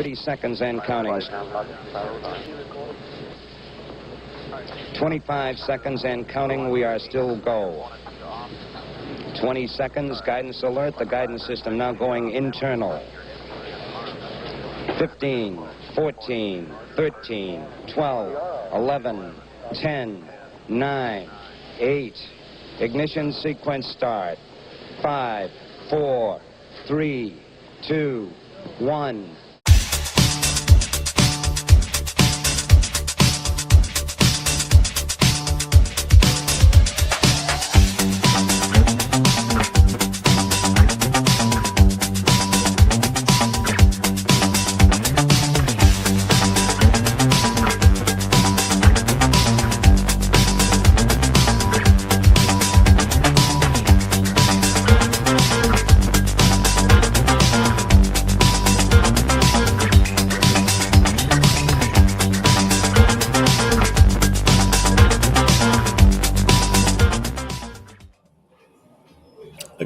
30 seconds and counting. 25 seconds and counting. We are still go. 20 seconds. Guidance alert. The guidance system now going internal. 15, 14, 13, 12, 11, 10, 9, 8. Ignition sequence start. 5, 4, 3, 2, 1.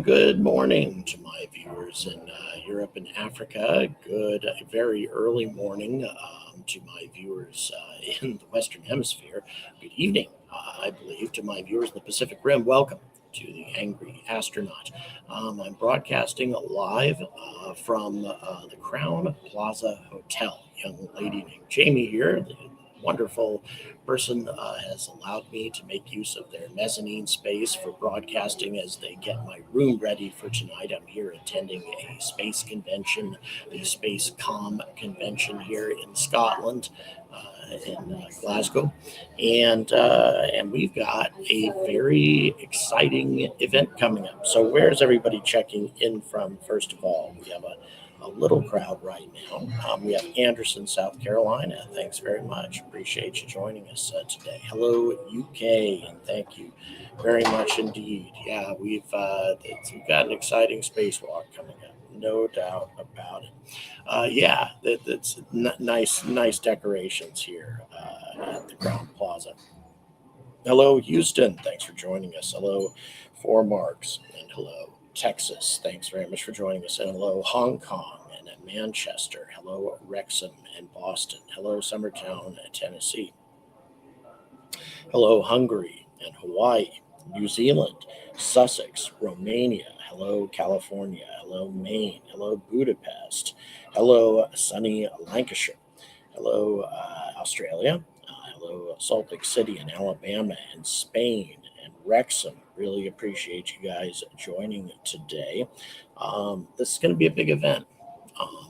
Good morning to my viewers in Europe and Africa. Very early morning to my viewers in the Western Hemisphere. Good evening, I believe, to my viewers in the Pacific Rim. Welcome to the Angry Astronaut. I'm broadcasting live from the Crown Plaza Hotel. Young lady named Jamie here, the wonderful person has allowed me to make use of their mezzanine space for broadcasting as they get my room ready for tonight. I'm here attending a space convention, the Space Com convention here in Scotland, in Glasgow, and we've got a very exciting event coming up. So where's everybody checking in from? First of all, we have a little crowd right now. We have Anderson, South Carolina. Thanks very much. Appreciate you joining us today. Hello, UK, and thank you very much indeed. Yeah, we've got an exciting spacewalk coming up, no doubt about it. That's nice decorations here at the Crown Plaza. Hello, Houston. Thanks for joining us. Hello, Four Marks, and hello, Texas. Thanks very much for joining us. And hello, Hong Kong and Manchester. Hello, Wrexham and Boston. Hello, Summertown, Tennessee. Hello, Hungary and Hawaii, New Zealand, Sussex, Romania. Hello, California. Hello, Maine. Hello, Budapest. Hello, sunny Lancashire. Hello, Australia. Hello, Salt Lake City and Alabama and Spain and Wrexham. Really appreciate you guys joining today. This is going to be a big event.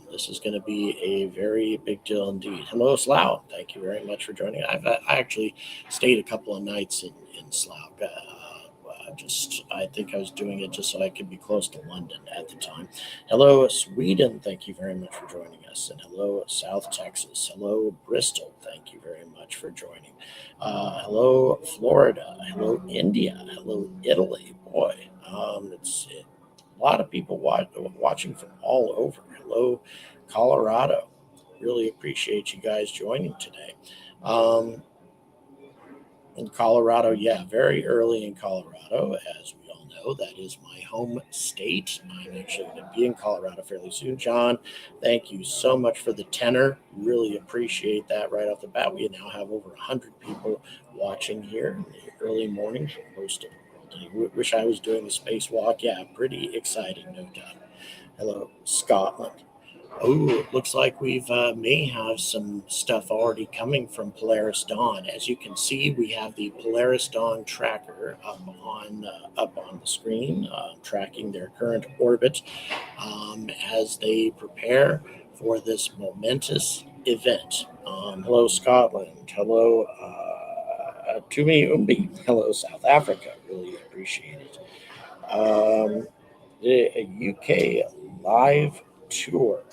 This is going to be a very big deal indeed. Hello, Slough. Thank you very much for joining. I actually stayed a couple of nights in Slough. I think I was doing it just so I could be close to London at the time. Hello, Sweden. Thank you very much for joining us. And hello, South Texas. Hello, Bristol. Thank you very much for joining. Hello, Florida. Hello, India. Hello, Italy. Boy, it's a lot of people watching from all over. Hello, Colorado. Really appreciate you guys joining today. In Colorado, very early in Colorado, as we all know, that is my home state. I'm actually going to be in Colorado fairly soon. John, thank you so much for the tenor. Really appreciate that right off the bat. We now have over 100 people watching here in the early morning. Most of the world. I wish I was doing the spacewalk. Yeah, pretty exciting, no doubt. Hello, Scotland. Oh, it looks like we've may have some stuff already coming from Polaris Dawn. As you can see, we have the Polaris Dawn tracker up on the screen, tracking their current orbit as they prepare for this momentous event. Hello, Scotland. Hello, Tumi Umbi. Hello, South Africa. Really appreciate it. The UK live tour.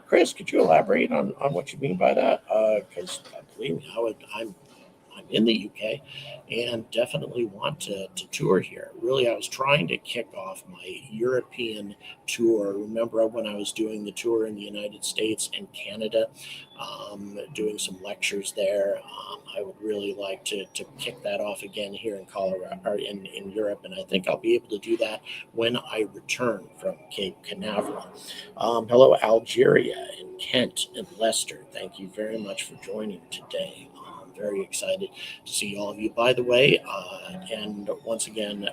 Chris, could you elaborate on what you mean by that? Because believe me, I'm in the UK and definitely want to tour here. Really, I was trying to kick off my European tour. Remember when I was doing the tour in the United States and Canada? doing some lectures there. I would really like to kick that off again here in Colorado or in Europe, and I think I'll be able to do that when I return from Cape Canaveral. Hello, Algeria and Kent and Leicester. Thank you very much for joining today. I'm very excited to see all of you. By the way, and once again,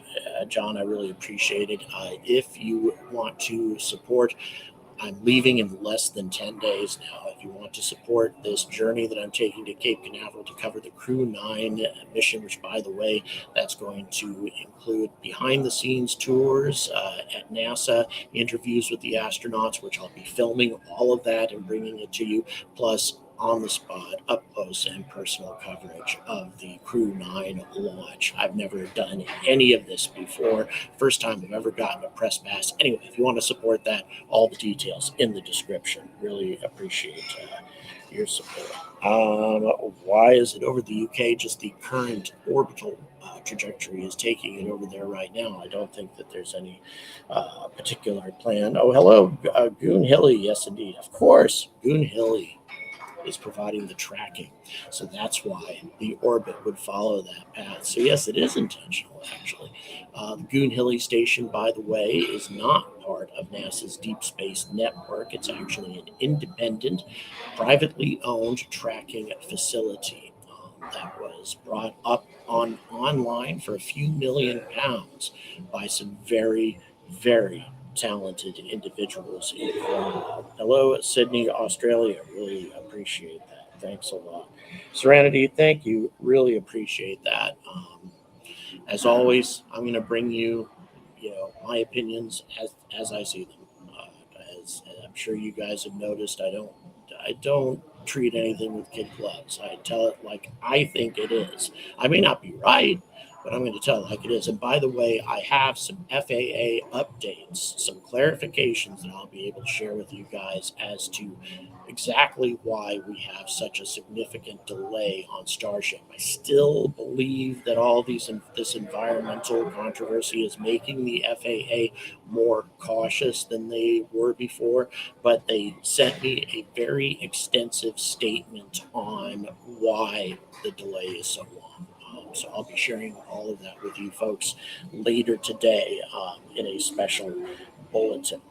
John, I really appreciate it. If you want to support, I'm leaving in less than 10 days now. If you want to support this journey that I'm taking to Cape Canaveral to cover the Crew 9 mission, which, by the way, that's going to include behind-the-scenes tours at NASA, interviews with the astronauts, which I'll be filming all of that and bringing it to you, plus on the spot, up close and personal coverage of the Crew 9 launch. I've never done any of this before. First time I've ever gotten a press pass. Anyway, if you want to support that, all the details in the description. Really appreciate your support. Why is it over the UK? Just the current orbital trajectory is taking it over there right now. I don't think that there's any particular plan. Oh, hello, Goon Hilly. Yes, indeed. Of course, Goon Hilly is providing the tracking. So that's why the orbit would follow that path. So yes, it is intentional, actually. The Goon Hilly station, by the way, is not part of NASA's Deep Space Network. It's actually an independent, privately owned tracking facility that was brought up online for a few $1 million by some very, very talented individuals in Cornwall. Hello, Sydney, Australia. Really appreciate that. Thanks a lot. Serenity, thank you. Really appreciate that. As always, I'm going to bring you, my opinions as I see them. As I'm sure you guys have noticed, I don't treat anything with kid gloves. I tell it like I think it is. I may not be right, but I'm going to tell it like it is. And by the way, I have some FAA updates, some clarifications that I'll be able to share with you guys as to exactly why we have such a significant delay on Starship. I still believe that all this environmental controversy is making the FAA more cautious than they were before, but they sent me a very extensive statement on why the delay is so long. So I'll be sharing all of that with you folks later today in a special bulletin.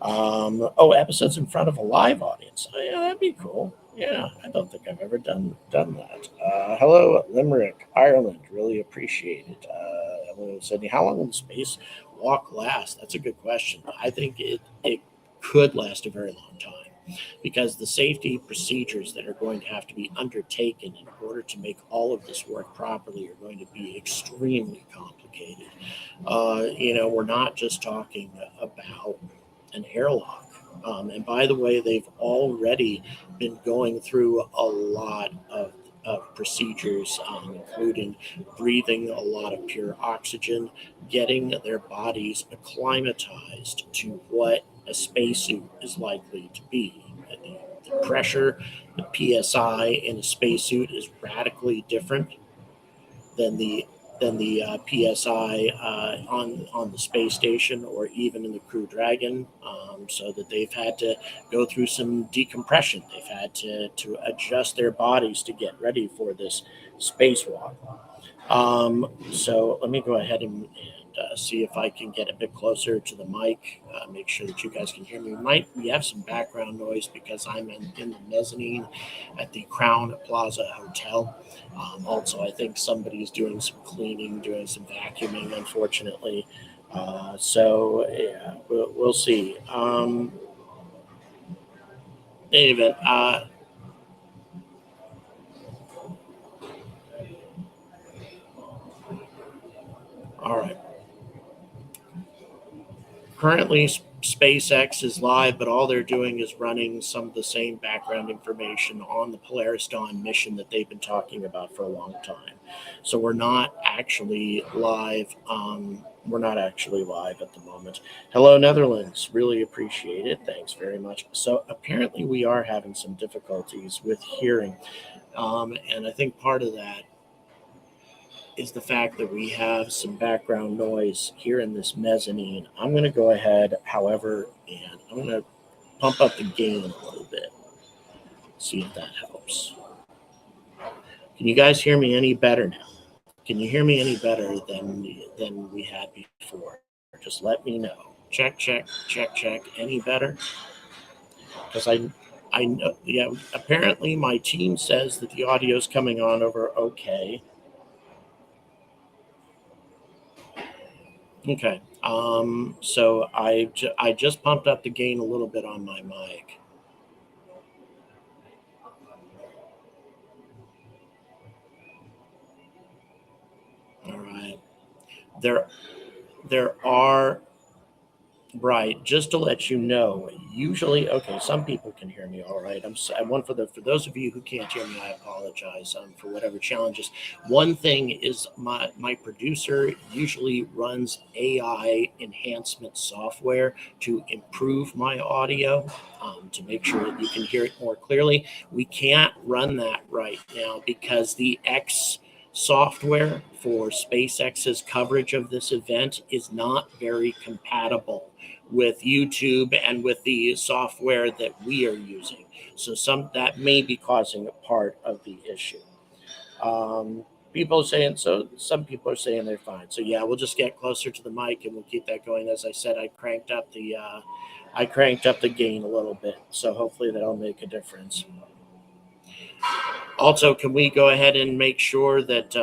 Episodes in front of a live audience. Oh, yeah, that'd be cool. Yeah, I don't think I've ever done that. Hello, Limerick, Ireland. Really appreciate it. Hello, Sydney. How long will the space walk last? That's a good question. I think it could last a very long time, because the safety procedures that are going to have to be undertaken in order to make all of this work properly are going to be extremely complicated. We're not just talking about an airlock. And by the way, they've already been going through a lot of procedures, including breathing a lot of pure oxygen, getting their bodies acclimatized to what a spacesuit is likely to be. The pressure, the PSI in a spacesuit is radically different than the PSI on the space station or even in the Crew Dragon, so that they've had to go through some decompression. They've had to adjust their bodies to get ready for this spacewalk. So let me go ahead and see if I can get a bit closer to the mic, make sure that you guys can hear me. We have some background noise because I'm in the mezzanine at the Crown Plaza Hotel. Also, I think somebody's doing some cleaning, doing some vacuuming, unfortunately. So yeah, we'll see. David, all right. Currently, SpaceX is live, but all they're doing is running some of the same background information on the Polaris Dawn mission that they've been talking about for a long time. So we're not actually live. We're not actually live at the moment. Hello, Netherlands. Really appreciate it. Thanks very much. So apparently we are having some difficulties with hearing. And I think part of that is the fact that we have some background noise here in this mezzanine. I'm going to go ahead, however, and I'm going to pump up the gain a little bit. See if that helps. Can you guys hear me any better now? Can you hear me any better than we had before? Just let me know. Check, check, check, check. Any better? Because I know, yeah, apparently my team says that the audio is coming on over okay. Okay. So I just pumped up the gain a little bit on my mic. All right. There are, right, just to let you know, usually, okay, some people can hear me all right. I want for those of you who can't hear me, I apologize for whatever challenges. One thing is my producer usually runs AI enhancement software to improve my audio, to make sure that you can hear it more clearly. We can't run that right now because the X software for SpaceX's coverage of this event is not very compatible with YouTube and with the software that we are using. So that may be causing a part of the issue. People are saying, so some people are saying they're fine. So yeah, we'll just get closer to the mic and we'll keep that going. As I said, I cranked up the gain a little bit. So hopefully that'll make a difference. Also, can we go ahead and make sure that,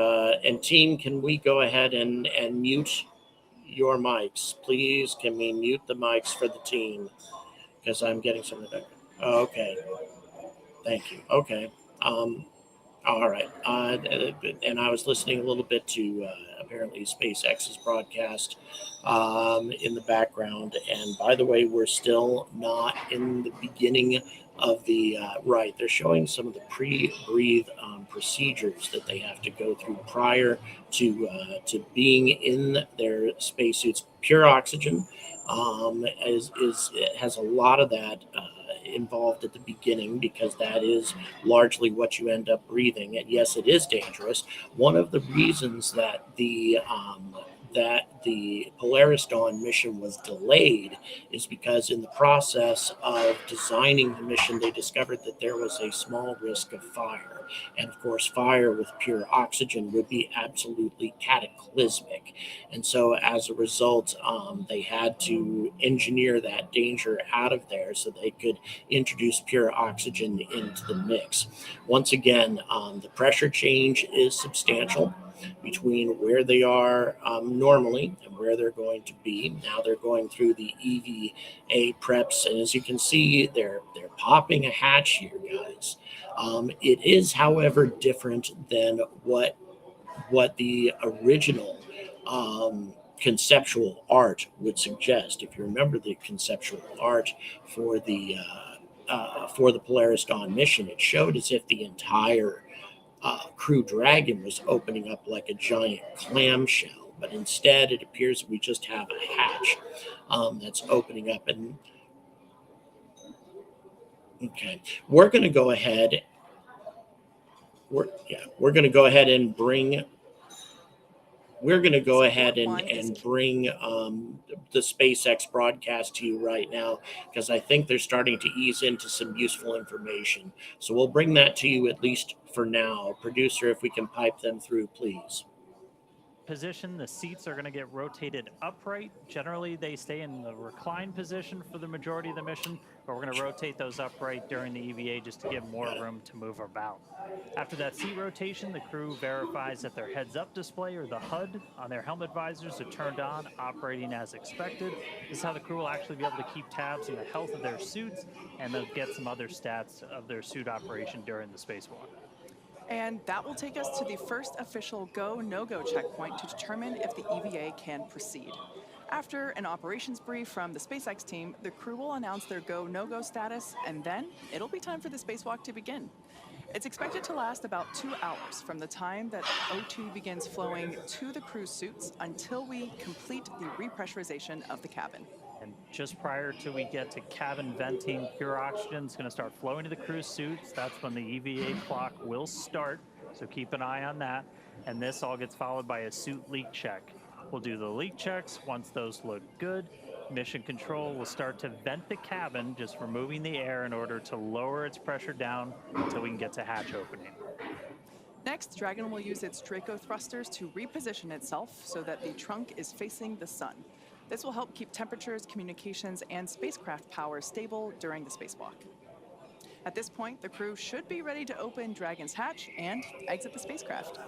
and team, can we go ahead and mute your mics? Please, can we mute the mics for the team? Because I'm getting some of that. Oh, okay. Thank you. Okay. All right. And I was listening a little bit to apparently SpaceX's broadcast in the background. And by the way, we're still not in the beginning of the right. They're showing some of the pre-breathe procedures that they have to go through prior to being in their spacesuits. Pure oxygen has a lot of that involved at the beginning, because that is largely what you end up breathing. And yes, it is dangerous. One of the reasons that the Polaris Dawn mission was delayed is because in the process of designing the mission, they discovered that there was a small risk of fire. And of course, fire with pure oxygen would be absolutely cataclysmic. And so as a result, they had to engineer that danger out of there so they could introduce pure oxygen into the mix. Once again, the pressure change is substantial between where they are normally and where they're going to be. Now they're going through the EVA preps, and as you can see, they're popping a hatch here, guys. It is, however, different than what the original conceptual art would suggest. If you remember the conceptual art for the Polaris Dawn mission, it showed as if the entire Crew Dragon was opening up like a giant clamshell, but instead it appears we just have a hatch that's opening up. And okay, we're going to go ahead. We're going to go ahead and bring. We're going to go ahead and bring the SpaceX broadcast to you right now, because I think they're starting to ease into some useful information. So we'll bring that to you at least for now. Producer, if we can pipe them through, please. Position, the seats are going to get rotated upright. Generally, they stay in the recline position for the majority of the mission, but we're going to rotate those upright during the EVA just to give more room to move about. After that seat rotation, the crew verifies that their heads-up display or the HUD on their helmet visors are turned on, operating as expected. This is how the crew will actually be able to keep tabs on the health of their suits, and they'll get some other stats of their suit operation during the spacewalk. And that will take us to the first official go, no-go checkpoint to determine if the EVA can proceed. After an operations brief from the SpaceX team, the crew will announce their go, no-go status, and then it'll be time for the spacewalk to begin. It's expected to last about 2 hours from the time that O2 begins flowing to the crew's suits until we complete the repressurization of the cabin. And just prior to we get to cabin venting, pure oxygen is going to start flowing to the crew suits. That's when the EVA clock will start, so keep an eye on that. And this all gets followed by a suit leak check. We'll do the leak checks. Once those look good, Mission Control will start to vent the cabin, just removing the air in order to lower its pressure down until we can get to hatch opening. Next, Dragon will use its Draco thrusters to reposition itself so that the trunk is facing the sun. This will help keep temperatures, communications, and spacecraft power stable during the spacewalk. At this point, the crew should be ready to open Dragon's hatch and exit the spacecraft.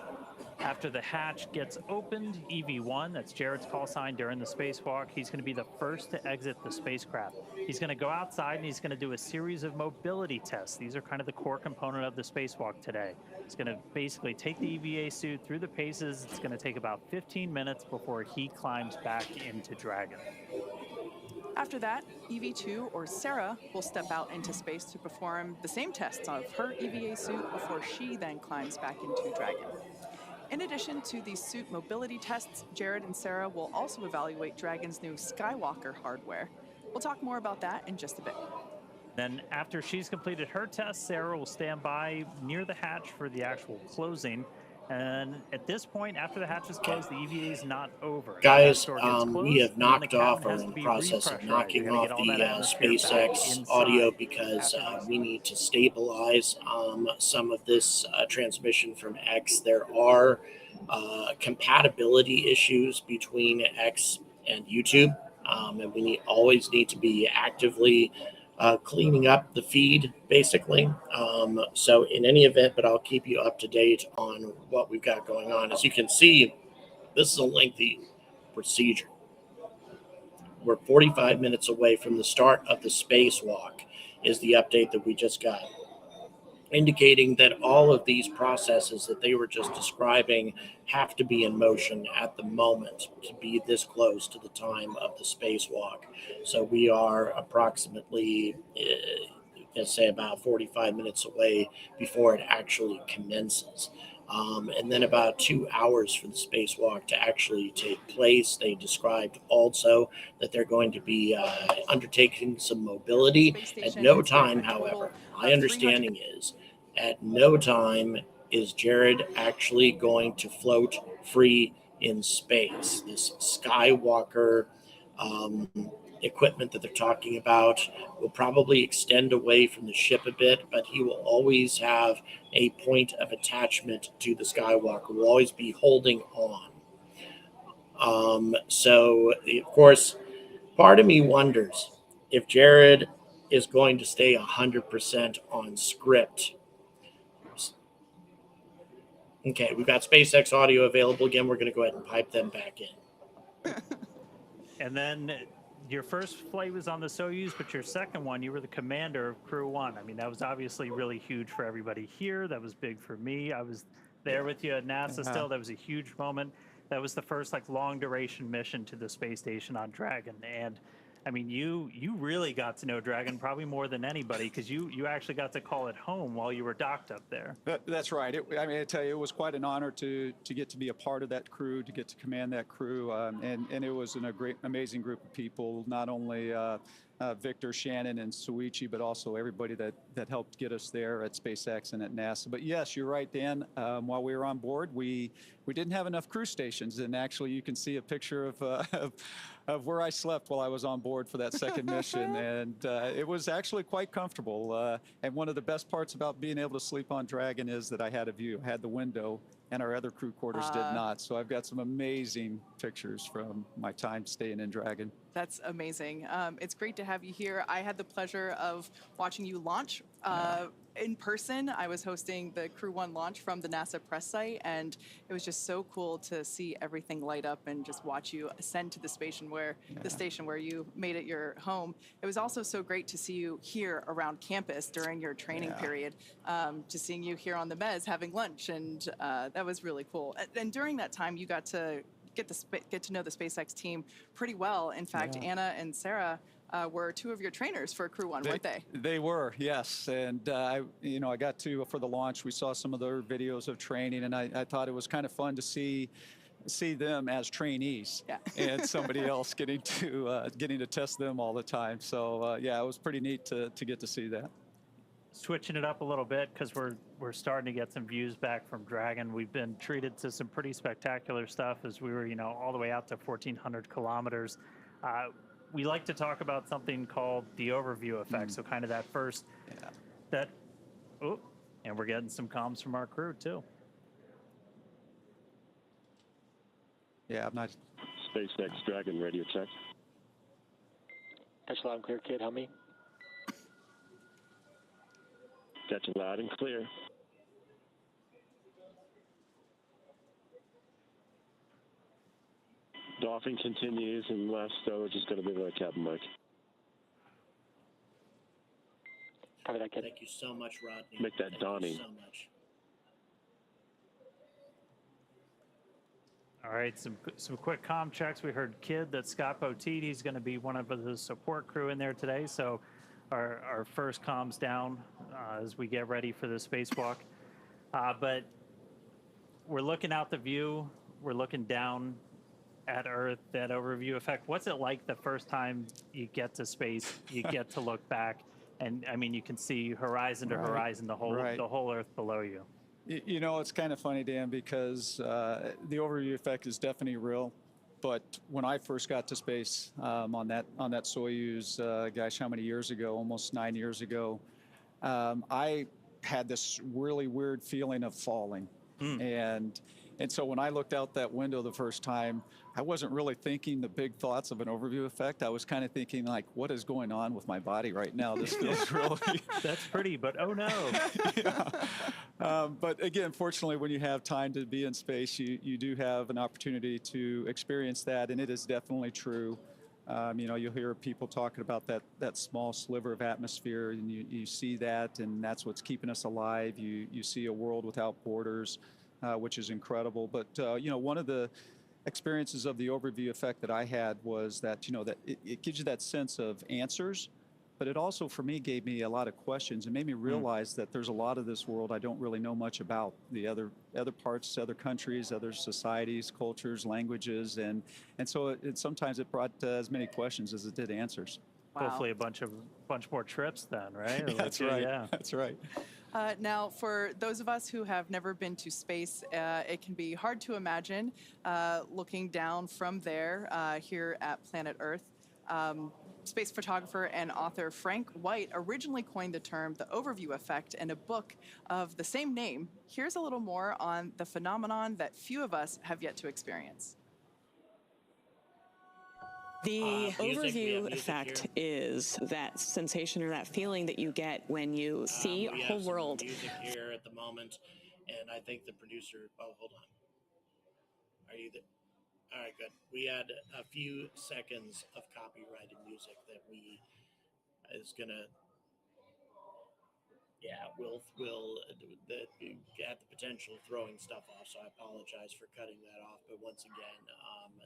After the hatch gets opened, EV1, that's Jared's call sign during the spacewalk, he's going to be the first to exit the spacecraft. He's going to go outside and he's going to do a series of mobility tests. These are kind of the core component of the spacewalk today. He's going to basically take the EVA suit through the paces. It's going to take about 15 minutes before he climbs back into Dragon. After that, EV2, or Sarah, will step out into space to perform the same tests of her EVA suit before she then climbs back into Dragon. In addition to the suit mobility tests, Jared and Sarah will also evaluate Dragon's new Skywalker hardware. We'll talk more about that in just a bit. Then after she's completed her test, Sarah will stand by near the hatch for the actual closing. And at this point, after the hatch is closed, the EVA is not over. Guys, we have knocked off, or in the process of knocking off the SpaceX audio because we need to stabilize some of this transmission from X. There are compatibility issues between X and YouTube, and we always need to be actively cleaning up the feed, basically. So in any event, but I'll keep you up to date on what we've got going on. As you can see, this is a lengthy procedure. We're 45 minutes away from the start of the spacewalk, is the update that we just got, indicating that all of these processes that they were just describing have to be in motion at the moment to be this close to the time of the spacewalk. So we are approximately, let's say, about 45 minutes away before it actually commences. And then about 2 hours for the spacewalk to actually take place. They described also that they're going to be undertaking some mobility. At no time, however, my understanding is, at no time is Jared actually going to float free in space. This Skywalker equipment that they're talking about will probably extend away from the ship a bit, but he will always have a point of attachment to the Skywalker, will always be holding on. So, of course, part of me wonders if Jared is going to stay 100% on script. Okay, we've got SpaceX audio available again. We're going to go ahead and pipe them back in. And then your first flight was on the Soyuz, but your second one, you were the commander of Crew 1. I mean, that was obviously really huge for everybody here. That was big for me. I was there with you at NASA still. That was a huge moment. That was the first long duration mission to the space station on Dragon. And I mean, you really got to know Dragon probably more than anybody, because you actually got to call it home while you were docked up there. That's right. I mean, I tell you, it was quite an honor to get to be a part of that crew, to get to command that crew, and it was a great, amazing group of people. Not only Victor, Shannon, and Suichi, but also everybody that helped get us there at SpaceX and at NASA. But yes, you're right, Dan. While we were on board, we didn't have enough crew stations, and actually, you can see a picture of where I slept while I was on board for that second mission, and it was actually quite comfortable. And one of the best parts about being able to sleep on Dragon is that I had a view, I had the window, and our other crew quarters did not. So I've got some amazing pictures from my time staying in Dragon. That's amazing. It's great to have you here. I had the pleasure of watching you launch in person. I was hosting the Crew 1 launch from the NASA press site, and it was just so cool to see everything light up and just watch you ascend to the station where you made it your home. It was also so great to see you here around campus during your training period, just seeing you here on the mez having lunch, and that was really cool. And during that time, you got to get to know the SpaceX team pretty well. In fact, Anna and Sarah were two of your trainers for Crew 1, weren't they? They were, yes. And I got to, for the launch, we saw some of their videos of training, and I thought it was kind of fun to see them as trainees, and somebody else getting to test them all the time. So it was pretty neat to get to see that. Switching it up a little bit, because we're starting to get some views back from Dragon. We've been treated to some pretty spectacular stuff as we were, all the way out to 1,400 kilometers. we like to talk about something called the overview effect. So kind of that first, and we're getting some comms from our crew too. Yeah, I'm not. SpaceX Dragon radio check. Catch loud and clear, kid. Help me. Catching loud and clear. Doffing continues, and last stowage is going to be the cabin mic. Copy that, kid. Thank you so much, Rodney. Make that Thank Donnie. you so much. All right, some quick comm checks. We heard Kid that Scott Poteet, he's going to be one of the support crew in there today. So our first comms down as we get ready for the spacewalk. But we're looking out the view. We're looking down at Earth, that overview effect. What's it like the first time you get to space, you get to look back? And I mean, you can see horizon to horizon, the whole Earth below you. You know, it's kind of funny, Dan, because the overview effect is definitely real. But when I first got to space on that Soyuz, gosh, how many years ago? Almost 9 years ago, I had this really weird feeling of falling, and so when I looked out that window the first time, I wasn't really thinking the big thoughts of an overview effect. I was kind of thinking, like, what is going on with my body right now? This feels really... That's pretty, but oh no. But again, fortunately, when you have time to be in space, you do have an opportunity to experience that, and it is definitely true. You know, you'll hear people talking about that small sliver of atmosphere, and you see that, and that's what's keeping us alive. You see a world without borders, which is incredible. But you know, one of the experiences of the overview effect that I had was that, you know, that it gives you that sense of answers, but it also, for me, gave me a lot of questions and made me realize that there's a lot of this world I don't really know much about, the other parts, other countries, other societies, cultures, languages, and so sometimes it brought as many questions as it did answers. Wow. Hopefully a bunch more trips then, right? That's right. Yeah. That's right. Now, for those of us who have never been to space, it can be hard to imagine looking down from there here at planet Earth. Space photographer and author Frank White originally coined the term the overview effect in a book of the same name. Here's a little more on the phenomenon that few of us have yet to experience. The overview effect is that sensation or that feeling that you get when you see a whole world. Music here at the moment, and I think the producer. Oh, hold on. Are you there? All right, good. We had a few seconds of copyrighted music that is gonna. Yeah, will that had the potential of throwing stuff off, so I apologize for cutting that off. But once again,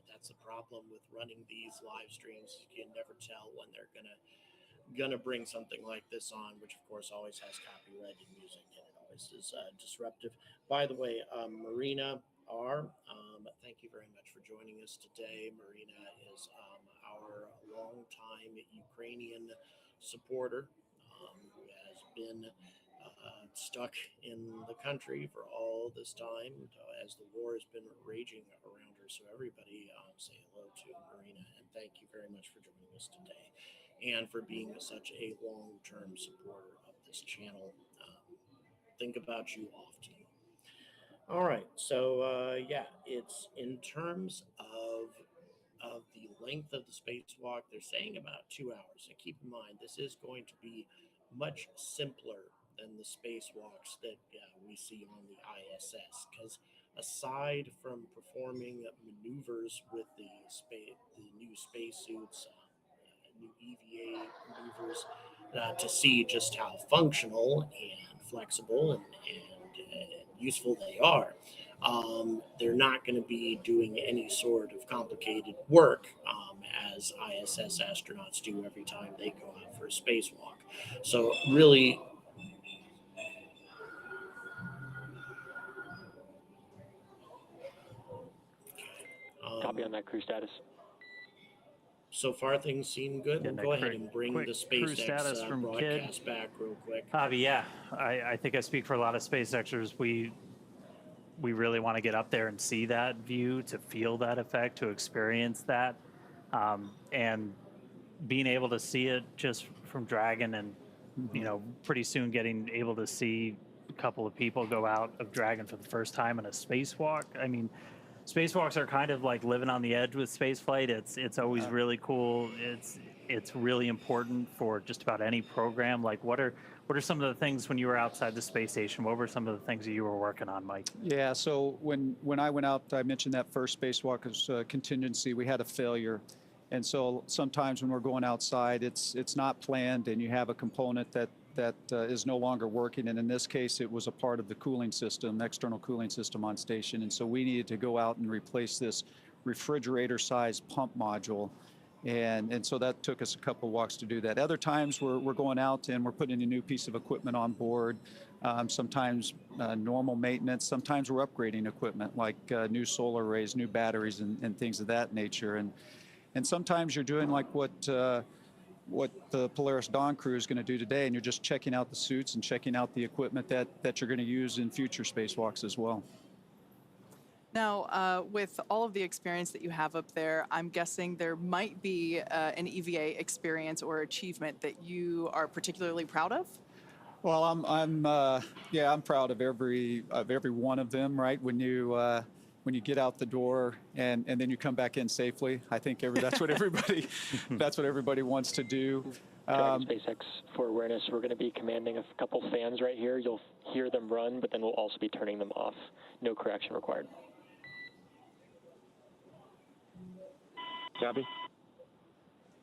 that's the problem with running these live streams. You can never tell when they're gonna bring something like this on, which of course always has copyrighted music, and it always is disruptive. By the way, Marina R, thank you very much for joining us today. Marina is our longtime Ukrainian supporter. Who has been stuck in the country for all this time as the war has been raging around her. So everybody say hello to Marina, and thank you very much for joining us today and for being such a long-term supporter of this channel. Think about you often. All right, so yeah, it's in terms of the length of the spacewalk, they're saying about 2 hours. And keep in mind, this is going to be much simpler than the spacewalks that we see on the ISS, because aside from performing maneuvers with the new spacesuits, new EVA maneuvers, to see just how functional and flexible and useful they are, they're not going to be doing any sort of complicated work as ISS astronauts do every time they go out for a spacewalk. So really, Copy on that crew status. so far things seem good. We'll go ahead and bring the SpaceX broadcast back real quick. Yeah, I think I speak for a lot of SpaceXers. We really want to get up there and see that view, to feel that effect, to experience that. And being able to see it just from Dragon, and pretty soon getting able to see a couple of people go out of Dragon for the first time in a spacewalk. I mean, spacewalks are kind of like living on the edge with spaceflight. It's always really cool. It's really important for just about any program. Like, what are some of the things when you were outside the space station? What were some of the things that you were working on, Mike? Yeah, so when I went out, I mentioned that first spacewalk as contingency. We had a failure. And so sometimes when we're going outside, it's not planned, and you have a component that is no longer working. And in this case, it was a part of the cooling system, external cooling system on station. And so we needed to go out and replace this refrigerator-sized pump module. And so that took us a couple walks to do that. Other times we're going out and we're putting a new piece of equipment on board. Sometimes normal maintenance. Sometimes we're upgrading equipment like new solar arrays, new batteries, and things of that nature. And sometimes you're doing like what the Polaris Dawn crew is going to do today, and you're just checking out the suits and checking out the equipment that you're going to use in future spacewalks as well. Now, with all of the experience that you have up there, I'm guessing there might be an EVA experience or achievement that you are particularly proud of? Well, I'm proud of every one of them. Right, when you get out the door and then you come back in safely, I think that's what everybody wants to do. Dragon SpaceX, for awareness, we're going to be commanding a couple fans right here. You'll hear them run, but then we'll also be turning them off. No correction required. Copy.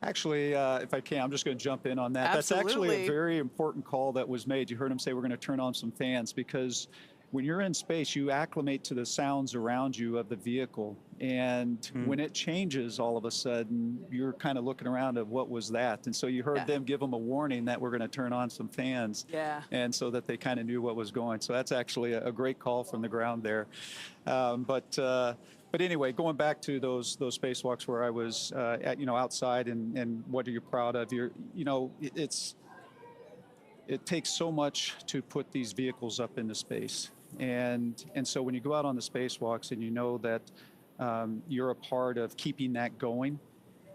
Actually, if I can, I'm just going to jump in on that. Absolutely. That's actually a very important call that was made. You heard him say we're going to turn on some fans, because when you're in space, you acclimate to the sounds around you of the vehicle. And when it changes, all of a sudden, you're kind of looking around at what was that. And so you heard them give them a warning that we're going to turn on some fans. Yeah. And so that they kind of knew what was going. So that's actually a great call from the ground there. But anyway, going back to those spacewalks where I was outside, and what are you proud of? It takes so much to put these vehicles up into space. And so when you go out on the spacewalks and you know that you're a part of keeping that going,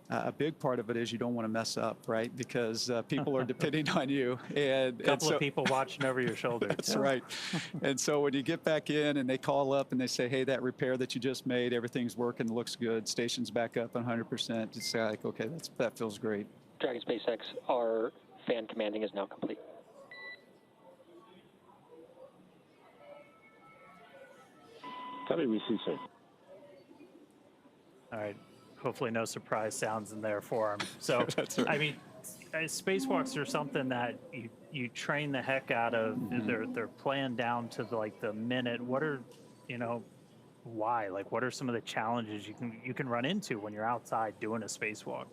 a big part of it is you don't want to mess up, right? Because people are depending on you. A couple of people watching over your shoulder. That's right. And so when you get back in and they call up and they say, hey, that repair that you just made, everything's working, looks good, station's back up 100%, it's like, okay, that feels great. Dragon SpaceX, our fan commanding is now complete. Copy, we see, sir. All right. Hopefully no surprise sounds in there for him. So, That's right. I mean, spacewalks are something that you train the heck out of. They're planned down to the minute. What are, why? Like, what are some of the challenges you can run into when you're outside doing a spacewalk?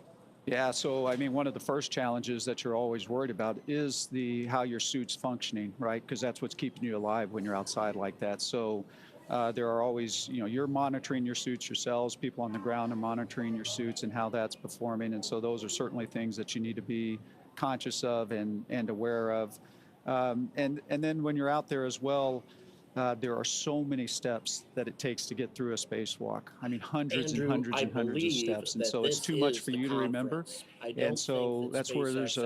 Yeah, so I mean, one of the first challenges that you're always worried about is how your suit's functioning, right? Because that's what's keeping you alive when you're outside like that. So there are always, you're monitoring your suits yourselves. People on the ground are monitoring your suits and how that's performing. And so those are certainly things that you need to be conscious of and aware of. And then when you're out there as well, there are so many steps that it takes to get through a spacewalk. I mean, hundreds and hundreds and hundreds of steps. And so it's too much for you to remember. And so that's where it's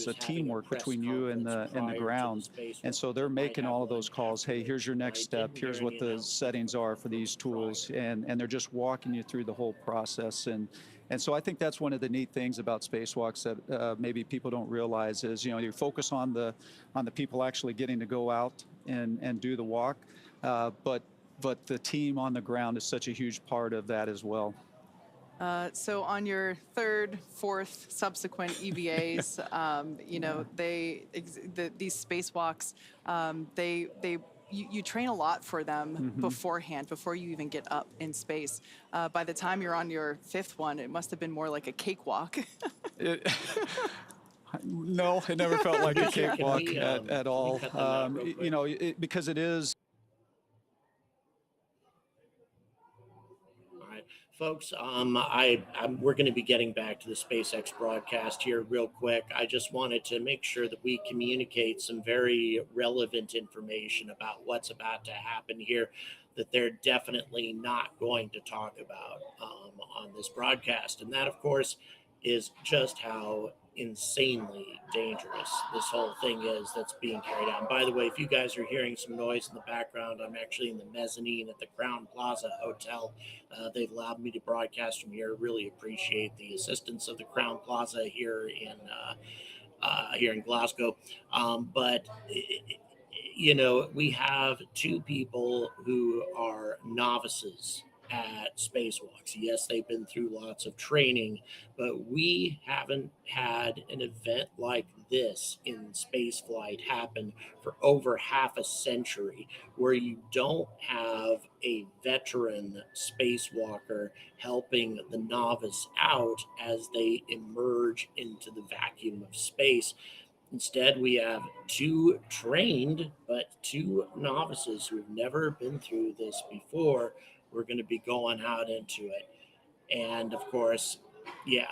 a teamwork between you and the ground. And so they're making all of those calls. Hey, here's your next step. Here's what the settings are for these tools. And they're just walking you through the whole process. And so I think that's one of the neat things about spacewalks that maybe people don't realize is, you focus on the people actually getting to go out and do the walk, but the team on the ground is such a huge part of that as well. So on your third, fourth, subsequent EVAs, these spacewalks, you train a lot for them beforehand, before you even get up in space. By the time you're on your fifth one, it must have been more like a cakewalk. No, it never felt like a cakewalk at all. Because it is. All right, folks, we're going to be getting back to the SpaceX broadcast here real quick. I just wanted to make sure that we communicate some very relevant information about what's about to happen here that they're definitely not going to talk about on this broadcast. And that, of course, is just how insanely dangerous this whole thing is that's being carried out. And by the way, if you guys are hearing some noise in the background, I'm actually in the mezzanine at the Crown Plaza Hotel. They've allowed me to broadcast from here. Really appreciate the assistance of the Crown Plaza here in Glasgow. But you know, we have two people who are novices at spacewalks. Yes, they've been through lots of training, but we haven't had an event like this in spaceflight happen for over half a century, where you don't have a veteran spacewalker helping the novice out as they emerge into the vacuum of space. Instead, we have two trained but two novices who've never been through this before. We're going to be going out into it. And of course, yeah.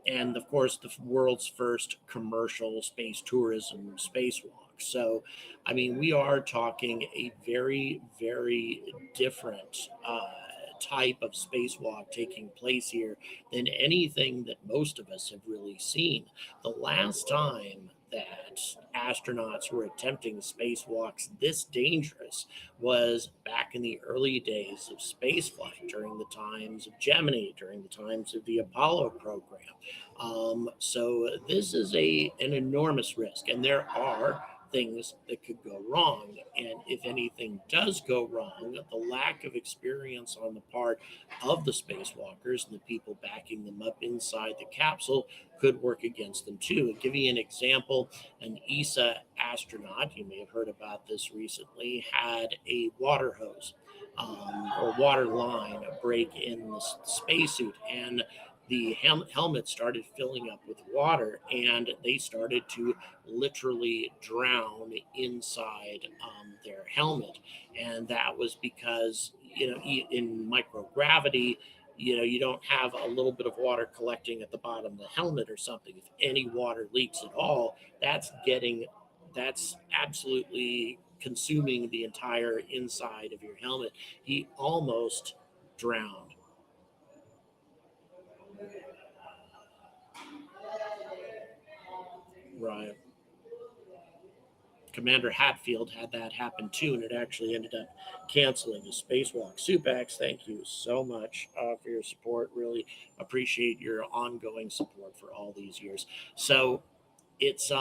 And of course, the world's first commercial space tourism spacewalk. So, I mean, we are talking a very, very different type of spacewalk taking place here than anything that most of us have really seen. The last time that astronauts were attempting spacewalks this dangerous was back in the early days of spaceflight, during the times of Gemini, during the times of the Apollo program. So this is an enormous risk, and there are things that could go wrong. And if anything does go wrong, the lack of experience on the part of the spacewalkers and the people backing them up inside the capsule could work against them too. I'll give you an example. An ESA astronaut, you may have heard about this recently, had a water hose or water line break in the spacesuit, and the helmet started filling up with water, and they started to literally drown inside their helmet. And that was because, you know, in microgravity, you know, you don't have a little bit of water collecting at the bottom of the helmet or something. If any water leaks at all, that's absolutely consuming the entire inside of your helmet. He almost drowned. Right. Commander Hatfield had that happen too, and it actually ended up canceling his spacewalk. Supax, thank you so much for your support. Really appreciate your ongoing support for all these years. So it's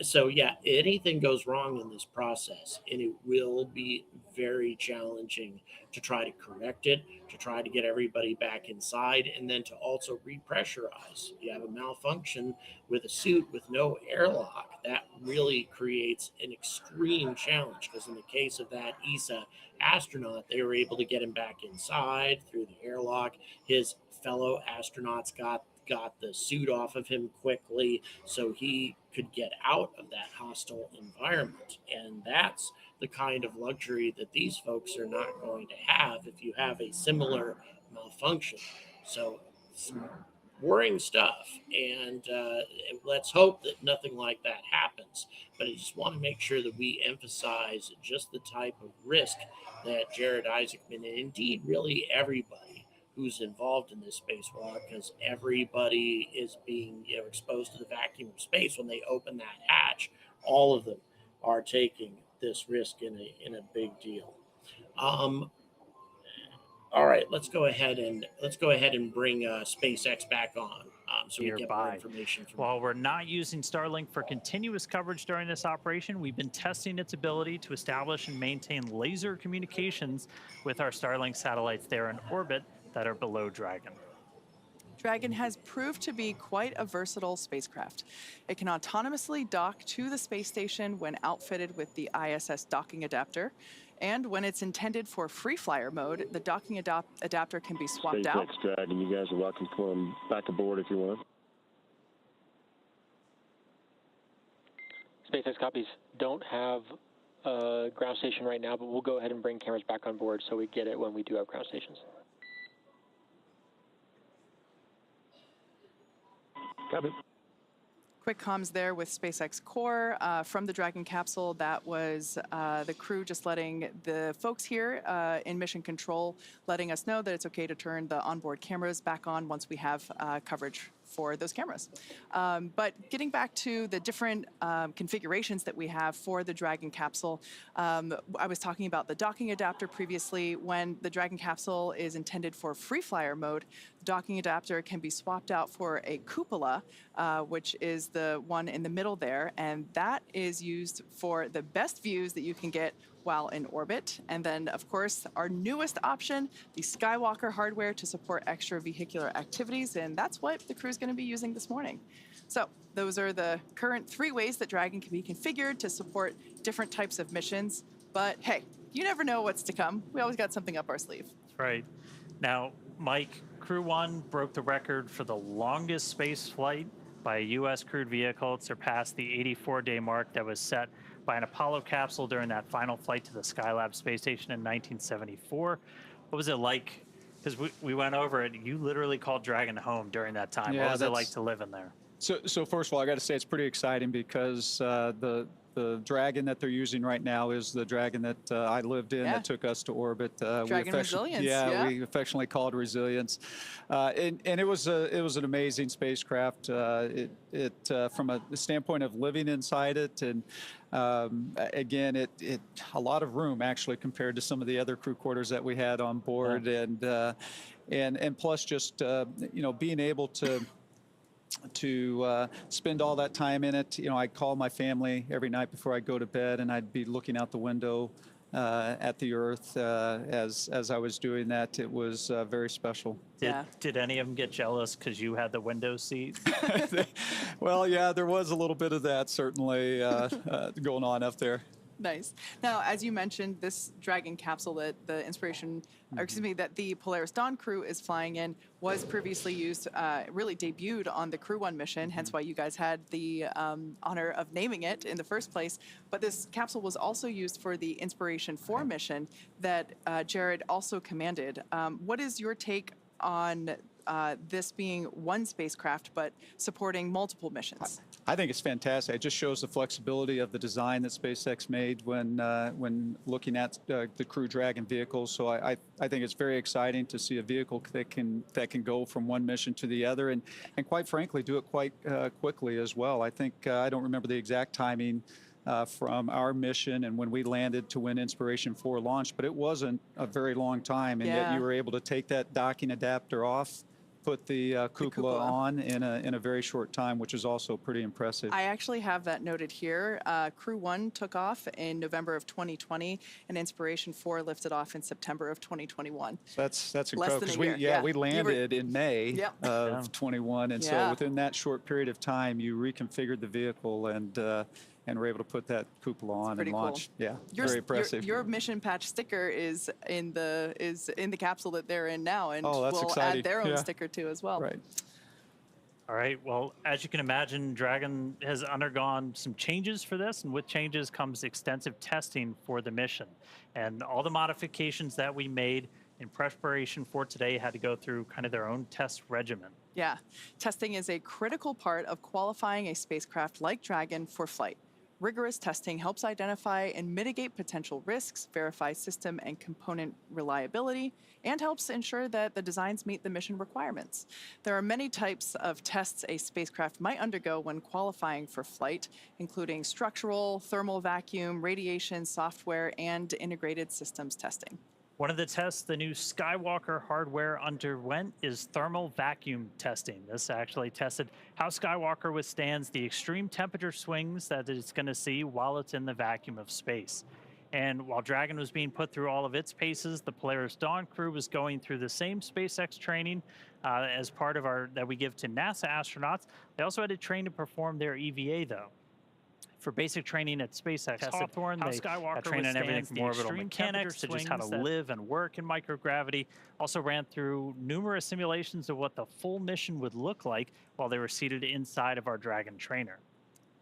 so yeah, anything goes wrong in this process, and it will be very challenging to try to correct it, to try to get everybody back inside, and then to also repressurize. You have a malfunction with a suit with no airlock. That really creates an extreme challenge, because in the case of that ESA astronaut, they were able to get him back inside through the airlock. His fellow astronauts got the suit off of him quickly so he could get out of that hostile environment. And that's the kind of luxury that these folks are not going to have if you have a similar malfunction. So some worrying stuff, and let's hope that nothing like that happens. But I just want to make sure that we emphasize just the type of risk that Jared Isaacman, and indeed really everybody who's involved in this spacewalk, because everybody is being, you know, exposed to the vacuum of space when they open that hatch. All of them are taking this risk in a big deal. All right, let's go ahead and bring SpaceX back on so we get more information from While we're not using Starlink for continuous coverage during this operation, we've been testing its ability to establish and maintain laser communications with our Starlink satellites there in orbit that are below Dragon. Dragon has proved to be quite a versatile spacecraft. It can autonomously dock to the space station when outfitted with the ISS docking adapter. And when it's intended for free flyer mode, the docking adapter can be swapped out. SpaceX Dragon, you guys are welcome to come back aboard if you want. SpaceX copies. Don't have a ground station right now, but we'll go ahead and bring cameras back on board so we get it when we do have ground stations. Copy. Quick comms there with SpaceX Core from the Dragon capsule. That was the crew just letting the folks here in mission control, letting us know that it's okay to turn the onboard cameras back on once we have coverage for those cameras. But getting back to the different configurations that we have for the Dragon capsule, I was talking about the docking adapter previously. When the Dragon capsule is intended for free flyer mode, the docking adapter can be swapped out for a cupola, which is the one in the middle there, and that is used for the best views that you can get while in orbit. And then, of course, our newest option, the Skywalker hardware to support extravehicular activities, and that's what the crew is going to be using this morning. So those are the current 3 ways that Dragon can be configured to support different types of missions. But hey, you never know what's to come. We always got something up our sleeve. That's right. Now, Mike, Crew 1 broke the record for the longest space flight by a U.S. crewed vehicle. It surpassed the 84-day mark that was set by an Apollo capsule during that final flight to the Skylab space station in 1974. What was it like? Because we went over it. You literally called Dragon home during that time. Yeah, what was it like to live in there? So first of all, I got to say it's pretty exciting because the Dragon that they're using right now is the Dragon that I lived in that took us to orbit. Dragon Resilience. Yeah, we affectionately called Resilience, and it was an amazing spacecraft. From a standpoint of living inside it, and again, it a lot of room actually compared to some of the other crew quarters that we had on board, and plus just being able to spend all that time in it. I'd call my family every night before I go to bed, and I'd be looking out the window at the Earth as I was doing that. It was very special. Did any of them get jealous because you had the window seat? Well, yeah, there was a little bit of that certainly going on up there. Nice. Now, as you mentioned, this Dragon capsule that the that the Polaris Dawn crew is flying in was previously used, really debuted on the Crew 1 mission, hence why you guys had the honor of naming it in the first place. But this capsule was also used for the Inspiration 4 mission that Jared also commanded. What is your take on this being one spacecraft but supporting multiple missions? I think it's fantastic. It just shows the flexibility of the design that SpaceX made when looking at the Crew Dragon vehicles. So I think it's very exciting to see a vehicle that can go from one mission to the other, and quite frankly do it quite quickly as well. I think I don't remember the exact timing from our mission and when we landed to when Inspiration 4 launched, but it wasn't a very long time, and yet you were able to take that docking adapter off, put the cupola on in a very short time, which is also pretty impressive. I actually have that noted here. Crew 1 took off in November of 2020, and Inspiration 4 lifted off in September of 2021. That's incredible, because we landed in May of 21, and so within that short period of time, you reconfigured the vehicle and were able to put that cupola on and launch. Cool. Yeah, very impressive. Your mission patch sticker is in the capsule that they're in now, and we'll add their own sticker too as well. Right. All right. Well, as you can imagine, Dragon has undergone some changes for this, and with changes comes extensive testing for the mission. And all the modifications that we made in preparation for today had to go through kind of their own test regimen. Yeah. Testing is a critical part of qualifying a spacecraft like Dragon for flight. Rigorous testing helps identify and mitigate potential risks, verify system and component reliability, and helps ensure that the designs meet the mission requirements. There are many types of tests a spacecraft might undergo when qualifying for flight, including structural, thermal vacuum, radiation, software, and integrated systems testing. One of the tests the new Skywalker hardware underwent is thermal vacuum testing. This actually tested how Skywalker withstands the extreme temperature swings that it's going to see while it's in the vacuum of space. And while Dragon was being put through all of its paces, the Polaris Dawn crew was going through the same SpaceX training as part of that we give to NASA astronauts. They also had to train to perform their EVA, though. For basic training at SpaceX Hawthorne, they train on everything from orbital mechanics to just how to live and work in microgravity. Also ran through numerous simulations of what the full mission would look like while they were seated inside of our Dragon trainer.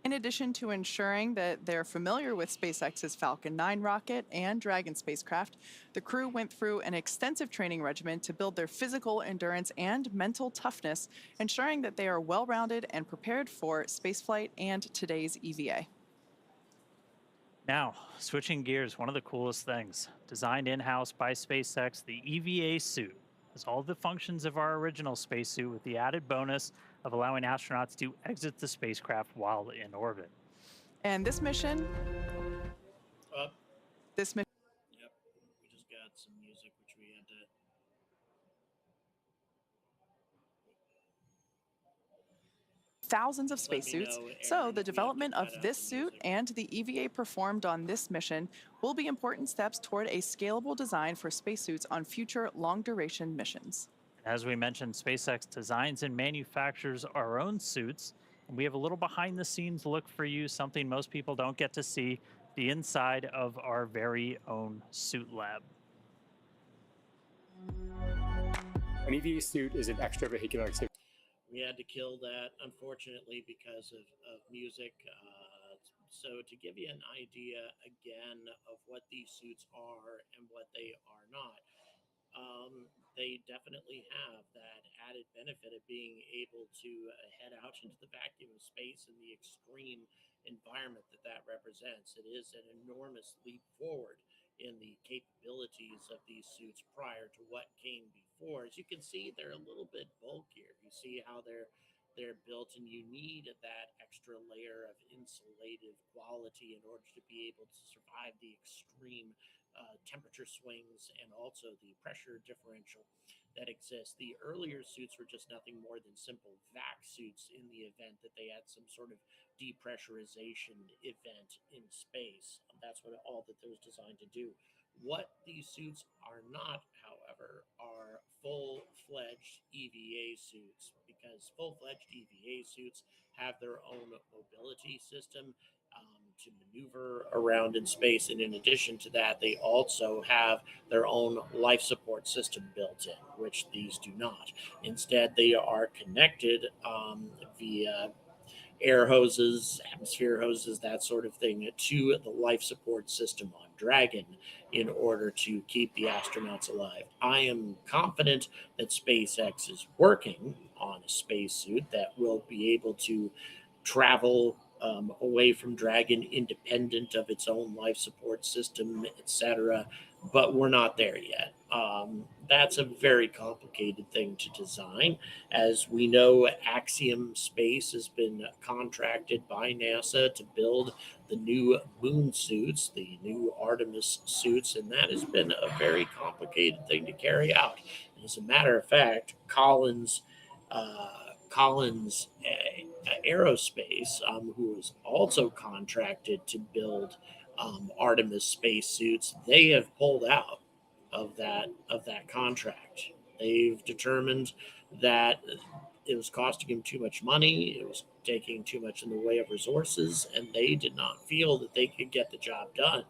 In addition to ensuring that they're familiar with SpaceX's Falcon 9 rocket and Dragon spacecraft, the crew went through an extensive training regimen to build their physical endurance and mental toughness, ensuring that they are well-rounded and prepared for spaceflight and today's EVA. Now, switching gears, one of the coolest things, designed in-house by SpaceX, the EVA suit has all the functions of our original spacesuit with the added bonus of allowing astronauts to exit the spacecraft while in orbit. And this mission, Yep, we just got some music which we had to. thousands of Let me spacesuits, know, so Aaron, the if we have to development of cut out this the suit music. and the EVA performed on this mission will be important steps toward a scalable design for spacesuits on future long-duration missions. As we mentioned, SpaceX designs and manufactures our own suits, and we have a little behind-the-scenes look for you, something most people don't get to see, the inside of our very own suit lab. An EVA suit is an extravehicular activity. We had to kill that, unfortunately, because of music. So to give you an idea again of what these suits are and what they are not, they definitely have that added benefit of being able to head out into the vacuum of space and the extreme environment that that represents. It is an enormous leap forward in the capabilities of these suits prior to what came before. As you can see, they're a little bit bulkier. You see how they're built, and you need that extra layer of insulative quality in order to be able to survive the extreme temperature swings and also the pressure differential that exists. The earlier suits were just nothing more than simple vac suits in the event that they had some sort of depressurization event in space. That's what all that it was designed to do. What these suits are not, however, are full-fledged EVA suits, because full-fledged EVA suits have their own mobility system to maneuver around in space. And in addition to that, they also have their own life support system built in, which these do not. Instead, they are connected via air hoses, atmosphere hoses, that sort of thing, to the life support system on Dragon in order to keep the astronauts alive. I am confident that SpaceX is working on a spacesuit that will be able to travel away from Dragon independent of its own life support system, etc. But we're not there yet. That's a very complicated thing to design. As we know, Axiom Space has been contracted by NASA to build the new moon suits, the new Artemis suits, and that has been a very complicated thing to carry out. As a matter of fact, Collins Aerospace, who is also contracted to build Artemis spacesuits, they have pulled out of that contract. They've determined that it was costing them too much money, it was taking too much in the way of resources, and they did not feel that they could get the job done.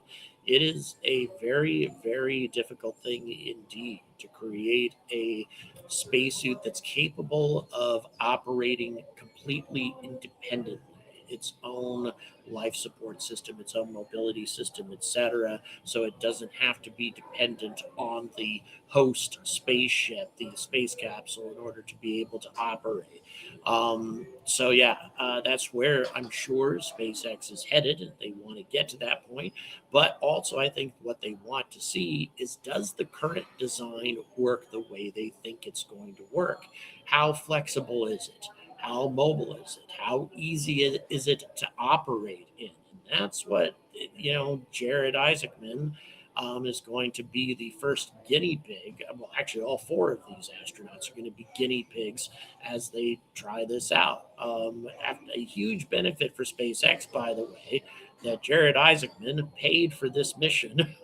It is a very, very difficult thing indeed to create a spacesuit that's capable of operating completely independently, its own life support system, its own mobility system, etc. So it doesn't have to be dependent on the host spaceship, the space capsule, in order to be able to operate. That's where I'm sure SpaceX is headed. They want to get to that point. But also, I think what they want to see is, does the current design work the way they think it's going to work? How flexible is it? How mobile is it? How easy is it to operate in? And that's what, Jared Isaacman is going to be the first guinea pig. Well, actually, all four of these astronauts are going to be guinea pigs as they try this out. A huge benefit for SpaceX, by the way, that Jared Isaacman paid for this mission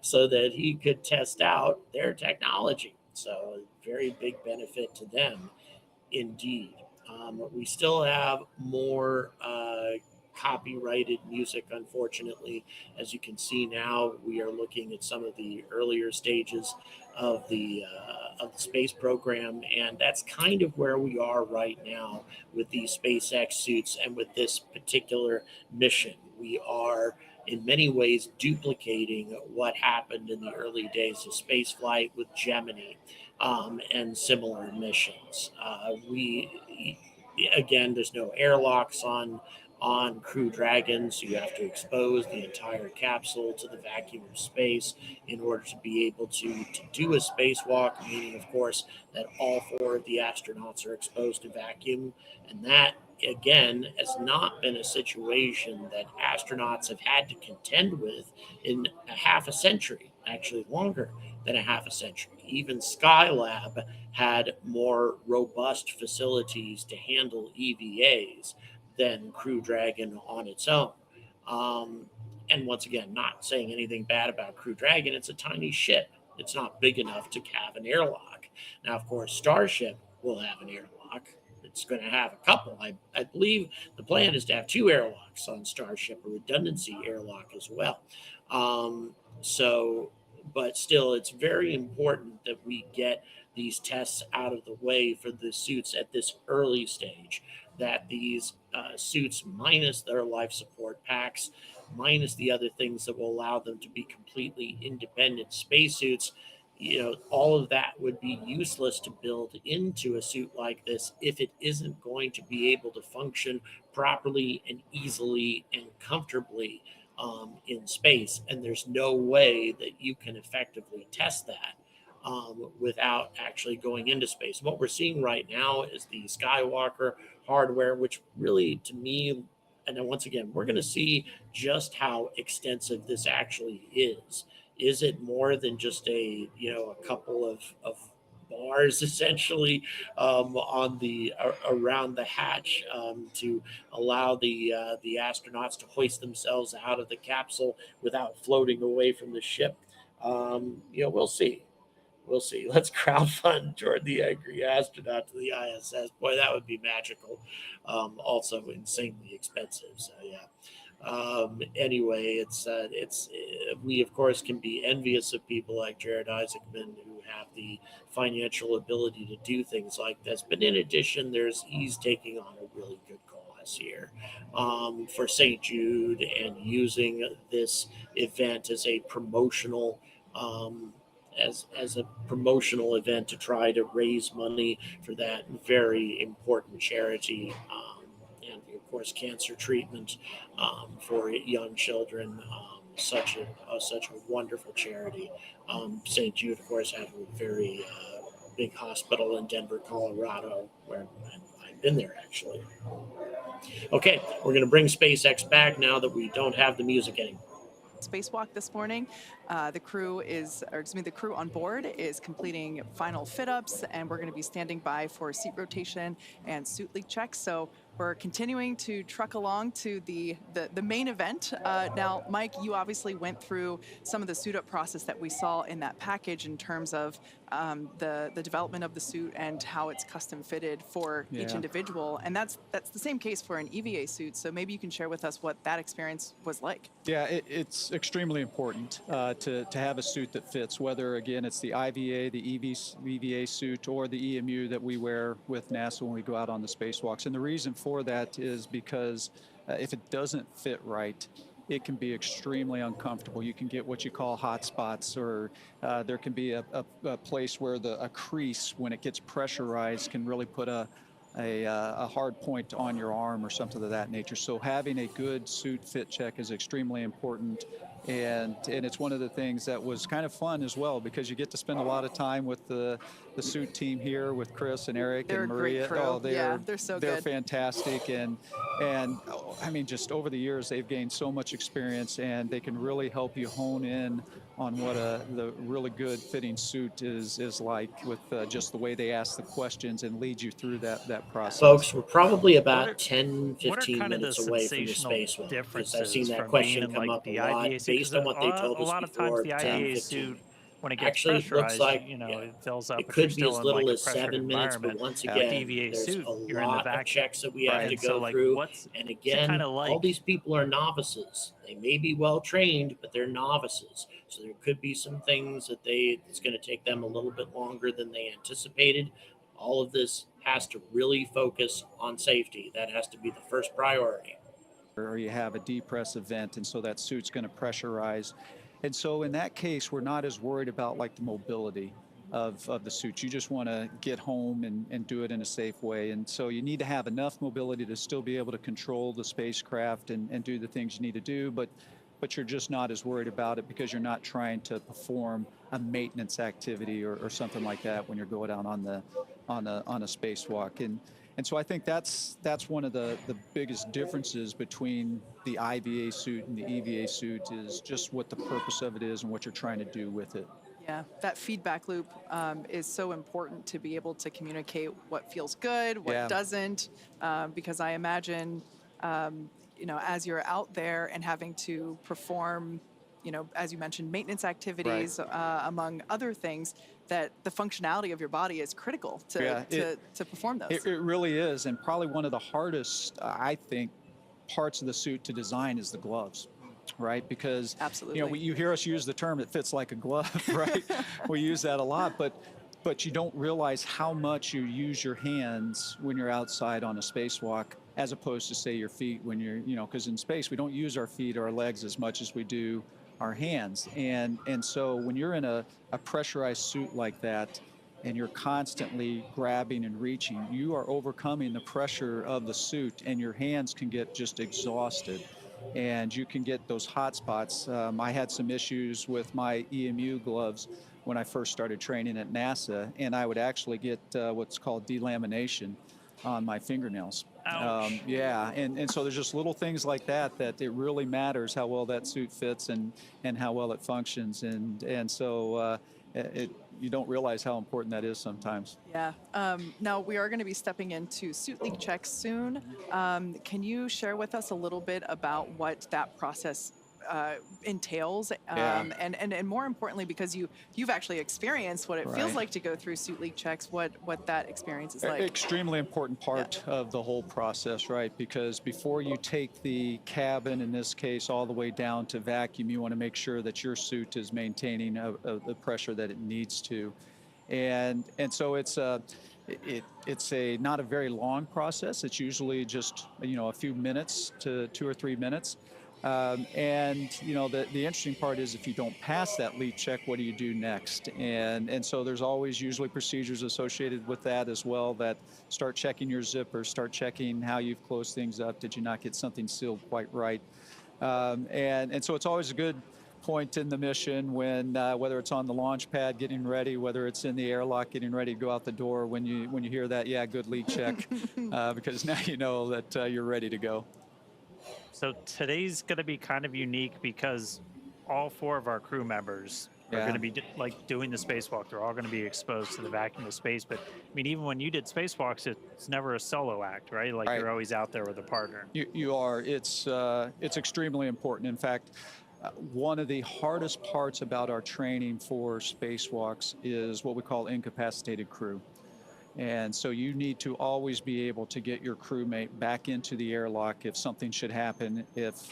so that he could test out their technology. So, very big benefit to them, indeed. We still have more copyrighted music, unfortunately. As you can see now, we are looking at some of the earlier stages of the space program, and that's kind of where we are right now with these SpaceX suits and with this particular mission. We are in many ways duplicating what happened in the early days of spaceflight with Gemini and similar missions. Again, there's no airlocks on Crew Dragon, so you have to expose the entire capsule to the vacuum of space in order to be able to do a spacewalk, meaning, of course, that all 4 of the astronauts are exposed to vacuum. And that, again, has not been a situation that astronauts have had to contend with in a half a century, actually longer than a half a century. Even Skylab had more robust facilities to handle EVAs than Crew Dragon on its own. And once again, not saying anything bad about Crew Dragon, it's a tiny ship. It's not big enough to have an airlock. Now, of course, Starship will have an airlock. It's going to have a couple. I believe the plan is to have 2 airlocks on Starship, a redundancy airlock as well. But still, it's very important that we get these tests out of the way for the suits at this early stage, that these suits, minus their life support packs, minus the other things that will allow them to be completely independent spacesuits, all of that would be useless to build into a suit like this if it isn't going to be able to function properly and easily and comfortably in space. And there's no way that you can effectively test that without actually going into space. What we're seeing right now is the Skywalker hardware, which really, to me, and then once again, we're going to see just how extensive this actually is. Is it more than just a couple of bars essentially on the around the hatch to allow the astronauts to hoist themselves out of the capsule without floating away from the ship? We'll see. We'll see. Let's crowdfund Jordan the Angry Astronaut to the ISS. Boy, that would be magical. Also insanely expensive. So yeah. Anyway, we of course can be envious of people like Jared Isaacman who have the financial ability to do things like this. But in addition, he's taking on a really good cause here for St. Jude and using this event as a promotional as a promotional event to try to raise money for that very important charity, and of course cancer treatment for young children. Such a wonderful charity. St. Jude, of course, has a very big hospital in Denver, Colorado, where I've been there actually. Okay, we're going to bring SpaceX back now that we don't have the music anymore. Spacewalk this morning. The crew on board is completing final fit-ups, and we're going to be standing by for seat rotation and suit leak checks. So we're continuing to truck along to the main event. Now, Mike, you obviously went through some of the suit-up process that we saw in that package in terms of the development of the suit and how it's custom fitted for each individual. And that's the same case for an EVA suit. So maybe you can share with us what that experience was like. Yeah, it's extremely important to have a suit that fits, whether, again, it's the IVA, the EVA suit, or the EMU that we wear with NASA when we go out on the spacewalks. And the reason for that is because if it doesn't fit right, it can be extremely uncomfortable. You can get what you call hot spots, or there can be a place where a crease, when it gets pressurized, can really put a hard point on your arm or something of that nature. So having a good suit fit check is extremely important. And it's one of the things that was kind of fun as well, because you get to spend a lot of time with the suit team here with Chris and Eric and Maria. Oh, they're so good. They're fantastic. And I mean, just over the years, they've gained so much experience, and they can really help you hone in on what the really good fitting suit is like, with just the way they ask the questions and lead you through that process. Folks, we're probably about 10, 15 minutes away from the spacewalk, because I've seen that question come up a lot based on what they told us before. A lot of times the IVA suit when it gets Actually, it looks pressurized, like it fills up. it But you're could be as still in little like a as pressured 7 minutes, but environment. once With again, EVA there's suit, a you're in the lot of vacuum. checks that we have to And go so, like, through. what's And it again, kind of all like? these people are novices. They may be well trained, but they're novices. So there could be some things that it's going to take them a little bit longer than they anticipated. All of this has to really focus on safety. That has to be the first priority. Or you have a depress event, and so that suit's going to pressurize. And so in that case, we're not as worried about like the mobility of the suit. You just want to get home and do it in a safe way. And so you need to have enough mobility to still be able to control the spacecraft and do the things you need to do, but you're just not as worried about it because you're not trying to perform a maintenance activity or something like that when you're going out on a spacewalk. And so I think that's one of the biggest differences between the IVA suit and the EVA suit is just what the purpose of it is and what you're trying to do with it. Yeah, that feedback loop is so important to be able to communicate what feels good, what doesn't, because I imagine, as you're out there and having to perform, as you mentioned, maintenance activities, among other things, that the functionality of your body is critical to perform those. It really is, and probably one of the hardest, I think, parts of the suit to design is the gloves. Right, because absolutely, you hear us use the term "it fits like a glove," right? We use that a lot, but you don't realize how much you use your hands when you're outside on a spacewalk, as opposed to say your feet when you're, because in space we don't use our feet or our legs as much as we do our hands, and so when you're in a pressurized suit like that, and you're constantly grabbing and reaching, you are overcoming the pressure of the suit, and your hands can get just exhausted. And you can get those hot spots. I had some issues with my EMU gloves when I first started training at NASA, and I would actually get what's called delamination on my fingernails. And so there's just little things like that it really matters how well that suit fits and how well it functions. And so you don't realize how important that is sometimes. Yeah. Now, we are going to be stepping into suit leak checks soon. Can you share with us a little bit about what that process entails? And more importantly, because you've actually experienced what it feels like to go through suit leak checks, what that experience is like. Extremely important part of the whole process, right? Because before you take the cabin, in this case, all the way down to vacuum, you want to make sure that your suit is maintaining the pressure that it needs to. And so it's not a very long process. It's usually just a few minutes to 2 or 3 minutes. And the interesting part is if you don't pass that leak check, what do you do next? And so there's always usually procedures associated with that as well, that start checking your zipper, start checking how you've closed things up. Did you not get something sealed quite right? And so it's always a good point in the mission when whether it's on the launch pad getting ready, whether it's in the airlock getting ready to go out the door, when you hear that, good leak check, because now you know that you're ready to go. So today's going to be kind of unique because all 4 of our crew members are going to be doing the spacewalk. They're all going to be exposed to the vacuum of space. But I mean, even when you did spacewalks, it's never a solo act, right? You're always out there with a partner. You are. It's extremely important. In fact, one of the hardest parts about our training for spacewalks is what we call incapacitated crew. And so you need to always be able to get your crewmate back into the airlock if something should happen, if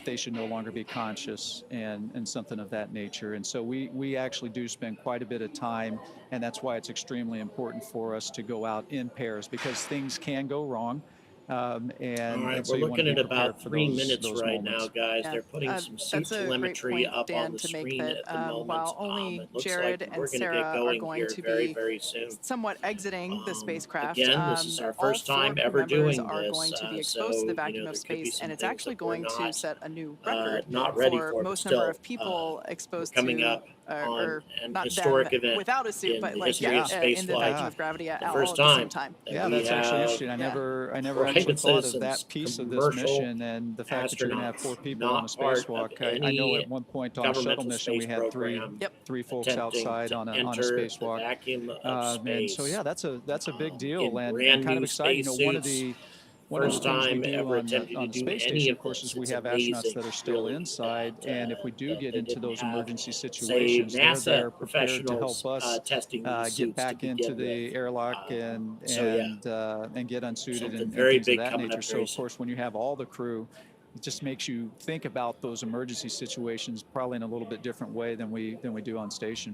they should no longer be conscious and something of that nature. And so we actually do spend quite a bit of time, and that's why it's extremely important for us to go out in pairs, because things can go wrong. All right, so we're looking at about 3 minutes right moments. now, guys. They're putting some suit telemetry up on the screen at the moment. While only it looks Jared like and we're going to Sarah get going are going here to very, be very soon. somewhat exiting the spacecraft. Again, this is our first all 4 time ever crew members doing are this, going to be so, exposed to the vacuum there of could be space, some and it's things actually that we're going to set a new record not ready for for, most but number of still, people exposed coming to up or an not historic them event without a suit, in but the like history of space in the flight. vacuum of gravity The all first at the same time time. that That's actually interesting. I Yeah. never Right, actually it thought says of that some piece of this commercial mission, and the fact that you're going to have astronauts, 4 people on a not part of spacewalk. I know any at one point on a shuttle governmental mission we space had three program folks attempting outside to on a enter spacewalk. the vacuum of And space. so that's a big deal, in and brand kind of new exciting. One of spacesuits. one of the first things we time do ever on attempted the to do space any station, of of course, this. is we It's have astronauts amazing, that are still really, inside, and if we do that get they into didn't those have, emergency say, situations, they're NASA there prepared to professionals help us testing these get suits back to into begin the with. airlock So yeah, and get unsuited something and very things of big that coming nature. up So very of soon. course, when you have all the crew, it just makes you think about those emergency situations probably in a little bit different way than we do on station.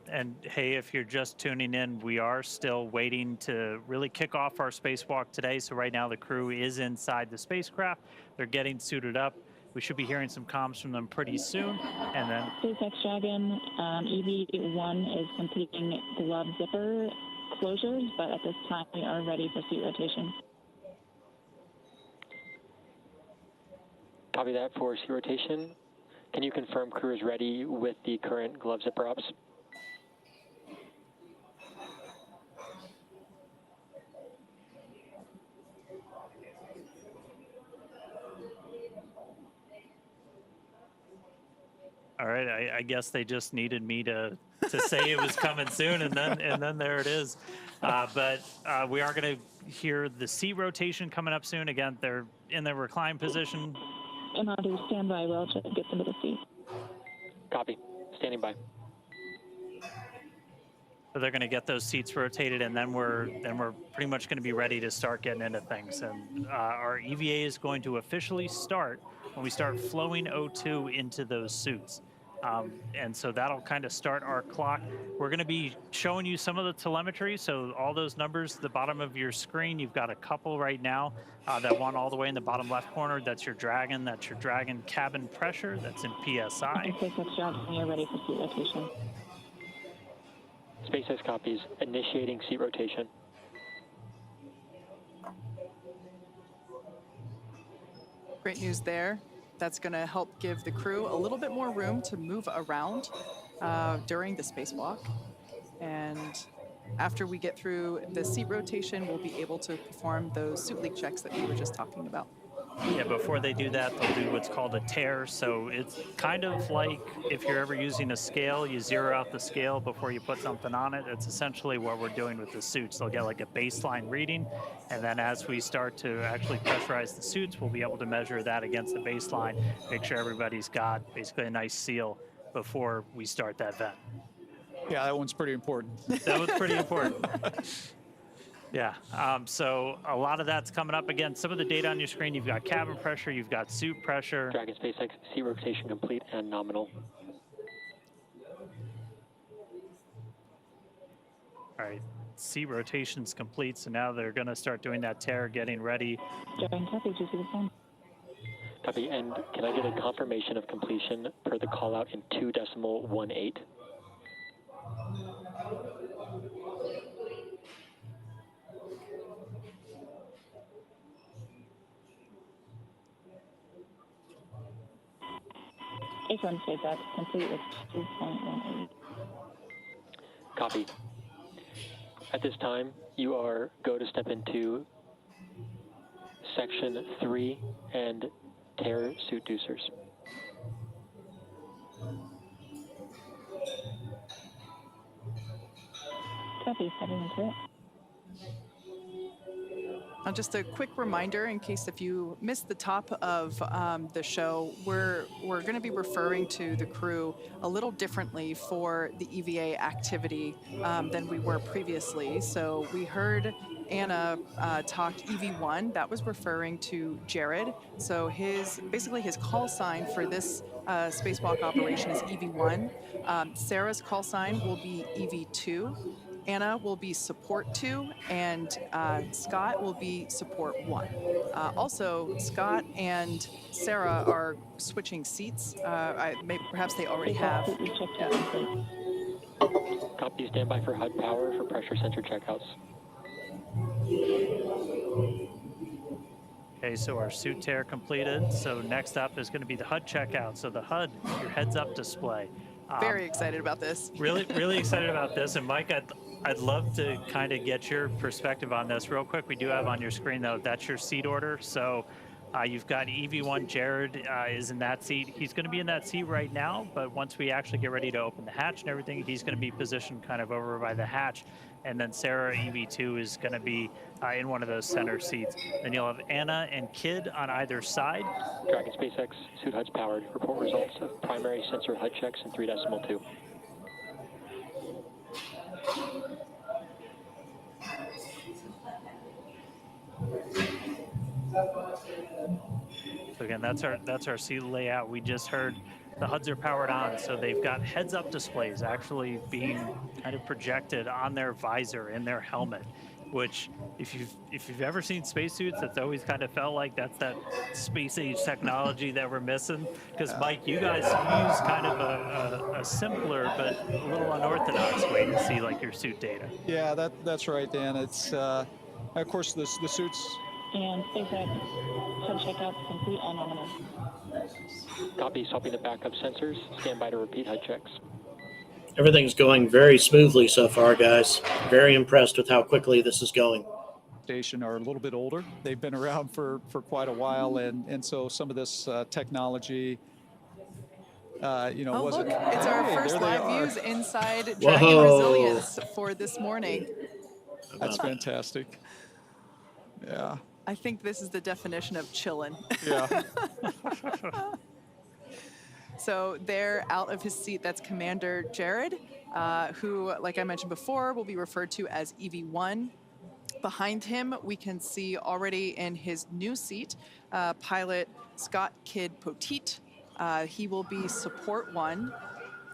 And hey, if you're just tuning in, we are still waiting to really kick off our spacewalk today. So right now the crew is inside the spacecraft. They're getting suited up. We should be hearing some comms from them pretty soon. And then SpaceX Dragon, EV1 is completing glove zipper closures, but at this time we are ready for seat rotation. Copy that for seat rotation. Can you confirm crew is ready with the current glove zipper ops? all right, I guess they just needed me to say it was coming soon, and then there it is. But we are going to hear the seat rotation coming up soon. Again, they're in the recline position. And I'll do standby well to get them to the seat. Copy. Standing by. So they're going to get those seats rotated, and then we're pretty much going to be ready to start getting into things. And our EVA is going to officially start when we start flowing O2 into those suits. And so that'll kind of start our clock. We're going to be showing you some of the telemetry. So all those numbers at the bottom of your screen, you've got a couple right now. That one all the way in the bottom left corner, that's your Dragon. That's your Dragon cabin pressure. That's in PSI. SpaceX Dragon, you're ready for seat rotation. SpaceX copies. Initiating seat rotation. Great news there. That's going to help give the crew a little bit more room to move around during the spacewalk. And after we get through the seat rotation, we'll be able to perform those suit leak checks that we were just talking about. Yeah, before they do that, they'll do what's called a tear. So it's kind of like if you're ever using a scale, you zero out the scale before you put something on it. It's essentially what we're doing with the suits. They'll get like a baseline reading, and then as we start to actually pressurize the suits, we'll be able to measure that against the baseline, make sure everybody's got basically a nice seal before we start that vent. Yeah, that one's pretty important. That was pretty important. Yeah, so a lot of that's coming up. Again, some of the data on your screen, you've got cabin pressure, you've got suit pressure. Dragon SpaceX, seat rotation complete and nominal. All right, seat rotation's complete, so now they're going to start doing that tear, getting ready. Dragon, copy, did you see the phone? Copy, and can I get a confirmation of completion per the call out in 2.18? H1 SpaceX, complete with 2.18. Copy. At this time, you are go to step into section 3 and tear suit deucers. Copy, everyone's it. Just a quick reminder, in case if you missed the top of the show, we're going to be referring to the crew a little differently for the EVA activity than we were previously. So we heard Anna talk EV1. That was referring to Jared. So basically his call sign for this spacewalk operation is EV1. Sarah's call sign will be EV2. Anna will be support 2, and Scott will be support 1. Also, Scott and Sarah are switching seats. Perhaps they already have. Yeah. Copy, standby for HUD power for pressure sensor checkouts. Okay, so our suit tear completed. So next up is going to be the HUD checkout. So the HUD, your heads-up display. Very excited about this. Really excited about this. And Mike, I'd love to kind of get your perspective on this real quick. We do have on your screen, though, that's your seat order. So You've got EV1 Jared is in that seat. He's going to be in that seat right now, but once we actually get ready to open the hatch and everything, he's going to be positioned kind of over by the hatch. And then Sarah, EV2, is going to be in one of those center seats. Then you'll have Anna and Kid on either side. Dragon SpaceX, suit HUD's powered. Report results of primary sensor HUD checks in 3.2. So again, that's our seat layout. We just heard the HUDs are powered on, so they've got heads-up displays actually being kind of projected on their visor in their helmet, which if you've ever seen spacesuits, that's always kind of felt like that's that space age technology that we're missing. Because Mike, you guys use kind of a simpler but a little unorthodox way to see like your suit data. Yeah, that's right, Dan. It's of course the suits. And SpaceX HUD checkouts complete on nominal. Copy, swapping the backup sensors. Stand by to repeat HUD checks. Everything's going very smoothly so far, guys. Very impressed with how quickly this is going. Station are a little bit older. They've been around for quite a while, and so some of this technology, Oh, wasn't. look, it's our Hey, first there they live are. views inside Dragon Whoa. Resilience for this morning. That's fantastic. Yeah. I think this is the definition of chillin'. Yeah. So there, out of his seat, that's Commander Jared, who, like I mentioned before, will be referred to as EV1. Behind him, we can see already in his new seat, pilot Scott Kidd Poteet. He will be Support 1.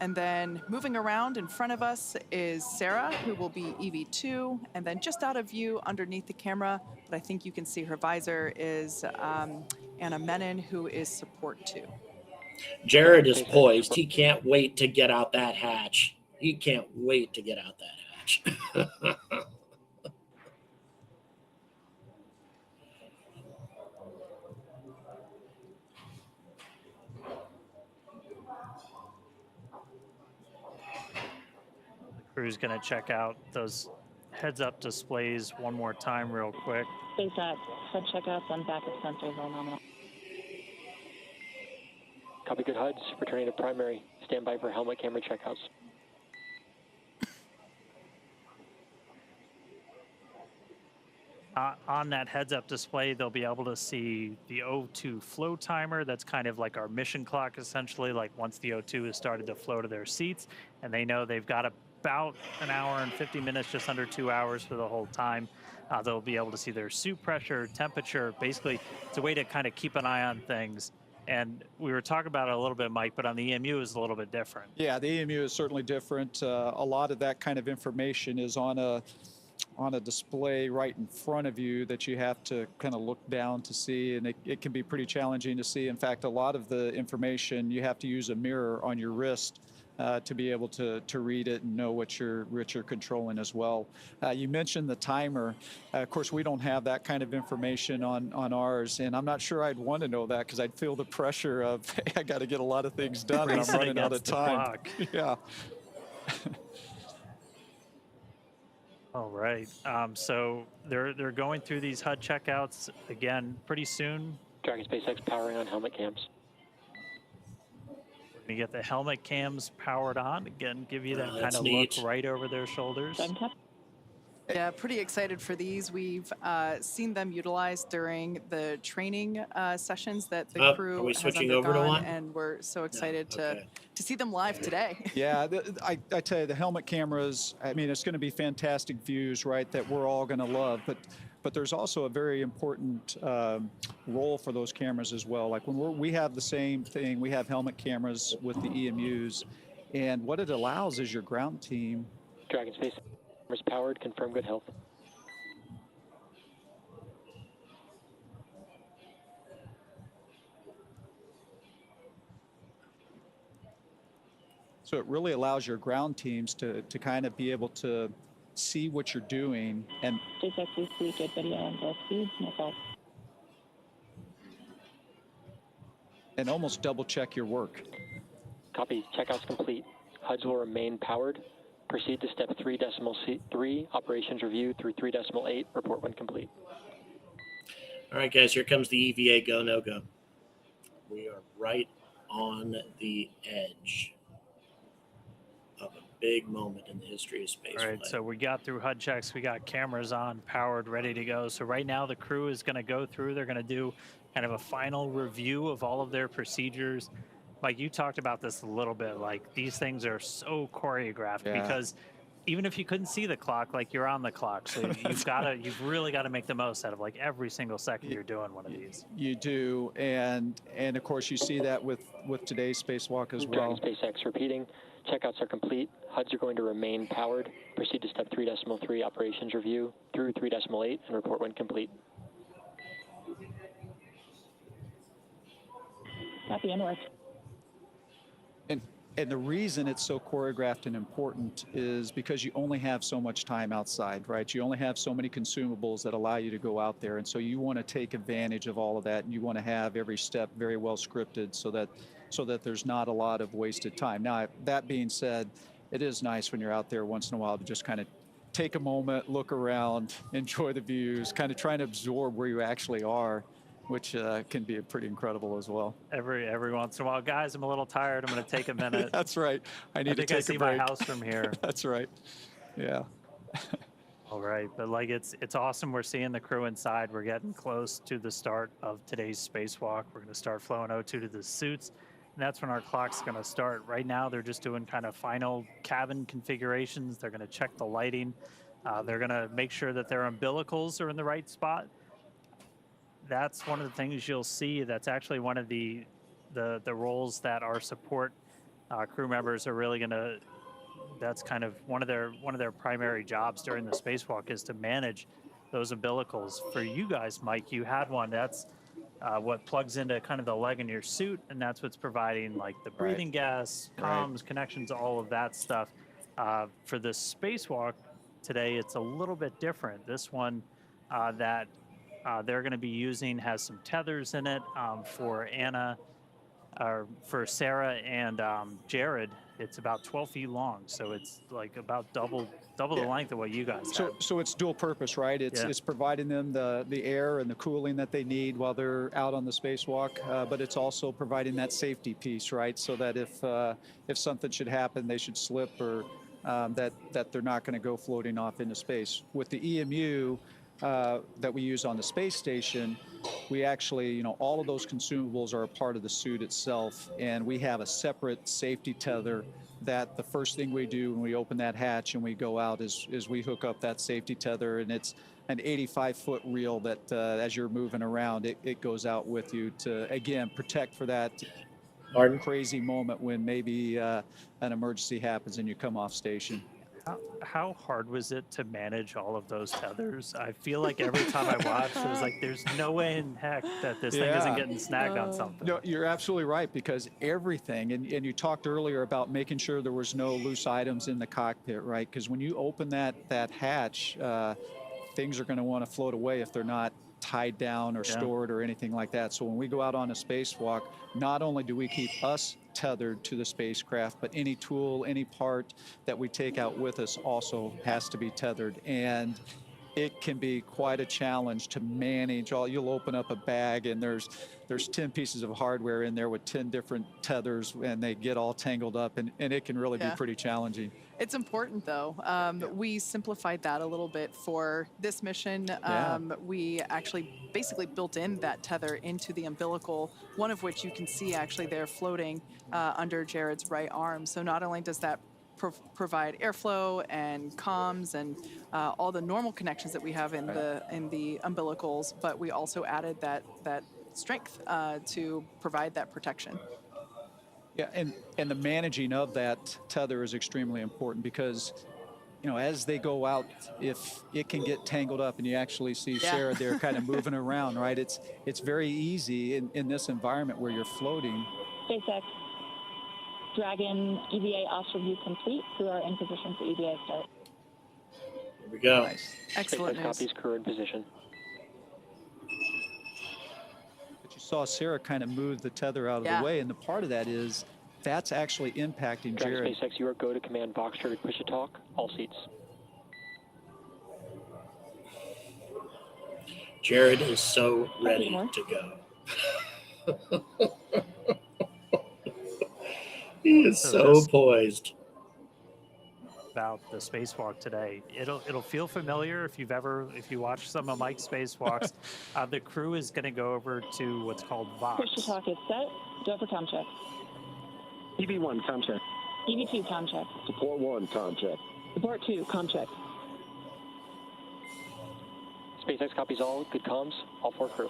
And then moving around in front of us is Sarah, who will be EV2. And then just out of view underneath the camera, but I think you can see her visor, is Anna Menon, who is Support 2. Jared is poised. He can't wait to get out that hatch. He can't wait to get out that hatch. Crew's going to check out those heads-up displays one more time real quick. SpaceX HUD checkouts and backup sensors on nominal. Copy, good HUDs. Returning to primary. Stand by for helmet camera checkouts. On that heads-up display, they'll be able to see the O2 flow timer. That's kind of like our mission clock, essentially, like once the O2 has started to flow to their seats, and they know they've got about an hour and 50 minutes, just under 2 hours for the whole time. They'll be able to see their suit pressure, temperature. Basically, it's a way to kind of keep an eye on things. And we were talking about it a little bit, Mike, but on the EMU is a little bit different. Yeah, the EMU is certainly different. A lot of that kind of information is on a display right in front of you that you have to kind of look down to see, and it can be pretty challenging to see. In fact, a lot of the information you have to use a mirror on your wrist to be able to read it and know what you're controlling as well. You mentioned the timer. Of course, we don't have that kind of information on ours, and I'm not sure I'd want to know that because I'd feel the pressure of, hey, I got to get a lot of things done and I'm running out of time. Yeah. All right. So they're going through these HUD checkouts again pretty soon. Dragon SpaceX powering on helmet cams. We're gonna get the helmet cams powered on again. Give you that kind of neat. look right over their shoulders. Yeah, pretty excited for these. We've seen them utilized during the training sessions that the crew has switching over to one? and we're so excited to see them live today. Yeah, I tell you, the helmet cameras, I mean, it's going to be fantastic views, right, that we're all going to love. But there's also a very important role for those cameras as well. Like when we have the same thing, we have helmet cameras with the EMUs, and what it allows is your ground team. Dragon Space cameras powered. Confirm good health. So it really allows your ground teams to kind of be able to see what you're doing and SpaceX is to get video on both speeds, no fault. and almost double check your work. Copy. Checkouts complete. HUDs will remain powered. Proceed to step 3.3. Operations review through 3.8. Report when complete. All right, guys, here comes the EVA go, no go. We are right on the edge of a big moment in the history of spaceflight. All right, so we got through HUD checks, we got cameras on, powered, ready to go. So right now the crew is going to go through, they're going to do kind of a final review of all of their procedures. Like you talked about this a little bit, like these things are so choreographed because even if you couldn't see the clock, like you're on the clock. So you've really got to make the most out of like every single second you're doing one of these. You do, and of course you see that with today's spacewalk as well. SpaceX repeating. Checkouts are complete. HUDs are going to remain powered. Proceed to step 3.3 operations review through 3.8 and report when complete. Copy, and work. And the reason it's so choreographed and important is because you only have so much time outside, right? You only have so many consumables that allow you to go out there. And so you want to take advantage of all of that. And you want to have every step very well scripted so that there's not a lot of wasted time. Now, that being said, it is nice when you're out there once in a while to just kind of take a moment, look around, enjoy the views, kind of try to absorb where you actually are, which can be pretty incredible as well. Every once in a while, guys, I'm a little tired. I'm going to take a minute. That's right. I need to take a break. I see my house from here. That's right. Yeah. All right, but like it's awesome. We're seeing the crew inside. We're getting close to the start of today's spacewalk. We're going to start flowing O2 to the suits, and that's when our clock's going to start. Right now, they're just doing kind of final cabin configurations. They're going to check the lighting. They're going to make sure that their umbilicals are in the right spot. That's one of the things you'll see. That's actually one of the roles that our support crew members are really going to. That's kind of one of their primary jobs during the spacewalk is to manage those umbilicals. For you guys, Mike, you had one. That's what plugs into kind of the leg in your suit, and that's what's providing like the breathing gas, comms, connections, all of that stuff. For the spacewalk today, it's a little bit different. This one that they're going to be using has some tethers in it for Sarah and Jared. It's about 12 feet long, so it's like about double the length of what you guys have. So it's dual purpose, right? It's providing them the air and the cooling that they need while they're out on the spacewalk, but it's also providing that safety piece, right? So that if something should happen, they should slip or that they're not going to go floating off into space. With the EMU that we use on the space station, we actually, all of those consumables are a part of the suit itself, and we have a separate safety tether that the first thing we do when we open that hatch and we go out is we hook up that safety tether, and it's an 85-foot reel that as you're moving around, it goes out with you to, again, protect for that crazy moment when maybe an emergency happens and you come off station. How hard was it to manage all of those tethers? I feel like every time I watched, it was like, there's no way in heck that this thing isn't getting snagged on something. No, you're absolutely right, because everything, and you talked earlier about making sure there was no loose items in the cockpit, right? Because when you open that hatch, things are going to want to float away if they're not tied down or stored or anything like that. So when we go out on a spacewalk, not only do we keep us tethered to the spacecraft, but any tool, any part that we take out with us also has to be tethered. And it can be quite a challenge to manage all. You'll open up a bag and there's 10 pieces of hardware in there with 10 different tethers, and they get all tangled up, and it can really be pretty challenging. It's important, though. We simplified that a little bit for this mission. We actually basically built in that tether into the umbilical, one of which you can see actually there floating under Jared's right arm. So not only does that provide airflow and comms and all the normal connections that we have in the umbilicals, but we also added that strength to provide that protection. Yeah, and the managing of that tether is extremely important, because as they go out, if it can get tangled up, and you actually see Sarah there kind of moving around, right? It's very easy in this environment where you're floating. SpaceX Dragon EVA off review complete. We are in position for EVA start. Here we go. Nice. Excellent news. Copies, crew in position. But you saw Sarah kind of move the tether out of the way, and the part of that is that's actually impacting Jared. SpaceX, you are go to command box trigger push to talk, all seats. Jared is so ready to go. He is so poised. About the spacewalk today, it'll feel familiar if you watch some of Mike's spacewalks. The crew is going to go over to what's called Vox. Push to talk is set. Go for com check. EV1, com check. EV2, com check. Support 1, com check. Support 2, com check. SpaceX copies all. Good comms. All 4 crew.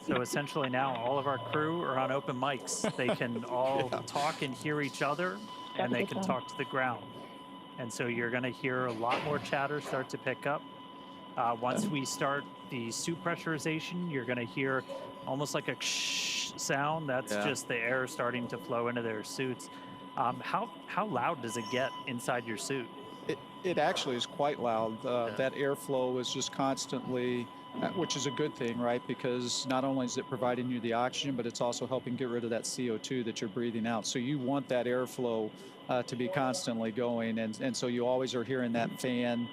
So essentially now all of our crew are on open mics. They can all talk and hear each other, and they can talk to the ground. And so you're going to hear a lot more chatter start to pick up. Once we start the suit pressurization, you're going to hear almost like a shh sound. That's just the air starting to flow into their suits. How loud does it get inside your suit? It actually is quite loud. That airflow is just constantly, which is a good thing, right? Because not only is it providing you the oxygen, but it's also helping get rid of that CO2 that you're breathing out. So you want that airflow to be constantly going, and so you always are hearing that fan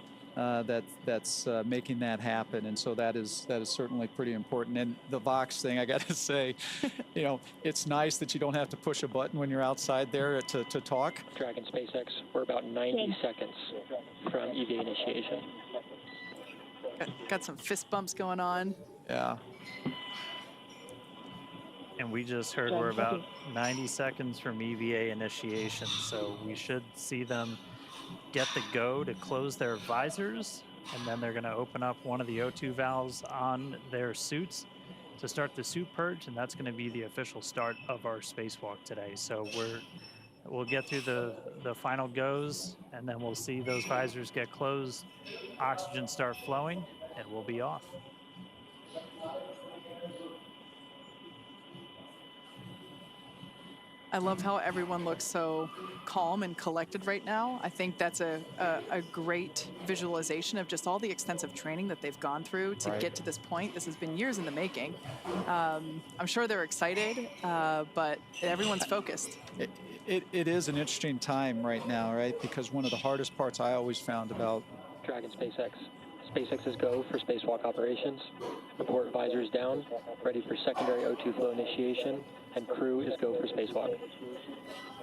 that's making that happen, and so that is certainly pretty important. And the Vox thing, I got to say, you know, it's nice that you don't have to push a button when you're outside there to talk. Dragon SpaceX, we're about 90 seconds from EVA initiation. Got some fist bumps going on. Yeah. And we just heard we're about 90 seconds from EVA initiation, so we should see them get the go to close their visors, and then they're going to open up one of the O2 valves on their suits to start the suit purge, and that's going to be the official start of our spacewalk today. So we'll get through the final goes, and then we'll see those visors get closed, oxygen start flowing, and we'll be off. I love how everyone looks so calm and collected right now. I think that's a great visualization of just all the extensive training that they've gone through to get to this point. This has been years in the making. I'm sure they're excited, but everyone's focused. It is an interesting time right now, right? Because one of the hardest parts I always found about Dragon SpaceX. SpaceX is go for spacewalk operations. Report visors down, ready for secondary O2 flow initiation, and crew is go for spacewalk.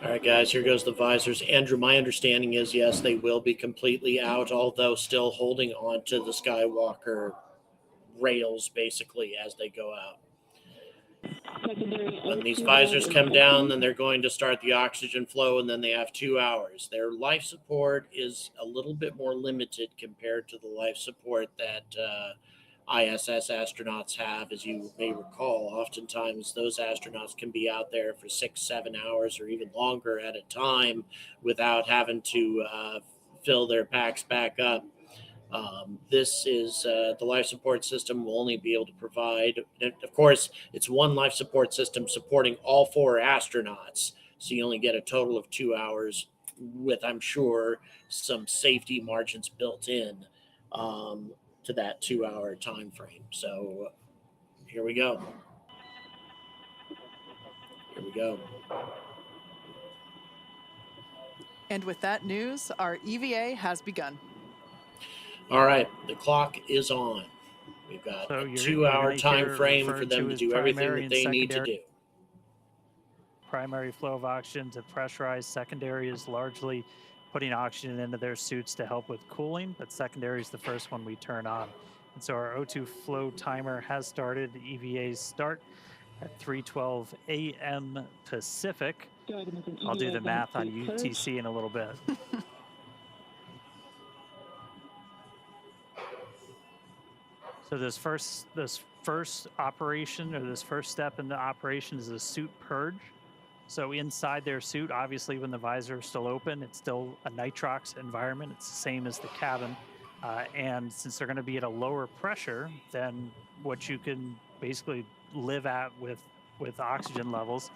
All right, guys, here goes the visors. Andrew, my understanding is, yes, they will be completely out, although still holding on to the Skywalker rails, basically, as they go out. When these visors come down, then they're going to start the oxygen flow, and then they have 2 hours. Their life support is a little bit more limited compared to the life support that ISS astronauts have. As you may recall, oftentimes those astronauts can be out there for 6-7 hours or even longer at a time without having to fill their packs back up. This is the life support system will only be able to provide, and of course, it's one life support system supporting all 4 astronauts. So you only get a total of 2 hours with, I'm sure, some safety margins built in to that 2-hour time frame. So here we go. Here we go. And with that news, our EVA has begun. All right, the clock is on. We've got a 2-hour time frame for them to do everything that they need to do. Primary flow of oxygen to pressurize. Secondary is largely putting oxygen into their suits to help with cooling, but secondary is the first one we turn on. And so our O2 flow timer has started. The EVAs start at 3:12 a.m. Pacific. I'll do the math on UTC in a little bit. So this first operation, or this first step in the operation, is a suit purge. So inside their suit, obviously when the visor is still open, it's still a nitrox environment. It's the same as the cabin. And since they're going to be at a lower pressure than what you can basically live at with oxygen levels,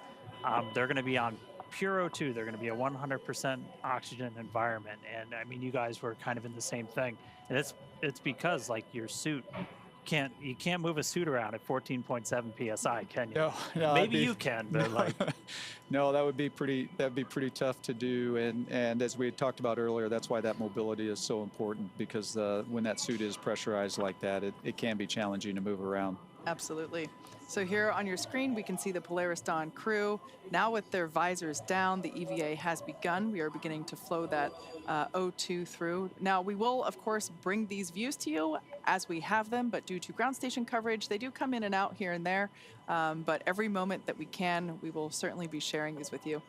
they're going to be on pure O2. They're going to be a 100% oxygen environment. And I mean, you guys were kind of in the same thing. And it's because, like, your suit, You can't move a suit around at 14.7 psi, can you? No, Maybe you can, but like no, that'd be pretty tough to do. And as we had talked about earlier, that's why that mobility is so important, because when that suit is pressurized like that, it can be challenging to move around. Absolutely. So here on your screen, we can see the Polaris Dawn crew. Now with their visors down, the EVA has begun. We are beginning to flow that O2 through. Now we will, of course, bring these views to you as we have them, but due to ground station coverage, they do come in and out here and there. But every moment that we can, we will certainly be sharing these with you.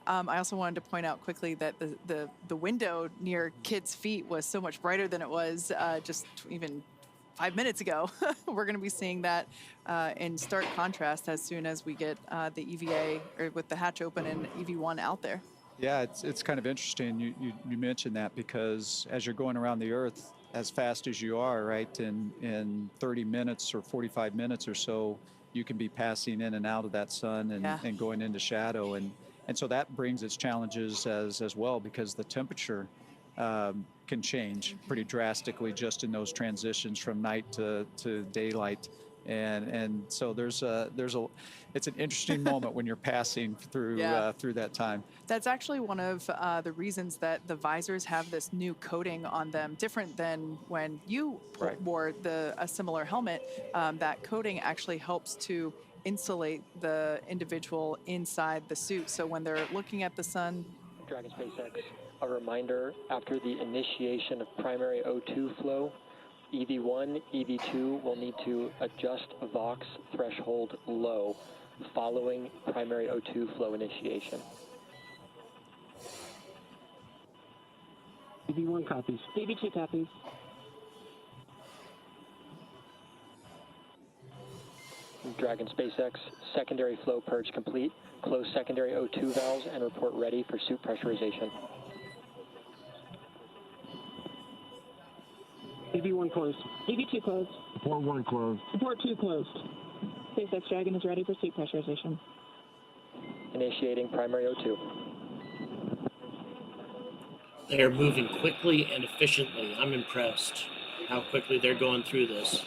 I also wanted to point out quickly that the window near Kit's feet was so much brighter than it was just even 5 minutes ago. We're going to be seeing that in stark contrast as soon as we get the EVA, or with the hatch open and EV1 out there. Yeah, it's kind of interesting you mentioned that, because as you're going around the Earth as fast as you are, right, in 30 minutes or 45 minutes or so, you can be passing in and out of that sun and going into shadow, and so that brings its challenges as well, because the temperature can change pretty drastically just in those transitions from night to daylight, and so it's an interesting moment when you're passing through through that time. That's actually one of the reasons that the visors have this new coating on them, different than when you wore a similar helmet. That coating actually helps to insulate the individual inside the suit, so when they're looking at the sun. Dragon SpaceX, a reminder, after the initiation of primary O2 flow, EV1, EV2 will need to adjust VOX threshold low following primary O2 flow initiation. EV1 copies. EV2 copies. Dragon SpaceX, secondary flow purge complete. Close secondary O2 valves and report ready for suit pressurization. EV1 closed. EV2 closed. Support 1 closed. Support 2 closed. SpaceX Dragon is ready for suit pressurization. Initiating primary O2. They're moving quickly and efficiently. I'm impressed how quickly they're going through this.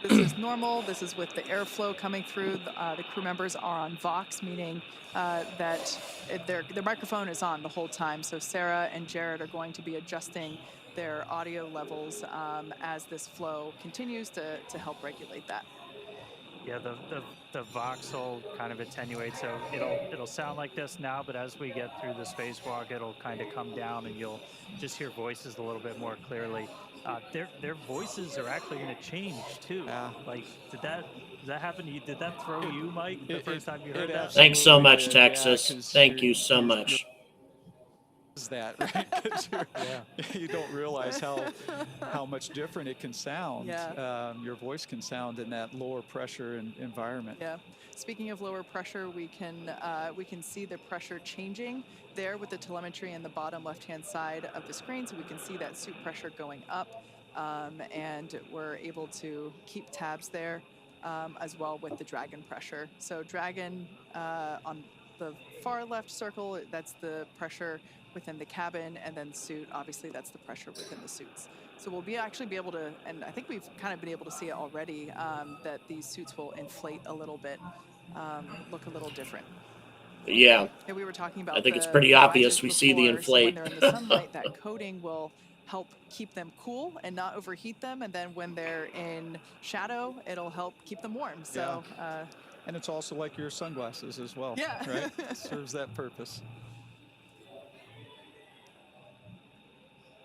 This is normal. This is with the airflow coming through. The crew members are on Vox, meaning that their microphone is on the whole time. So Sarah and Jared are going to be adjusting their audio levels as this flow continues to help regulate that. Yeah, the Vox will kind of attenuate, so it'll sound like this now, but as we get through the spacewalk, it'll kind of come down, and you'll just hear voices a little bit more clearly. Their voices are actually going to change too. Yeah. Like, did that happen to you? Did that throw you, Mike, the first time you heard that? Thanks so much, Texas. Thank you so much. That, right? 'Cause you don't realize how much different it can sound. Your voice can sound in that lower pressure environment. Yeah. Speaking of lower pressure, we can see the pressure changing there with the telemetry in the bottom left-hand side of the screen, so we can see that suit pressure going up, and we're able to keep tabs there as well with the Dragon pressure. So Dragon on the far left circle, that's the pressure within the cabin, and then suit, obviously that's the pressure within the suits. So we'll actually be able to, and I think we've kind of been able to see it already, that these suits will inflate a little bit, look a little different. Yeah. And we were talking about, I think it's pretty obvious we see the before, so inflate. when they're in the sunlight, that coating will help keep them cool and not overheat them, and then when they're in shadow, it'll help keep them warm. So. And it's also like your sunglasses as well. Yeah. Right? It serves that purpose.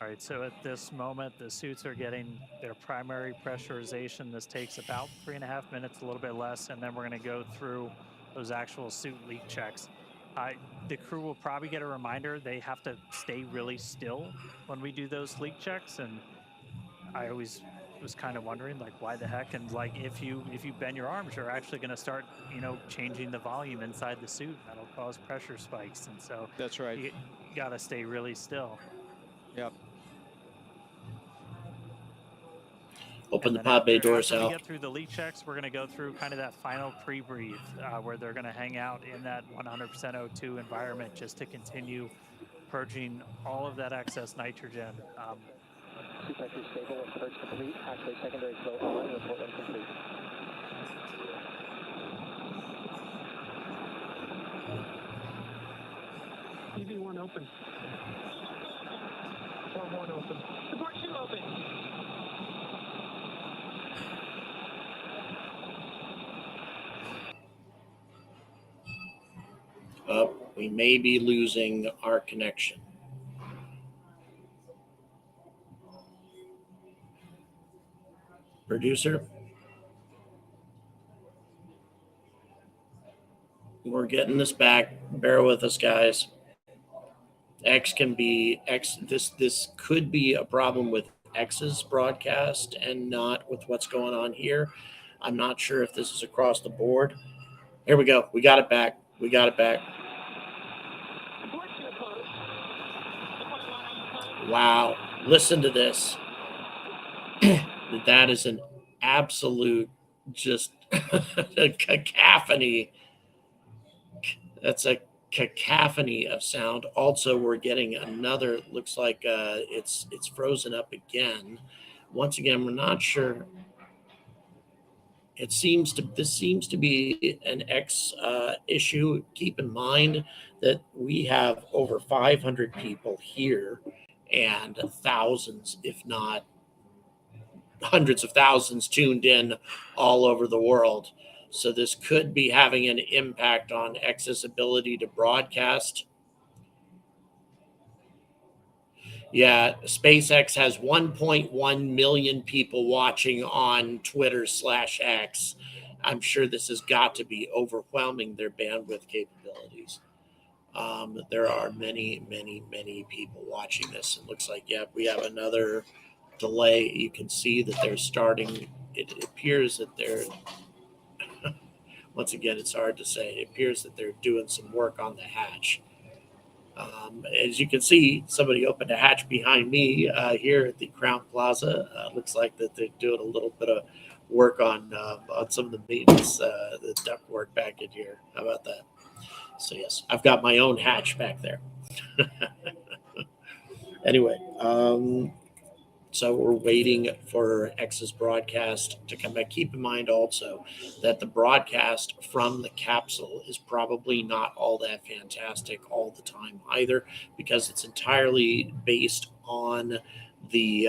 All right, so at this moment, the suits are getting their primary pressurization. This takes about 3.5 minutes, a little bit less, and then we're going to go through those actual suit leak checks. The crew will probably get a reminder they have to stay really still when we do those leak checks, and I always was kind of wondering, like, why the heck? And like, if you bend your arms, you're actually going to start, changing the volume inside the suit. That'll cause pressure spikes, and so that's right. You got to stay really still. Yep. Open the pod bay doors out. out. We get through the leak checks, we're going to go through kind of that final pre-breathe where they're going to hang out in that 100% O2 environment just to continue purging all of that excess nitrogen. Prefecture stable and purge complete. Activate secondary flow on. Report when complete. EV1 open. Form 1 open. Support 2 open. We may be losing our connection. Producer? We're getting this back. Bear with us, guys. This could be a problem with X's broadcast and not with what's going on here. I'm not sure if this is across the board. Here we go. We got it back. Wow. Listen to this. That is an absolute just a cacophony. That's a cacophony of sound. Also, we're getting another, looks like it's frozen up again. Once again, we're not sure. This seems to be an X issue. Keep in mind that we have over 500 people here and thousands, if not hundreds of thousands, tuned in all over the world. So this could be having an impact on X's ability to broadcast. Yeah, SpaceX has 1.1 million people watching on Twitter/X. I'm sure this has got to be overwhelming their bandwidth capabilities. There are many, many, many people watching this. It looks like, yeah, we have another delay. You can see that they're starting. It appears that they're, once again, it's hard to say. It appears that they're doing some work on the hatch. As you can see, somebody opened a hatch behind me here at the Crown Plaza. Looks like that they're doing a little bit of work on some of the maintenance, the duct work back in here. How about that? So yes, I've got my own hatch back there. Anyway, so we're waiting for X's broadcast to come back. Keep in mind also that the broadcast from the capsule is probably not all that fantastic all the time either, because it's entirely based on the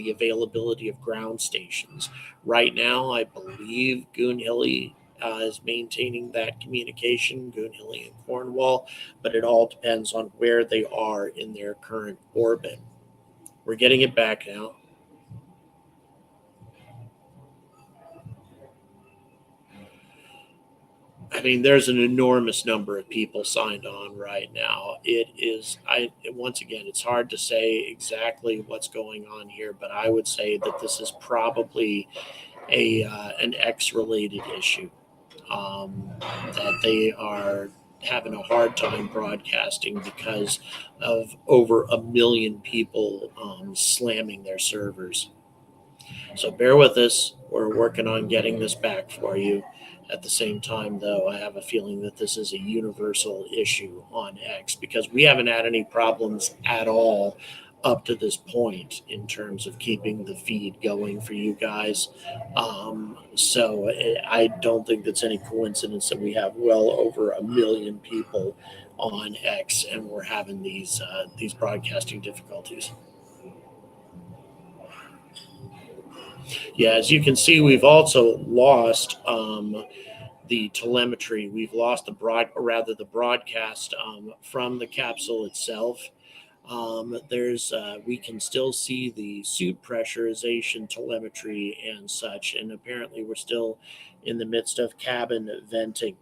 availability of ground stations. Right now, I believe Goonhilly is maintaining that communication, Goonhilly and Cornwall, but it all depends on where they are in their current orbit. We're getting it back now. I mean, there's an enormous number of people signed on right now. Once again, it's hard to say exactly what's going on here, but I would say that this is probably an X-related issue. That they are having a hard time broadcasting because of over 1 million people slamming their servers. So bear with us. We're working on getting this back for you. At the same time, though, I have a feeling that this is a universal issue on X because we haven't had any problems at all up to this point in terms of keeping the feed going for you guys. So I don't think that's any coincidence that we have well over 1 million people on X and we're having these broadcasting difficulties. Yeah, as you can see, we've also lost the telemetry. We've lost the broadcast from the capsule itself. We can still see the suit pressurization telemetry and such, and apparently we're still in the midst of cabin venting.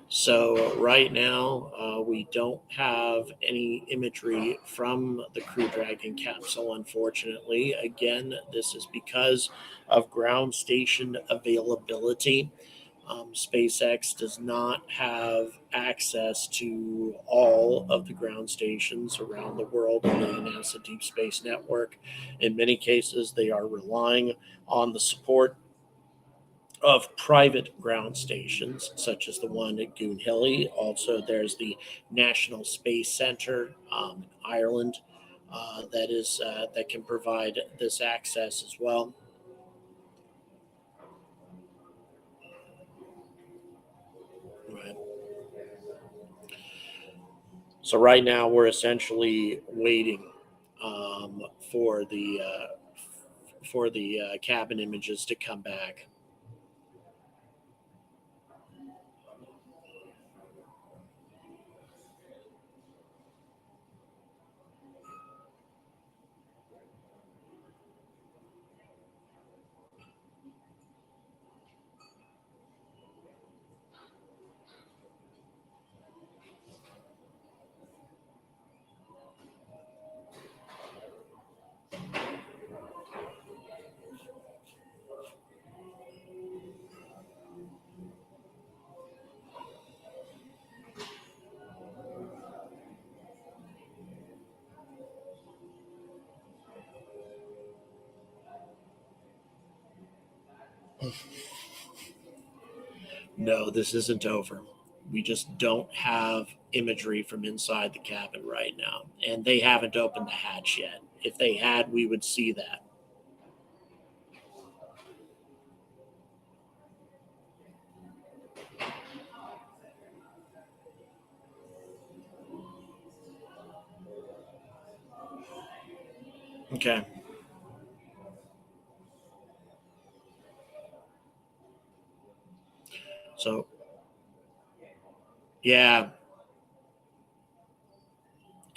So right now, we don't have any imagery from the Crew Dragon capsule, unfortunately. Again, this is because of ground station availability. SpaceX does not have access to all of the ground stations around the world in the NASA Deep Space Network. In many cases, they are relying on the support of private ground stations, such as the one at Goonhilly. Also, there's the National Space Center in Ireland that can provide this access as well. Right. So right now we're essentially waiting for the cabin images to come back. No, this isn't over. We just don't have imagery from inside the cabin right now. And they haven't opened the hatch yet. If they had, we would see that. Okay. So, yeah,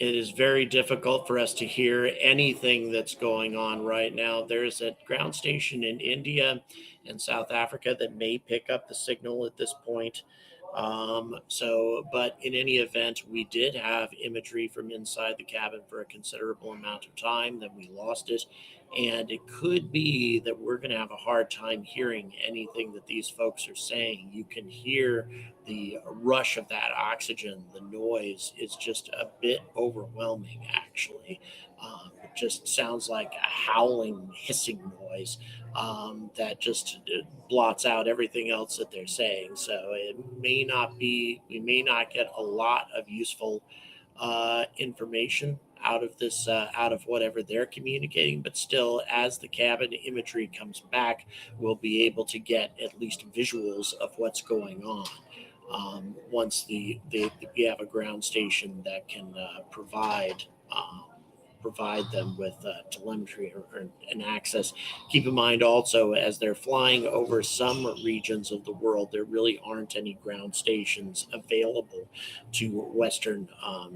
it is very difficult for us to hear anything that's going on right now. There's a ground station in India and South Africa that may pick up the signal at this point. But in any event, we did have imagery from inside the cabin for a considerable amount of time. Then we lost it. And it could be that we're going to have a hard time hearing anything that these folks are saying. You can hear the rush of that oxygen, the noise is just a bit overwhelming, actually. It just sounds like a howling, hissing noise that just blots out everything else that they're saying. So we may not get a lot of useful information out of this, out of whatever they're communicating, but still, as the cabin imagery comes back, we'll be able to get at least visuals of what's going on. Once we have a ground station that can provide them with telemetry or an access. Keep in mind also, as they're flying over some regions of the world, there really aren't any ground stations available to Western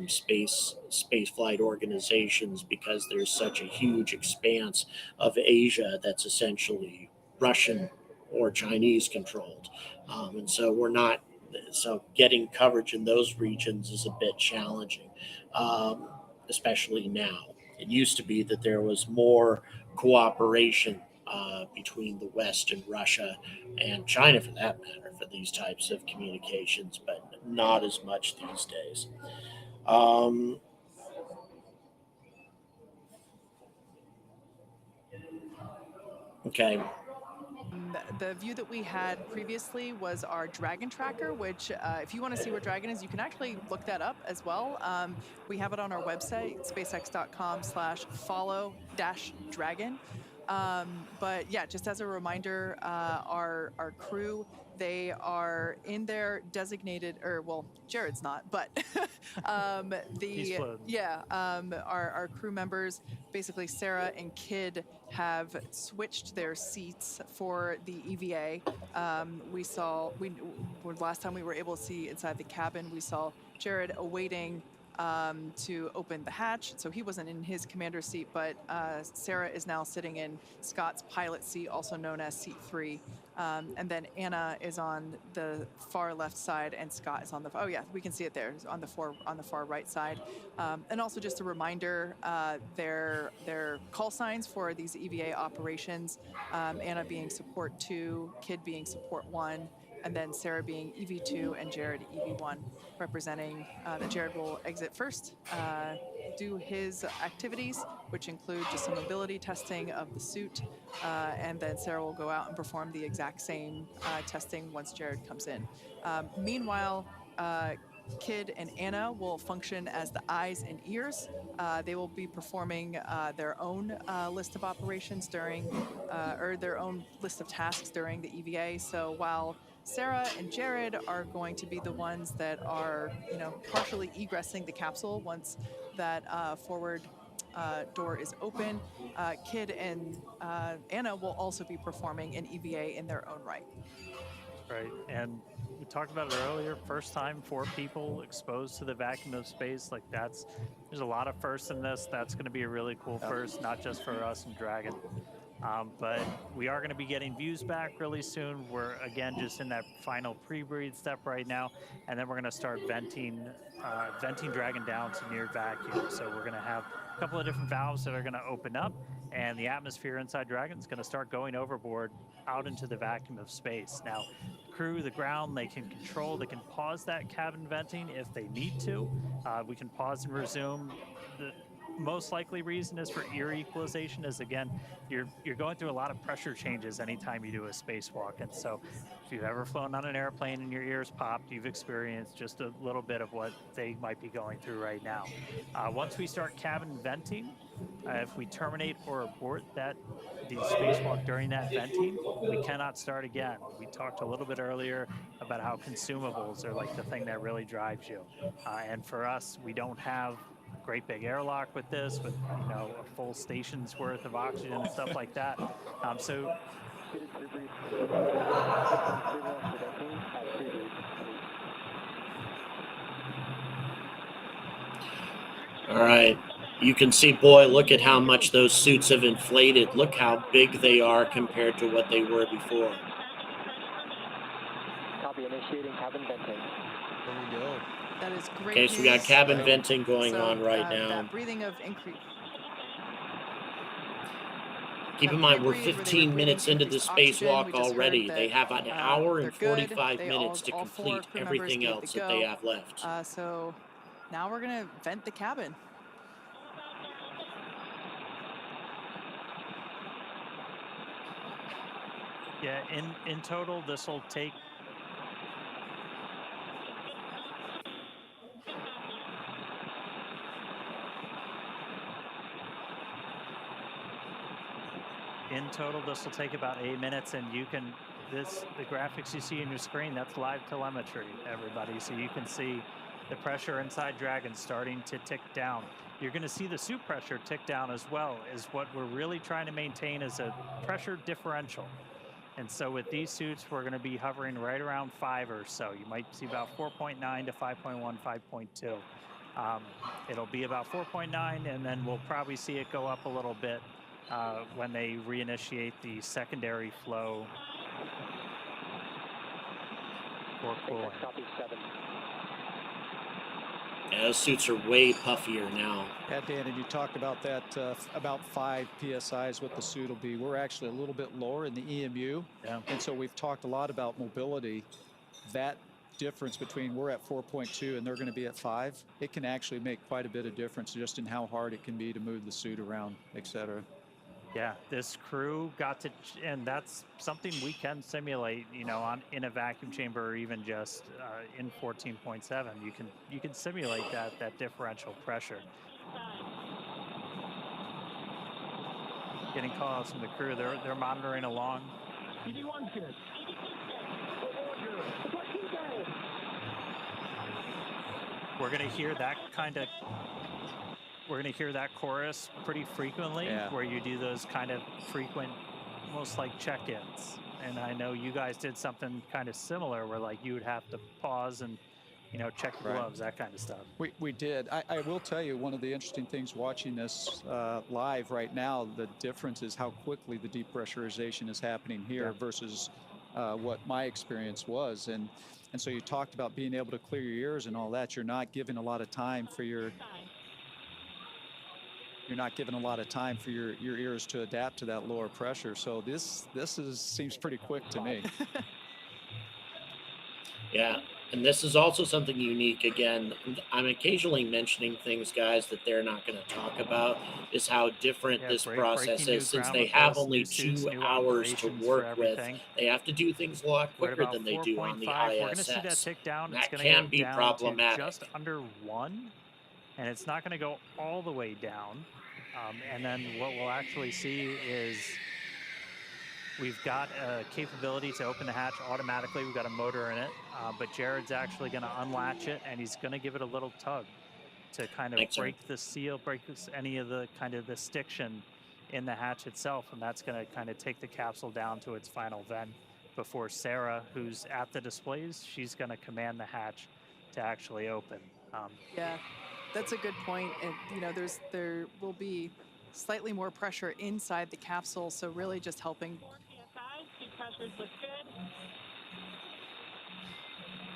space flight organizations, because there's such a huge expanse of Asia that's essentially Russian or Chinese controlled. And so so getting coverage in those regions is a bit challenging, especially now. It used to be that there was more cooperation between the West and Russia and China, for that matter, for these types of communications, but not as much these days. Okay. The view that we had previously was our Dragon tracker, which if you want to see where Dragon is, you can actually look that up as well. We have it on our website, spacex.com/follow-dragon. But yeah, just as a reminder, our crew, they are in their designated, or well, Jared's not, but our crew members, basically Sarah and Kid, have switched their seats for the EVA. Last time we were able to see inside the cabin, we saw Jared awaiting to open the hatch. So he wasn't in his commander seat, but Sarah is now sitting in Scott's pilot seat, also known as seat 3. And then Anna is on the far left side, and Scott is on the, oh yeah, we can see it there, on the far right side. And also just a reminder, their call signs for these EVA operations, Anna being support 2, Kid being support 1, and then Sarah being EV2 and Jared EV1, representing that Jared will exit first, do his activities, which include just some mobility testing of the suit, and then Sarah will go out and perform the exact same testing once Jared comes in. Meanwhile, Kid and Anna will function as the eyes and ears. They will be performing their own list of operations during, or their own list of tasks during the EVA. So while Sarah and Jared are going to be the ones that are, partially egressing the capsule once that forward door is open, Kid and Anna will also be performing an EVA in their own right. Right, and we talked about it earlier, first time for people exposed to the vacuum of space. Like there's a lot of firsts in this. That's going to be a really cool first, not just for us and Dragon. But we are going to be getting views back really soon. We're, again, just in that final pre-breathe step right now. And then we're going to start venting Dragon down to near vacuum. So we're going to have a couple of different valves that are going to open up. And the atmosphere inside Dragon is going to start going overboard out into the vacuum of space. Now, crew, the ground, they can control, they can pause that cabin venting if they need to. We can pause and resume. The most likely reason is for ear equalization, is again, you're going through a lot of pressure changes anytime you do a spacewalk. And so if you've ever flown on an airplane and your ears popped, you've experienced just a little bit of what they might be going through right now. Once we start cabin venting, if we terminate or abort the spacewalk during that venting, we cannot start again. We talked a little bit earlier about how consumables are like the thing that really drives you. And for us, we don't have great big airlock with this, with a full station's worth of oxygen and stuff like that. So All right. You can see, boy, look at how much those suits have inflated. Look how big they are compared to what they were before. Copy, initiating cabin venting. There we go. That is great. Okay, so we got cabin venting going on right now. That breathing of increase. Keep in mind, we're 15 minutes into the spacewalk already. They have an hour and 45 minutes to complete everything else that they have left. So now we're going to vent the cabin. yeah, in total, this will take about 8 minutes, and you can, the graphics you see on your screen, that's live telemetry, everybody. So you can see the pressure inside Dragon starting to tick down. You're going to see the suit pressure tick down as well, is what we're really trying to maintain is a pressure differential. And so with these suits, we're going to be hovering right around 5 or so. You might see about 4.9 to 5.1, 5.2. It'll be about 4.9, and then we'll probably see it go up a little bit when they reinitiate the secondary flow for cooling. Copy 7. Yeah, those suits are way puffier now. Yeah, Dan, and you talked about that, about 5 PSIs what the suit will be. We're actually a little bit lower in the EMU. Yeah. And so we've talked a lot about mobility. That difference between we're at 4.2 and they're going to be at 5, it can actually make quite a bit of difference just in how hard it can be to move the suit around, et cetera. Yeah, this crew got to, and that's something we can simulate, in a vacuum chamber, or even just in 14.7. You can simulate that differential pressure. Getting calls from the crew, they're monitoring along. EV1's good. We're gonna hear that chorus pretty frequently, where you do those kind of frequent, almost like check-ins. And I know you guys did something kind of similar, where like you would have to pause and check the gloves, that kind of stuff. We did. I will tell you, one of the interesting things watching this live right now, the difference is how quickly the depressurization is happening here versus what my experience was. And so you talked about being able to clear your ears and all that. You're not given a lot of time for your ears to adapt to that lower pressure. So this seems pretty quick to me. Yeah, and this is also something unique. Again, I'm occasionally mentioning things, guys, that they're not going to talk about, is how different this process breaking new is. Since ground they with have this, only new suits, 2 new hours to operations for work with, everything. they have to do things a lot We're at quicker about than they do on the 4.5. We're going to see that ISS. tick down. And It's that going to can get be down problematic. to just under 1, and it's not going to go all the way down. And then what we'll actually see is we've got a capability to open the hatch automatically. We've got a motor in it, but Jared's actually going to unlatch it, and he's going to give it a little tug to kind of break the seal, break any of the kind of the stiction in the hatch itself, and that's going to kind of take the capsule down to its final vent before Sarah, who's at the displays, she's going to command the hatch to actually open. Yeah, that's a good point. And you know, there will be slightly more pressure inside the capsule, so really just helping. Pressures look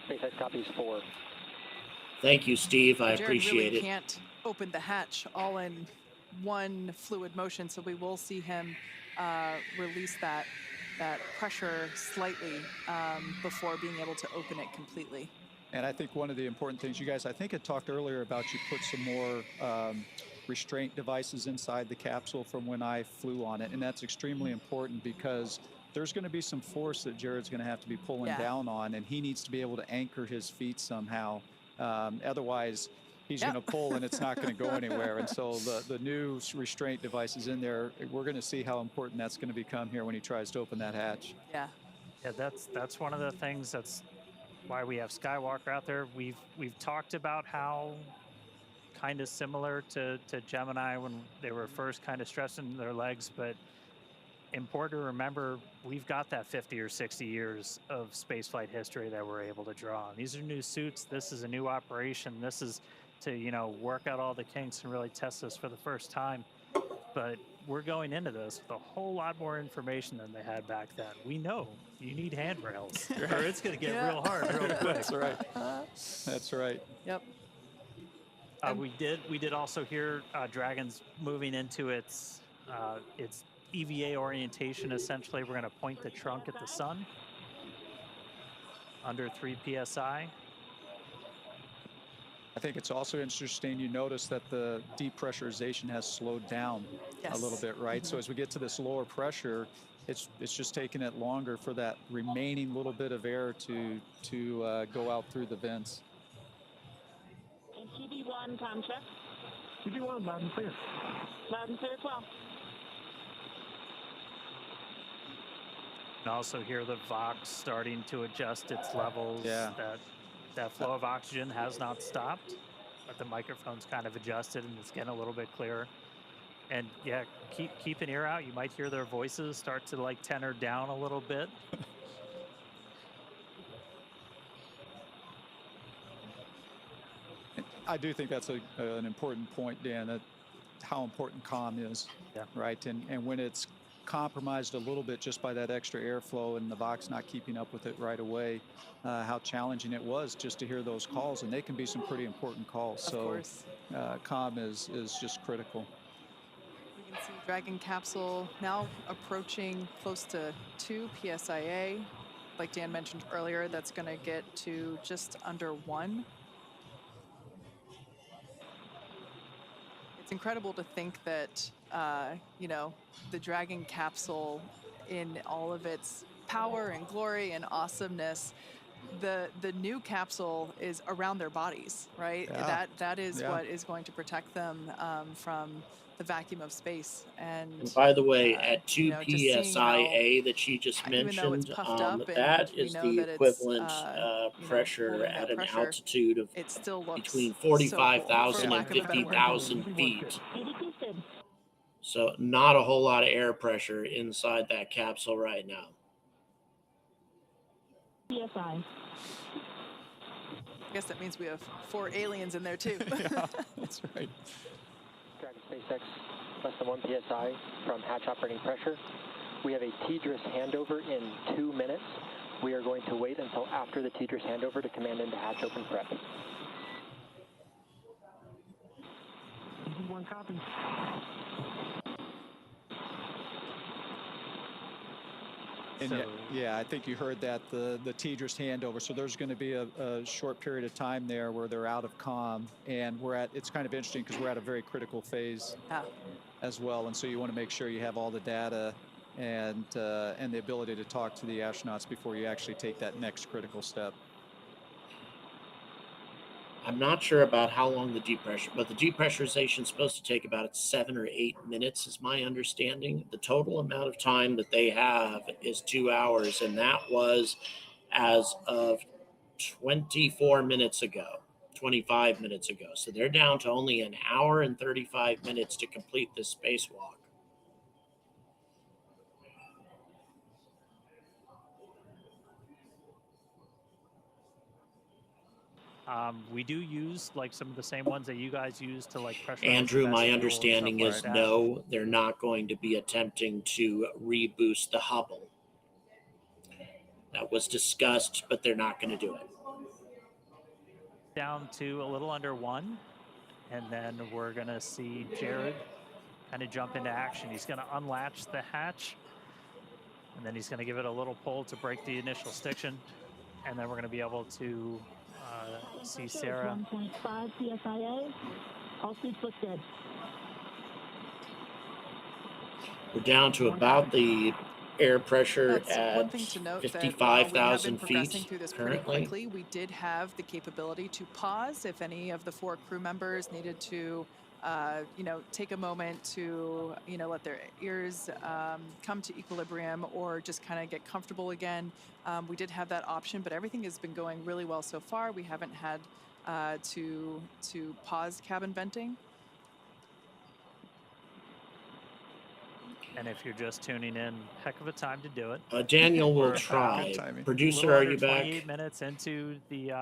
good. SpaceX copies 4. Thank you, Steve. I Jared appreciate really it. Can't open the hatch all in one fluid motion, so we will see him release that pressure slightly before being able to open it completely. And I think one of the important things, you guys, I think it talked earlier about you put some more restraint devices inside the capsule from when I flew on it. And that's extremely important because there's going to be some force that Jared's going to have to be pulling down on, and he needs to be able to anchor his feet somehow. Otherwise, he's going to pull and it's not going to go anywhere. And so the new restraint devices in there, we're going to see how important that's going to become here when he tries to open that hatch. Yeah. Yeah, that's one of the things that's why we have Skywalker out there. We've talked about how kind of similar to Gemini when they were first kind of stressing their legs, but important to remember we've got that 50 or 60 years of spaceflight history that we're able to draw on. These are new suits. This is a new operation. This is to, you know, work out all the kinks and really test this for the first time. But we're going into this with a whole lot more information than they had back then. We know you need handrails or it's going to get real hard real quick. That's right. That's right. Yep. We did also hear Dragon's moving into its EVA orientation. Essentially, we're going to point the trunk at the sun under 3 psi. I think it's also interesting you notice that the depressurization has slowed down a little bit, right? So as we get to this lower pressure, it's just taking it longer for that remaining little bit of air to go out through the vents. And TB1, time check. TB1, loud and clear. Loud and clear as well. And also hear the Vox starting to adjust its levels. Yeah. That flow of oxygen has not stopped, but the microphone's kind of adjusted and it's getting a little bit clearer. And yeah, keep an ear out. You might hear their voices start to like tenor down a little bit. I do think that's an important point, Dan, that how important comm is, right? And when it's compromised a little bit just by that extra airflow and the Vox not keeping up with it right away, how challenging it was just to hear those calls, and they can be some pretty important calls. So comm is just critical. We can see Dragon capsule now approaching close to 2 psia. Like Dan mentioned earlier, that's going to get to just under 1. It's incredible to think that, you know, the Dragon capsule in all of its power and glory and awesomeness, the new capsule is around their bodies, right? Yeah. That is what is going to protect them from the vacuum of space. And by the way, at 2 you know, psia that she just mentioned, that is the equivalent pressure at an altitude of between 45,000 and 50,000 feet. So not a whole lot of air pressure inside that capsule right now. PSI. I guess that means we have 4 aliens in there too. Yeah, that's right. Dragon SpaceX, less than 1 psi from hatch operating pressure. We have a TDRS handover in 2 minutes. We are going to wait until after the TDRS handover to command into hatch open prep. TB1 copy. And So- yeah, I think you heard that, the TDRS handover. So there's going to be a short period of time there where they're out of comm, and it's kind of interesting because we're at a very critical phase as well. And so you want to make sure you have all the data and the ability to talk to the astronauts before you actually take that next critical step. I'm not sure about how long the but the depressurization is supposed to take about 7 or 8 minutes, is my understanding. The total amount of time that they have is 2 hours, and that was as of 24 minutes ago, 25 minutes ago. So they're down to only an hour and 35 minutes to complete this spacewalk. We do use like some of the same ones that you guys use to like pressure. Andrew, my understanding is no, they're not going to be attempting to reboost the Hubble. That was discussed, but they're not going to do it. Down to a little under 1, and then we're going to see Jared kind of jump into action. He's going to unlatch the hatch, and then he's going to give it a little pull to break the initial stiction, and then we're going to be able to see Sarah. 1.5 PSIA. All suits look good. We're down to about the air pressure That's at one thing to note, 55,000 feet feet through this currently. pretty quickly. We did have the capability to pause if any of the 4 crew members needed to take a moment to, let their ears come to equilibrium or just kind of get comfortable again. We did have that option, but everything has been going really well so far. We haven't had to pause cabin venting. And if you're just tuning in, heck of a time to do it. Daniel will try. Producer, are you back? 28 minutes into the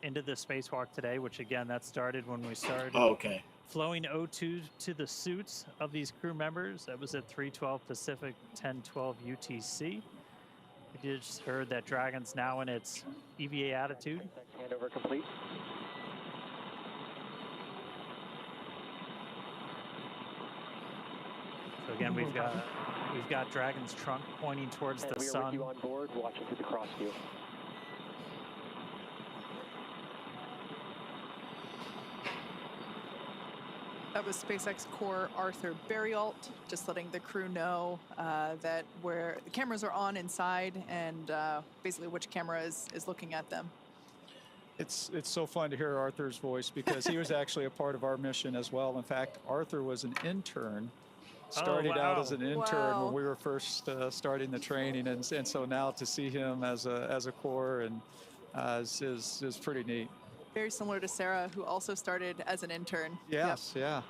spacewalk today, which again, that started when we started. Oh, okay. Flowing O2 to the suits of these crew members. That was at 3:12 Pacific, 10:12 UTC. We just heard that Dragon's now in its EVA attitude. Handover complete. So again, we've got Dragon's trunk pointing towards the sun. We are with you on board, watching through the cross view. That was SpaceX core Arthur Berrialt, just letting the crew know that where the cameras are on inside and basically which camera is looking at them. It's so fun to hear Arthur's voice because he was actually a part of our mission as well. In fact, Arthur was an intern. Started out as an intern when we were first starting the training, and so now to see him as a core and is pretty neat. Very similar to Sarah, who also started as an intern. Yes, yeah.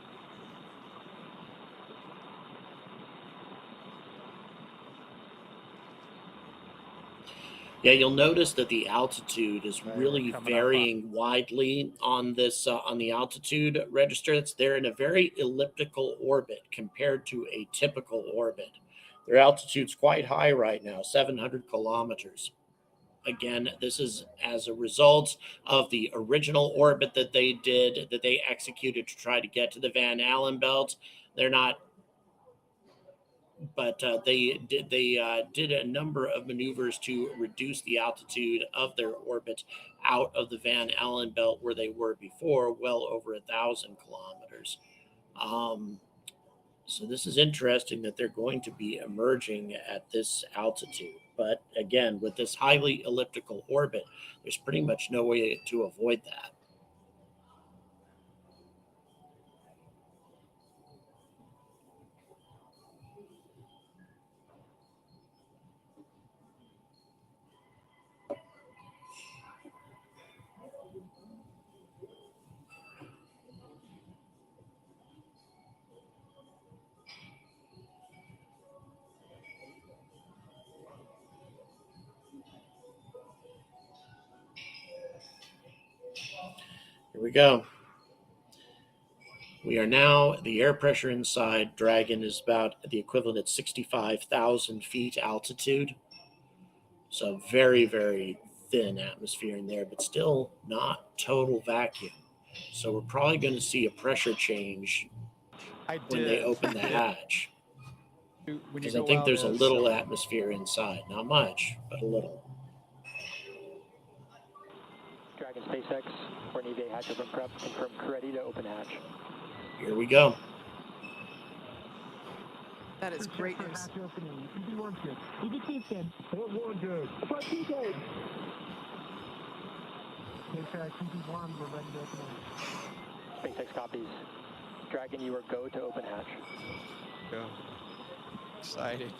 Yeah, you'll notice that the altitude is really varying widely on this on the altitude register. They're in a very elliptical orbit compared to a typical orbit. Their altitude's quite high right now, 700 kilometers. Again, this is as a result of the original orbit that they executed to try to get to the Van Allen belt. They're not. But they did a number of maneuvers to reduce the altitude of their orbit out of the Van Allen belt where they were before, well over 1,000 kilometers. So this is interesting that they're going to be emerging at this altitude. But again, with this highly elliptical orbit, there's pretty much no way to avoid that. Here we go. We are now, the air pressure inside Dragon is about the equivalent at 65,000 feet altitude. So very, very thin atmosphere in there, but still not total vacuum. So we're probably going to see a pressure change when they open the hatch. Because I think there's a little atmosphere inside. Not much, but a little. Dragon SpaceX, we're in EVA hatch open prep. Confirm crew ready to open hatch. Here we go. That is great news. SpaceX copies. Dragon, you are go to open hatch. Go. Excited.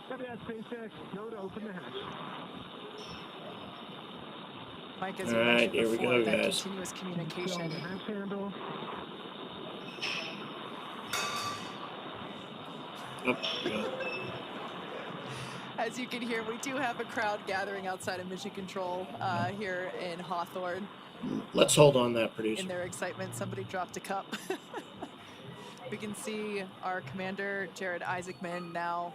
SpaceX, go to open the hatch. Mike, as All you right, mentioned here we before, go, that guys. continuous communication. Oh, yeah. As you can hear, we do have a crowd gathering outside of Mission Control here in Hawthorne. Let's hold on that, producer. In their excitement, somebody dropped a cup. We can see our commander, Jared Isaacman, now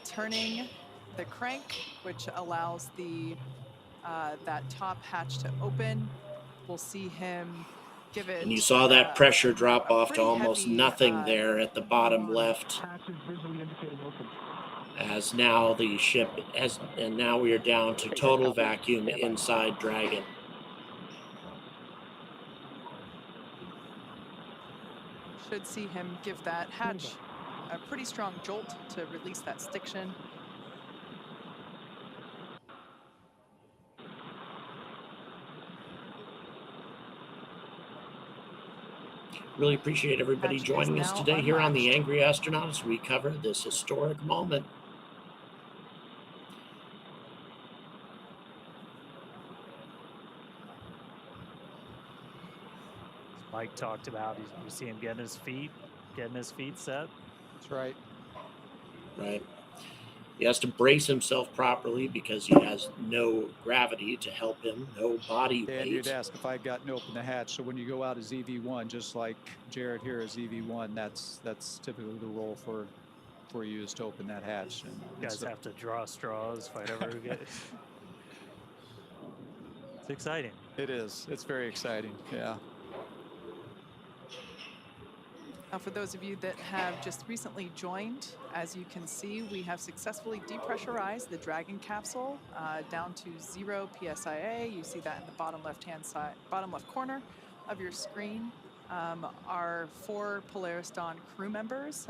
turning the crank, which allows the that top hatch to open. We'll see him give it. And you saw that pressure drop off to almost nothing there at the bottom left. As now the ship has, and now we are down to total vacuum inside Dragon. Should see him give that hatch a pretty strong jolt to release that stiction. Really appreciate everybody joining us today here on The Angry Astronaut as we cover this historic moment. Mike talked about, you see him getting his feet set. That's right. Right. He has to brace himself properly because he has no gravity to help him, no body weight. And you'd ask if I'd gotten open the hatch. So when you go out as EV1, just like Jared here as EV1, that's typically the role for you is to open that hatch. And you guys have to draw straws, fight over who gets it. It's exciting. It is. It's very exciting. Yeah. Now, for those of you that have just recently joined, as you can see, we have successfully depressurized the Dragon capsule down to 0 PSIA. You see that in the bottom left-hand side, bottom left corner of your screen. Our 4 Polaris Dawn crew members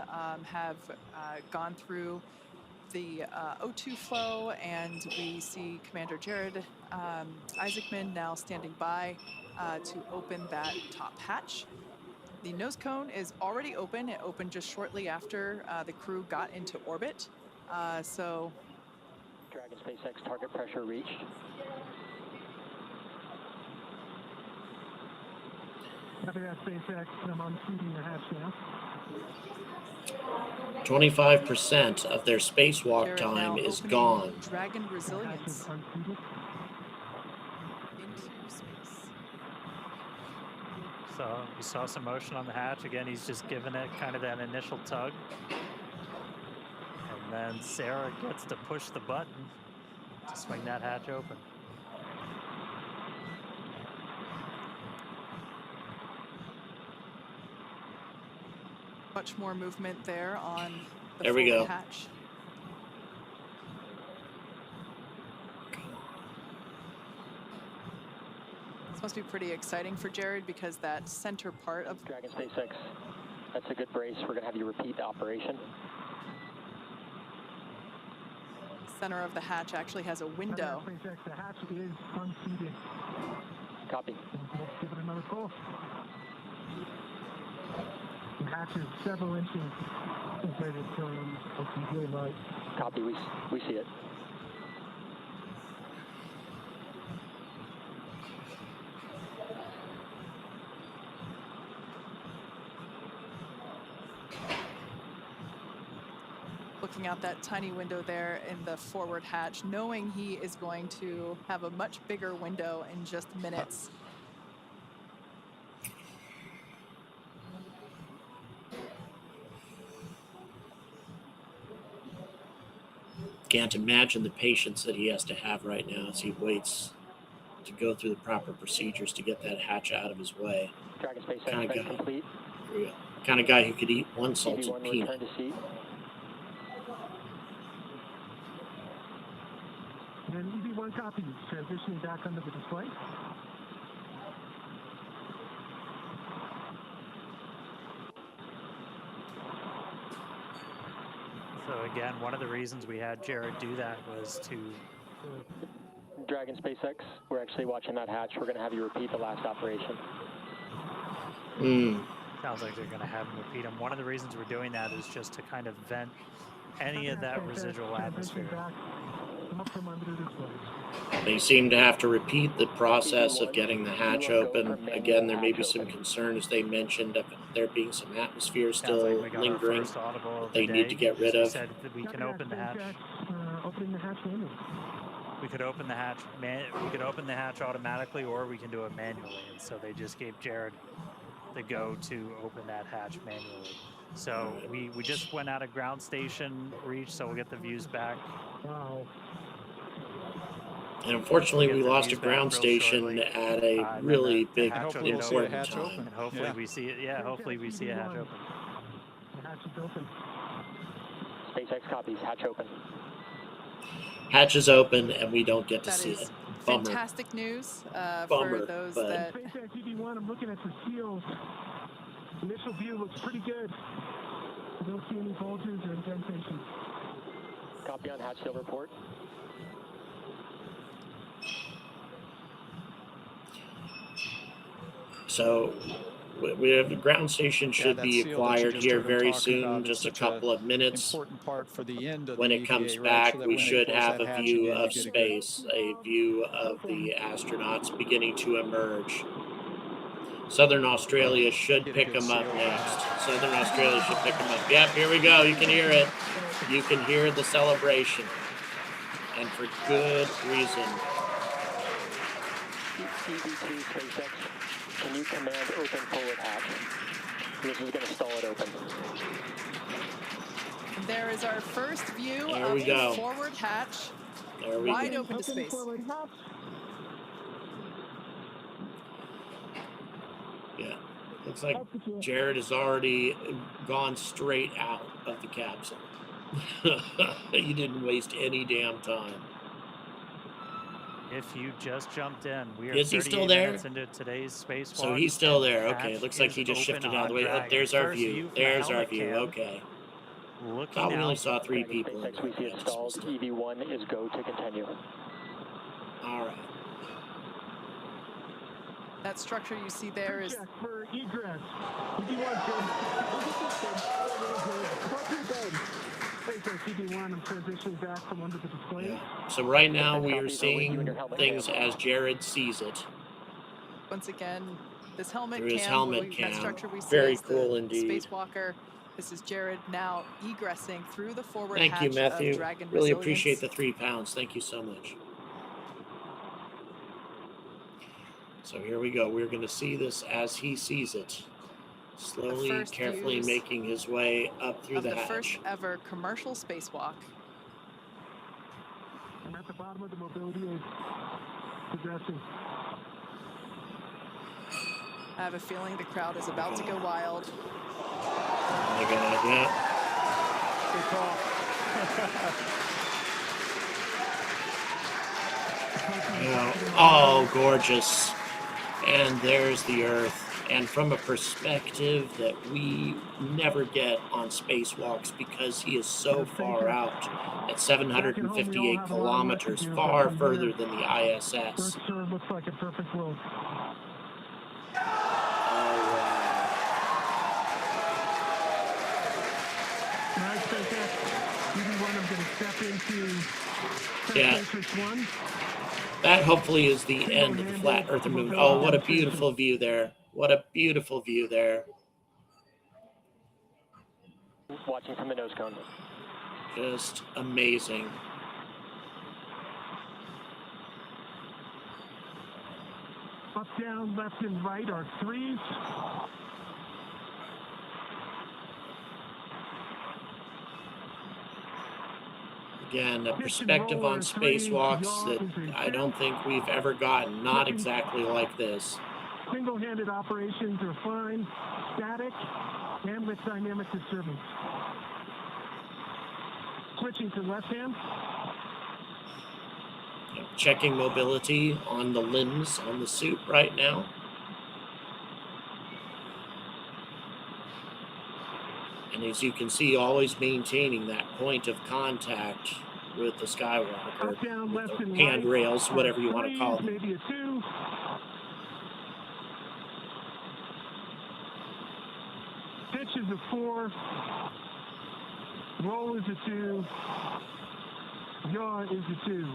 have gone through the O2 flow, and we see Commander Jared Isaacman now standing by to open that top hatch. The nose cone is already open. It opened just shortly after the crew got into orbit. So, Dragon SpaceX target pressure reached. Copy that, SpaceX. I'm unseating the hatch now. 25% of their spacewalk time is gone. Dragon resilience. So you saw some motion on the hatch. Again, he's just giving it kind of that initial tug. And then Sarah gets to push the button to swing that hatch open. Much more movement there on the there we go. Hatch. This must be pretty exciting for Jared because that center part of Dragon SpaceX, that's a good brace. We're going to have you repeat the operation. Center of the hatch actually has a window. SpaceX, the hatch is unseated. Copy. Let's give it another pull. The hatch is several inches inside from the green light. Copy. We see it. Looking out that tiny window there in the forward hatch, knowing he is going to have a much bigger window in just minutes. Can't imagine the patience that he has to have right now as he waits to go through the proper procedures to get that hatch out of his way. Dragon SpaceX complete. Kind of guy who could eat one salted EV1 peanut. return to seat. And EV1 copy, transitioning back under the display. So again, one of the reasons we had Jared do that was to... Dragon SpaceX, we're actually watching that hatch. We're going to have you repeat the last operation. Sounds like they're going to have him repeat them. One of the reasons we're doing that is just to kind of vent any of that residual atmosphere. They seem to have to repeat the process of getting the hatch open. Again, there may be some concern, as they mentioned, of there being some atmosphere still lingering they need to get rid of. Said that we can open the hatch. Opening the hatch manually. We could open the hatch. We could open the hatch automatically, or we can do it manually. And so they just gave Jared the go to open that hatch manually. So we just went out of ground station reach, so we'll get the views back. Wow. And unfortunately, we lost a ground station at a really big important time. And hopefully we see it. Yeah, hopefully we see a hatch open. The hatch is open. SpaceX copies, hatch open. Hatch is open, and we don't get to That see is it. Bummer. fantastic news Bummer, for those but... that... SpaceX EV1, I'm looking at the seals. Initial view looks pretty good. I don't see any bulges or indentations. Copy on hatch seal report. So we have the ground station should be acquired here very soon, just a couple of minutes. Part for the end of when it comes back, we should have a view of space, a view of the astronauts beginning to emerge. Southern Australia should pick them up next. Southern Australia should pick them up. Yep, here we go. You can hear it. You can hear the celebration. And for good reason. EV2 SpaceX, can you command open forward hatch? This is going to stall it open. There is our first view There of we go. the forward hatch. There we Wide go. open to space. Yeah. Looks like Jared has already gone straight out of the capsule. You didn't waste any damn time. If you just jumped in, we are Is he 38 still there? minutes into today's spacewalk. So he's still there. and Okay, hatch looks like is he just shifted open out of the way. on Oh, there's our First view. from the There's our helmet view. cam, Okay. Looking Thought we only out. saw 3 Dragon people. SpaceX, we see it stalled. EV1 is go to continue. All right. That structure you see there is... Check for egress. EV1, SpaceX EV1, I'm transitioning back from under the display. Yeah. So right now we are seeing things as Jared sees it. Once again, this helmet Through his cam, helmet that cam. structure we see Very is cool the indeed. spacewalker. This is Jared now egressing through the forward Thank hatch you, Matthew. of Dragon Really Resilience. appreciate the 3 pounds. Thank you so much. So here we go. We're going to see this as he sees it. Slowly, carefully views making his way up through of the hatch. first ever commercial spacewalk. I'm at the bottom of the mobility aid. Progressing. I have a feeling the crowd is about to go wild. Oh my God, yeah. Good call. Yeah. Oh, gorgeous. And there's the Earth. And from a perspective that we never get on spacewalks because he is so far out at 758 kilometers, far further than the ISS. Sure looks like a perfect world. Nice, SpaceX. EV1, I'm going to step into Yeah. Matrix 1. That hopefully is the end of the flat Earth movement. Oh, what a beautiful view there. What a beautiful view there. Watching from the nose cone. Just amazing. Up, down, left, and right are 3s. Again, a perspective on spacewalks that I don't think we've ever gotten. Not exactly like this. Single-handed operations are fine, static, and with dynamic disturbance. Switching to left hand. checking mobility on the limbs on the suit right now. And as you can see, always maintaining that point of contact with the Skywalker, down, with left the and handrails, right, whatever you want to call them. Maybe a 2. Pitch is a 4. Roll is a 2. Yaw is a 2.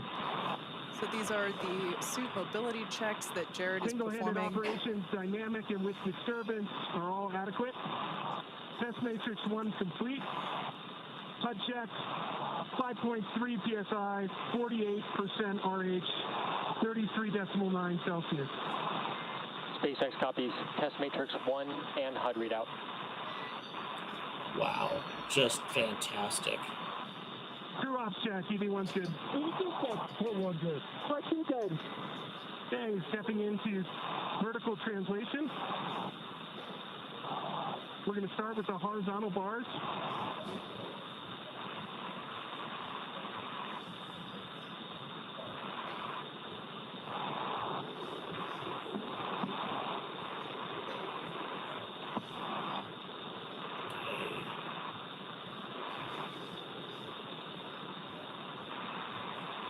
So these are the suit mobility checks that Jared is Single-handed performing. operations, dynamic and with disturbance are all adequate. Test matrix 1 complete. HUD check, 5.3 psi, 48% RH, 33.9 Celsius. SpaceX copies test matrix 1 and HUD readout. Wow, just fantastic. Crew ops check, EV1's good. EV2's good. Port 1 good. Port 2 good. Okay, stepping into vertical translation. We're going to start with the horizontal bars.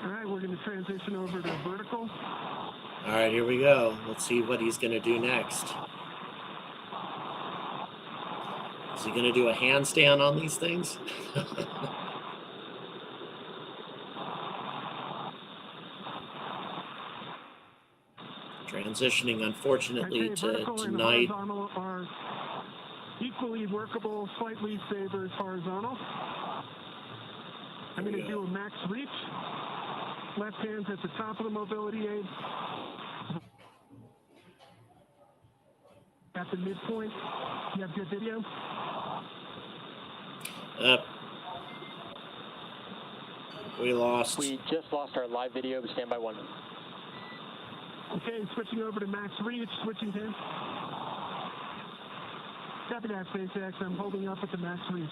All right, we're going to transition over to vertical. All right, here we go. Let's see what he's going to do next. Is he going to do a handstand on these things? Transitioning, unfortunately, to tonight. Horizontal are equally workable, slightly favors horizontal. I'm going to do a max reach. Left hand's at the top of the mobility aid. At the midpoint. You have good video? We lost. We just lost our live video, but stand by 1. Okay, switching over to max reach, switching to. Copy that, SpaceX. I'm holding up at the max reach.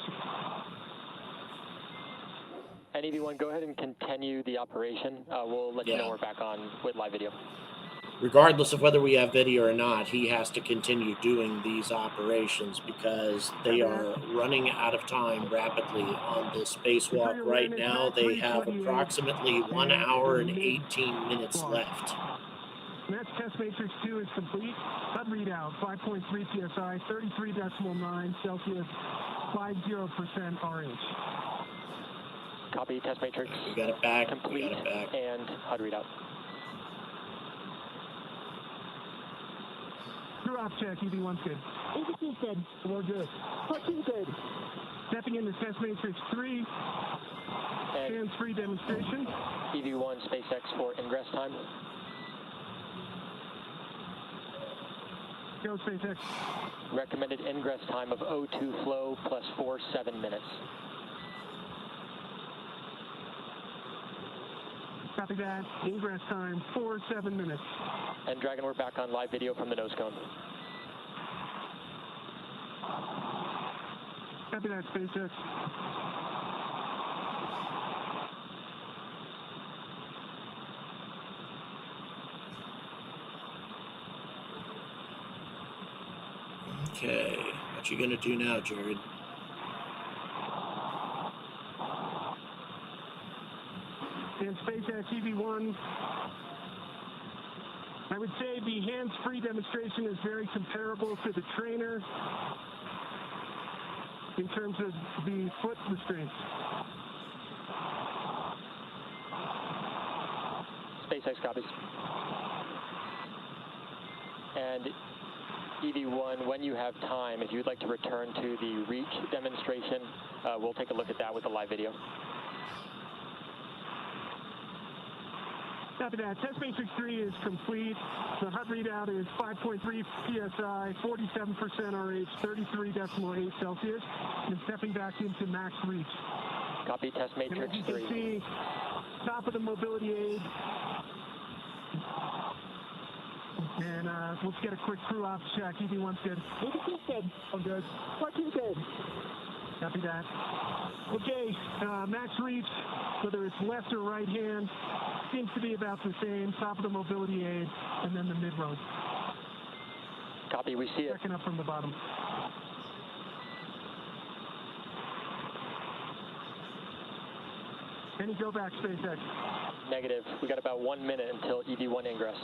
And EV1, go ahead and continue the operation. We'll let you know we're back on with live video. Regardless of whether we have video or not, he has to continue doing these operations because they are running out of time rapidly on this spacewalk right now. They have approximately 1 hour and 18 minutes left. That's test matrix 2 is complete. HUD readout, 5.3 psi, 33.9 Celsius, 50% RH. Copy, test matrix. We got it back. Complete. We got it back. And HUD readout. Crew ops check, EV1's good. EV2's good. We're good. Port 2's good. Stepping into test matrix 3. Hands-free demonstration. EV1 SpaceX for ingress time. Go, SpaceX. Recommended ingress time of O2 flow plus 7 minutes. Copy that. Ingress time, 7 minutes. And Dragon, we're back on live video from the nose cone. Copy that, SpaceX. Okay, what you gonna do now, Jared? And SpaceX EV1, I would say the hands-free demonstration is very comparable to the trainer in terms of the foot restraints. SpaceX copies. And EV1, when you have time, if you'd like to return to the reach demonstration, we'll take a look at that with the live video. Copy that. Test matrix 3 is complete. The HUD readout is 5.3 psi, 47% RH, 33.8 Celsius, and stepping back into max reach. Copy, test matrix 3. And as you can see, top of the mobility aid. And let's get a quick crew ops check. EV1's good. EV2's good. I'm good. Port 2's good. Copy that. Okay, max reach, whether it's left or right hand, seems to be about the same. Top of the mobility aid, and then the mid-road. Copy, we see it. Checking up from the bottom. Any go back, SpaceX? Negative. We got about 1 minute until EV1 ingress.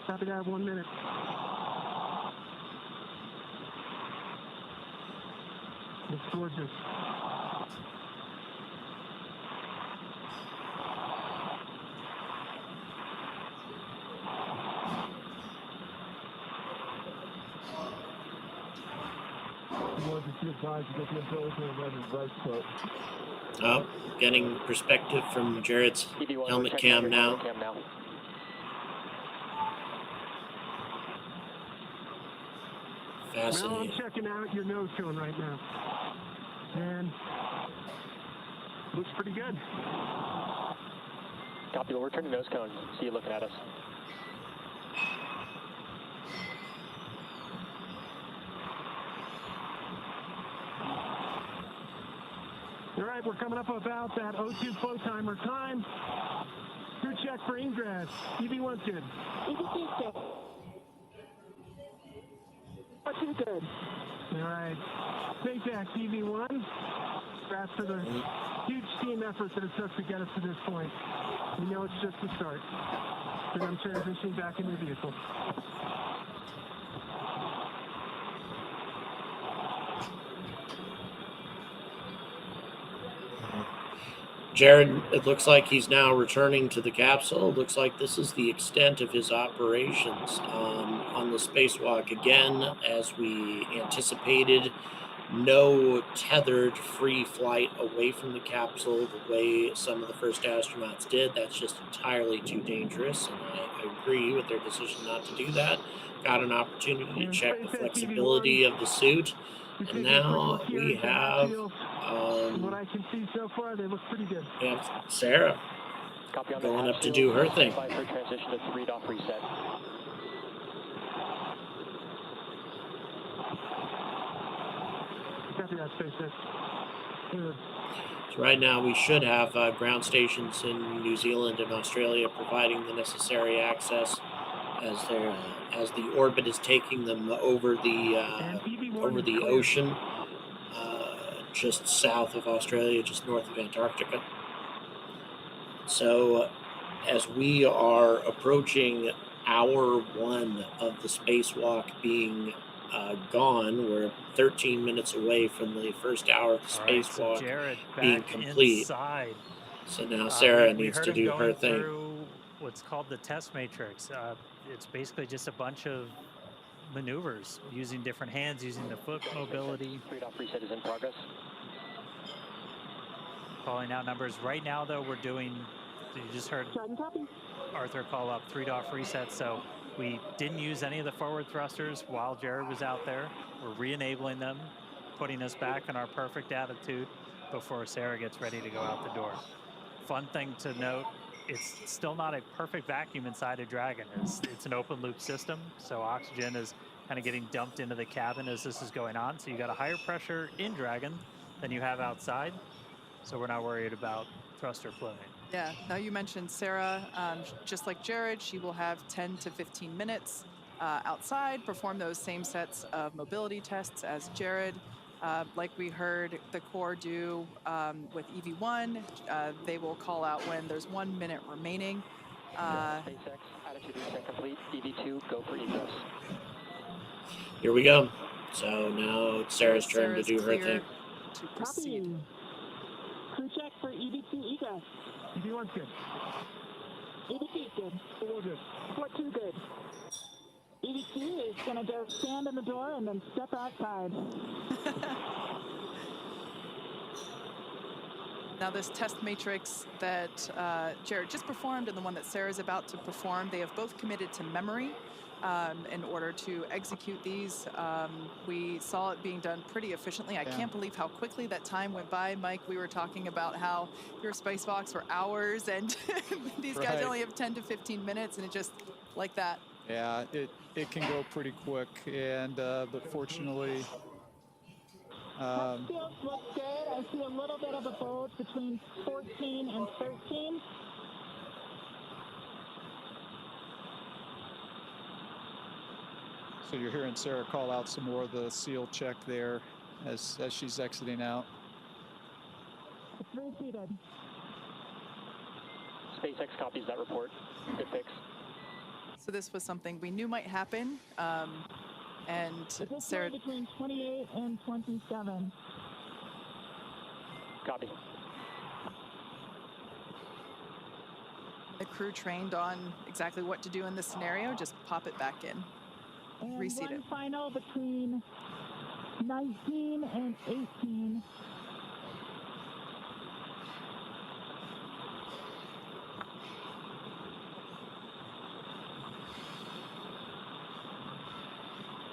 Copy that, 1 minute. Looks gorgeous. Oh, getting perspective from Jared's helmet cam now. Fascinating. Well, I'm checking out your nose cone right now. And looks pretty good. Copy, we'll return to nose cone. See you looking at us. All right, we're coming up about that O2 flow timer time. Crew check for ingress. EV1's good. EV2's good. O2 good. All right. SpaceX EV1. Congrats for the huge team effort that it took to get us to this point. We know it's just the start. And I'm transitioning back into the vehicle. Jared, it looks like he's now returning to the capsule. It looks like this is the extent of his operations on the spacewalk. Again, as we anticipated, no tethered free flight away from the capsule the way some of the first astronauts did. That's just entirely too dangerous, and I agree with their decision not to do that. Got an opportunity to check the flexibility of the suit. And now we have what I can see so far, they look pretty good. Yeah, Sarah going up to do her thing. For transition to 3-off reset. Copy that, SpaceX. Good. So right now we should have ground stations in New Zealand and Australia providing the necessary access as the orbit is taking them over the ocean, just south of Australia, just north of Antarctica. So as we are approaching hour 1 of the spacewalk being gone, we're 13 minutes away from the first hour of the spacewalk being complete. Inside. So now Sarah needs to do her thing. Through what's called the test matrix. It's basically just a bunch of maneuvers using different hands, using the foot mobility. 3-off reset is in progress. Calling out numbers. Right now, though, we're doing, you just heard Arthur call up 3-off reset, so we didn't use any of the forward thrusters while Jared was out there. We're re-enabling them, putting us back in our perfect attitude before Sarah gets ready to go out the door. Fun thing to note, it's still not a perfect vacuum inside a Dragon. It's an open loop system, so oxygen is kind of getting dumped into the cabin as this is going on. So you got a higher pressure in Dragon than you have outside. So we're not worried about thruster floating. Yeah, now you mentioned Sarah, just like Jared, she will have 10 to 15 minutes outside, perform those same sets of mobility tests as Jared. Like we heard the Corps do with EV1, they will call out when there's 1 minute remaining. SpaceX, attitude reset complete. EV2, go for egress. Here we go. So now it's Sarah's turn to do her thing. To proceed. Crew check for EV2 egress. EV1's good. EV2's good. All good. What 2 good? EV2 is going to go stand in the door and then step outside. Now this test matrix that Jared just performed and the one that Sarah's about to perform, they have both committed to memory in order to execute these. We saw it being done pretty efficiently. I can't believe how quickly that time went by. Mike, we were talking about how your spacewalks were hours and these guys only have 10 to 15 minutes and it just like that. Yeah, it can go pretty quick, and but fortunately, Looks good. I I see a little bit of a bulge between 14 and 13. So you're hearing Sarah call out some more of the seal check there as she's exiting out. It's reseated. SpaceX copies that report. Good fix. So this was something we knew might happen, and It's Sarah. between 28 and 27. Copy. The crew trained on exactly what to do in this scenario. Just pop it back in. And Reseat one it. final between 19 and 18.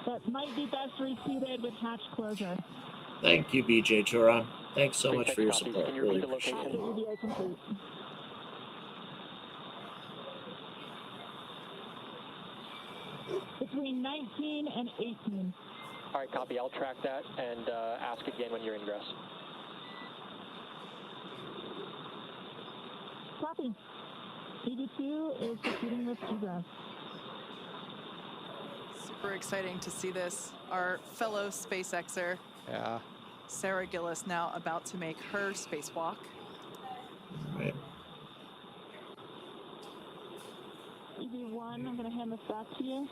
That might be best reseated with hatch closure. Thank you, BJ Tura. Thanks so much for your copies. support. Can you Really repeat the appreciate location? it. EVA complete. Between 19 and 18. All right, copy. I'll track that and ask again when you're ingress. Copy. EV2 is proceeding with egress. Super exciting to see this. Our fellow SpaceXer, Yeah. Sarah Gillis, now about to make her spacewalk. Right. EV1, I'm going to hand this back to you.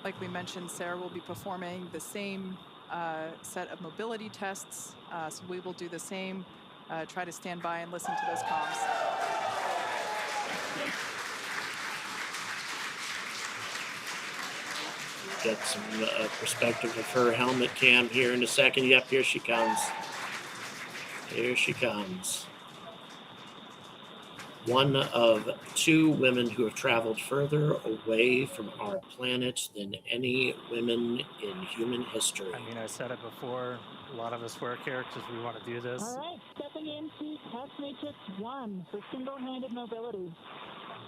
Like we mentioned, Sarah will be performing the same set of mobility tests. So we will do the same. Try to stand by and listen to those comms. Get some perspective of her helmet cam here in a second. Yep, here she comes. Here she comes. One of two women who have traveled further away from our planet than any women in human history. I mean, I said it before. A lot of us work here because we want to do this. All right, stepping into test matrix 1 for single-handed mobility.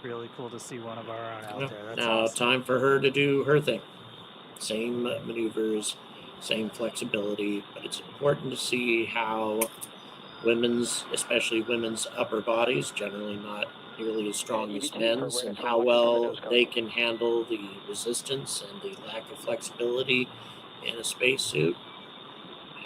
Really cool to see one of our own out there. That's Now, awesome. time for her to do her thing. Same maneuvers, same flexibility, but it's important to see how women's, especially women's upper bodies, generally not nearly as strong as men's, and how well they can handle the resistance and the lack of flexibility in a spacesuit.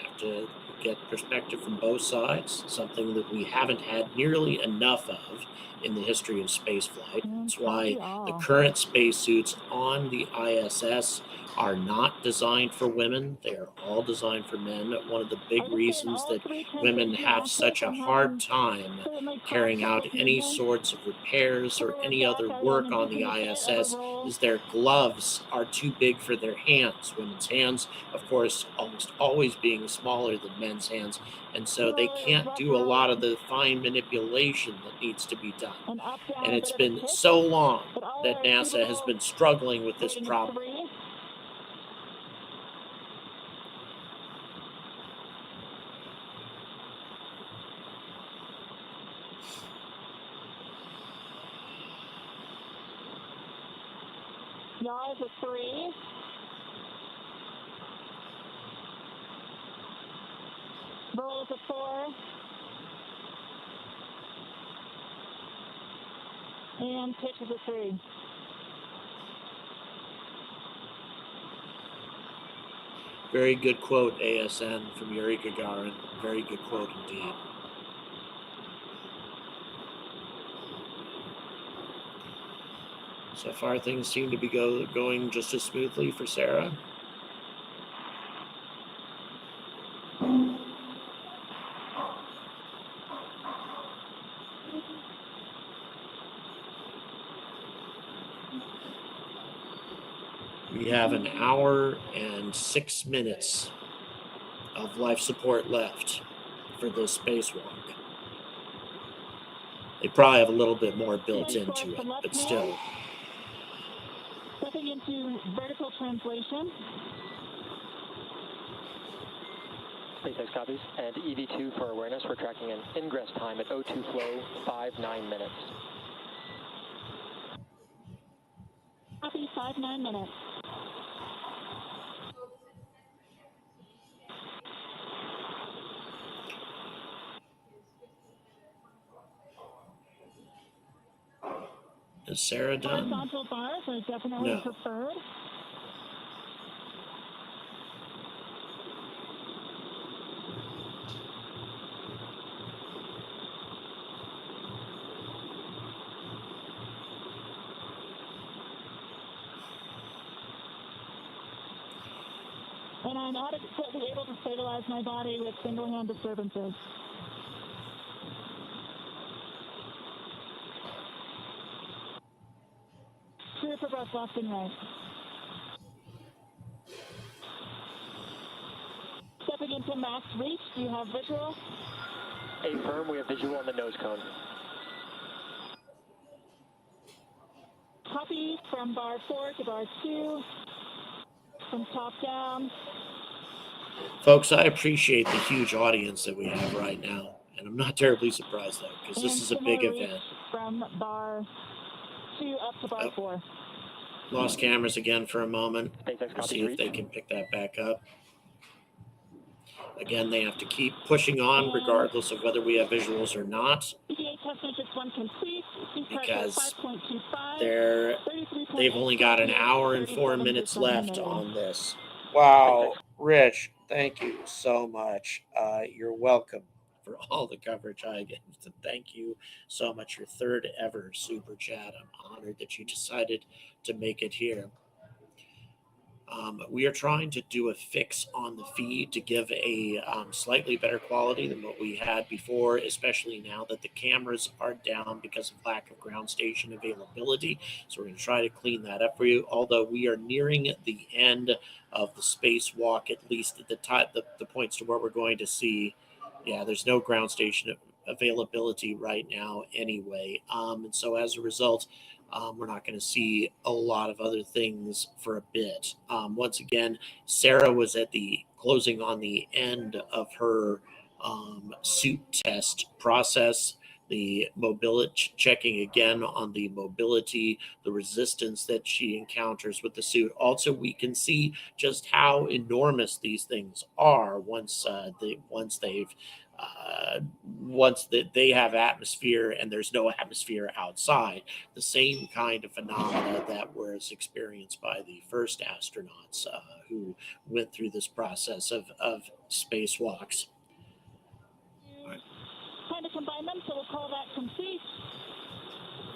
Have to get perspective from both sides, something that we haven't had nearly enough of in the history of spaceflight. That's why the current spacesuits on the ISS are not designed for women. They are all designed for men. One of the big reasons that women have such a hard time carrying out any sorts of repairs or any other work on the ISS is their gloves are too big for their hands. Women's hands, of course, almost always being smaller than men's hands, and so they can't do a lot of the fine manipulation that needs to be done. And it's been so long that NASA has been struggling with this problem. Yaw is a 3. Roll is a 4. And pitch is a 3. Very good quote, ASN, from Yuri Gagarin. Very good quote indeed. So far, things seem to be going just as smoothly for Sarah. We have an hour and 6 minutes of life support left for this spacewalk. They probably have a little bit more built into it, but still. Stepping into vertical translation. SpaceX copies. And EV2 for awareness, we're tracking an ingress time at O2 flow, 5-9 minutes. Copy, 5-9 minutes. Is Sarah done? Horizontal bars are definitely preferred. And I'm adequately able to stabilize my body with single-hand disturbances. Clear for both left and right. Stepping into max reach, do you have visual? Affirm, we have visual on the nose cone. Copy from bar 4 to bar 2, from top down. Folks, I appreciate the huge audience that we have right now, and I'm not terribly surprised though, because this is a big event. From bar 2 up to bar 4. Lost cameras again for a moment. We'll see if they can pick that back up. Again, they have to keep pushing on regardless of whether we have visuals or not, because they've only got an hour and 4 minutes left on this. Wow, Rich, thank you so much. You're welcome for all the coverage I get. Thank you so much. Your third ever super chat. I'm honored that you decided to make it here. We are trying to do a fix on the feed to give a slightly better quality than what we had before, especially now that the cameras are down because of lack of ground station availability. So we're going to try to clean that up for you. Although we are nearing the end of the spacewalk, at least at the points to where we're going to see, there's no ground station availability right now anyway. And so as a result, we're not going to see a lot of other things for a bit. Once again, Sarah was at the closing on the end of her suit test process, the mobility, checking again on the mobility, the resistance that she encounters with the suit. Also, we can see just how enormous these things are once they have atmosphere and there's no atmosphere outside. The same kind of phenomena that was experienced by the first astronauts who went through this process of spacewalks. Trying to combine them, so we'll call that complete.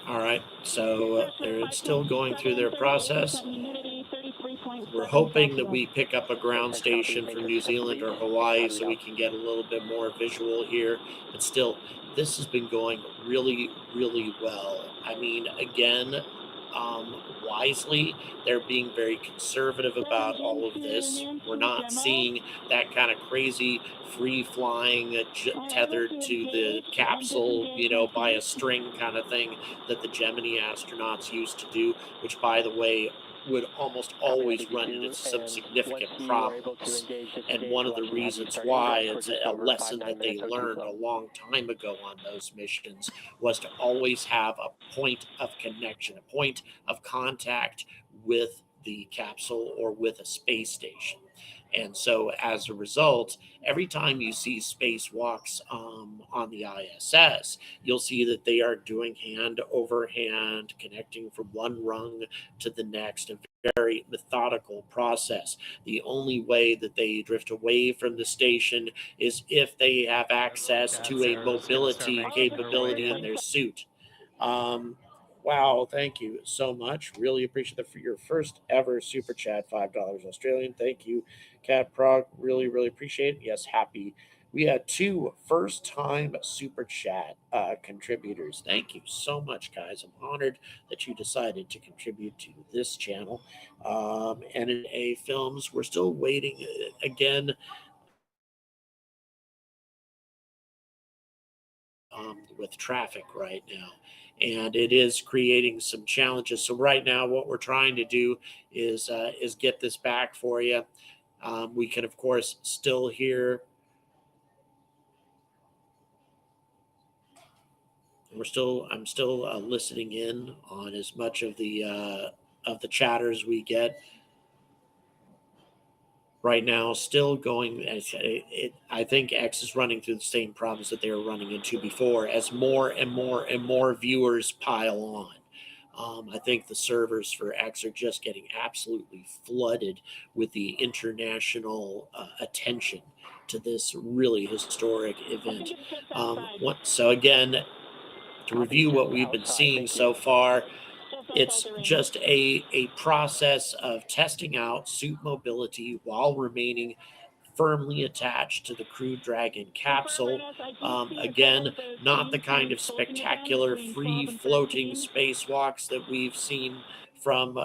All right, so they're still going through their process. We're hoping that we pick up a ground station from New Zealand or Hawaii so we can get a little bit more visual here. But still, this has been going really, really well. I mean, again, wisely, they're being very conservative about all of this. We're not seeing that kind of crazy free flying tethered to the capsule, by a string kind of thing that the Gemini astronauts used to do, which, by the way, would almost always run into some significant problems. And one of the reasons why, it's a lesson that they learned a long time ago on those missions, was to always have a point of connection, a point of contact with the capsule or with a space station. And so as a result, every time you see spacewalks on the ISS, you'll see that they are doing hand over hand, connecting from one rung to the next, a very methodical process. The only way that they drift away from the station is if they have access to a mobility capability in their suit. Wow, thank you so much. Really appreciate it for your first ever super chat, $5 Australian. Thank you, Cat Prague. Really, really appreciate it. Yes, happy. We had 2 first-time super chat contributors. Thank you so much, guys. I'm honored that you decided to contribute to this channel. And in A Films, we're still waiting again. With traffic right now, and it is creating some challenges. So right now what we're trying to do is get this back for you. We can of course still hear I'm still listening in on as much of the chatters we get right now. Still going. I think X is running through the same problems that they were running into before, as more and more and more viewers pile on. I think the servers for X are just getting absolutely flooded with the international attention to this really historic event. So again, to review what we've been seeing so far, it's just a process of testing out suit mobility while remaining firmly attached to the Crew Dragon capsule. Again, not the kind of spectacular free-floating spacewalks that we've seen from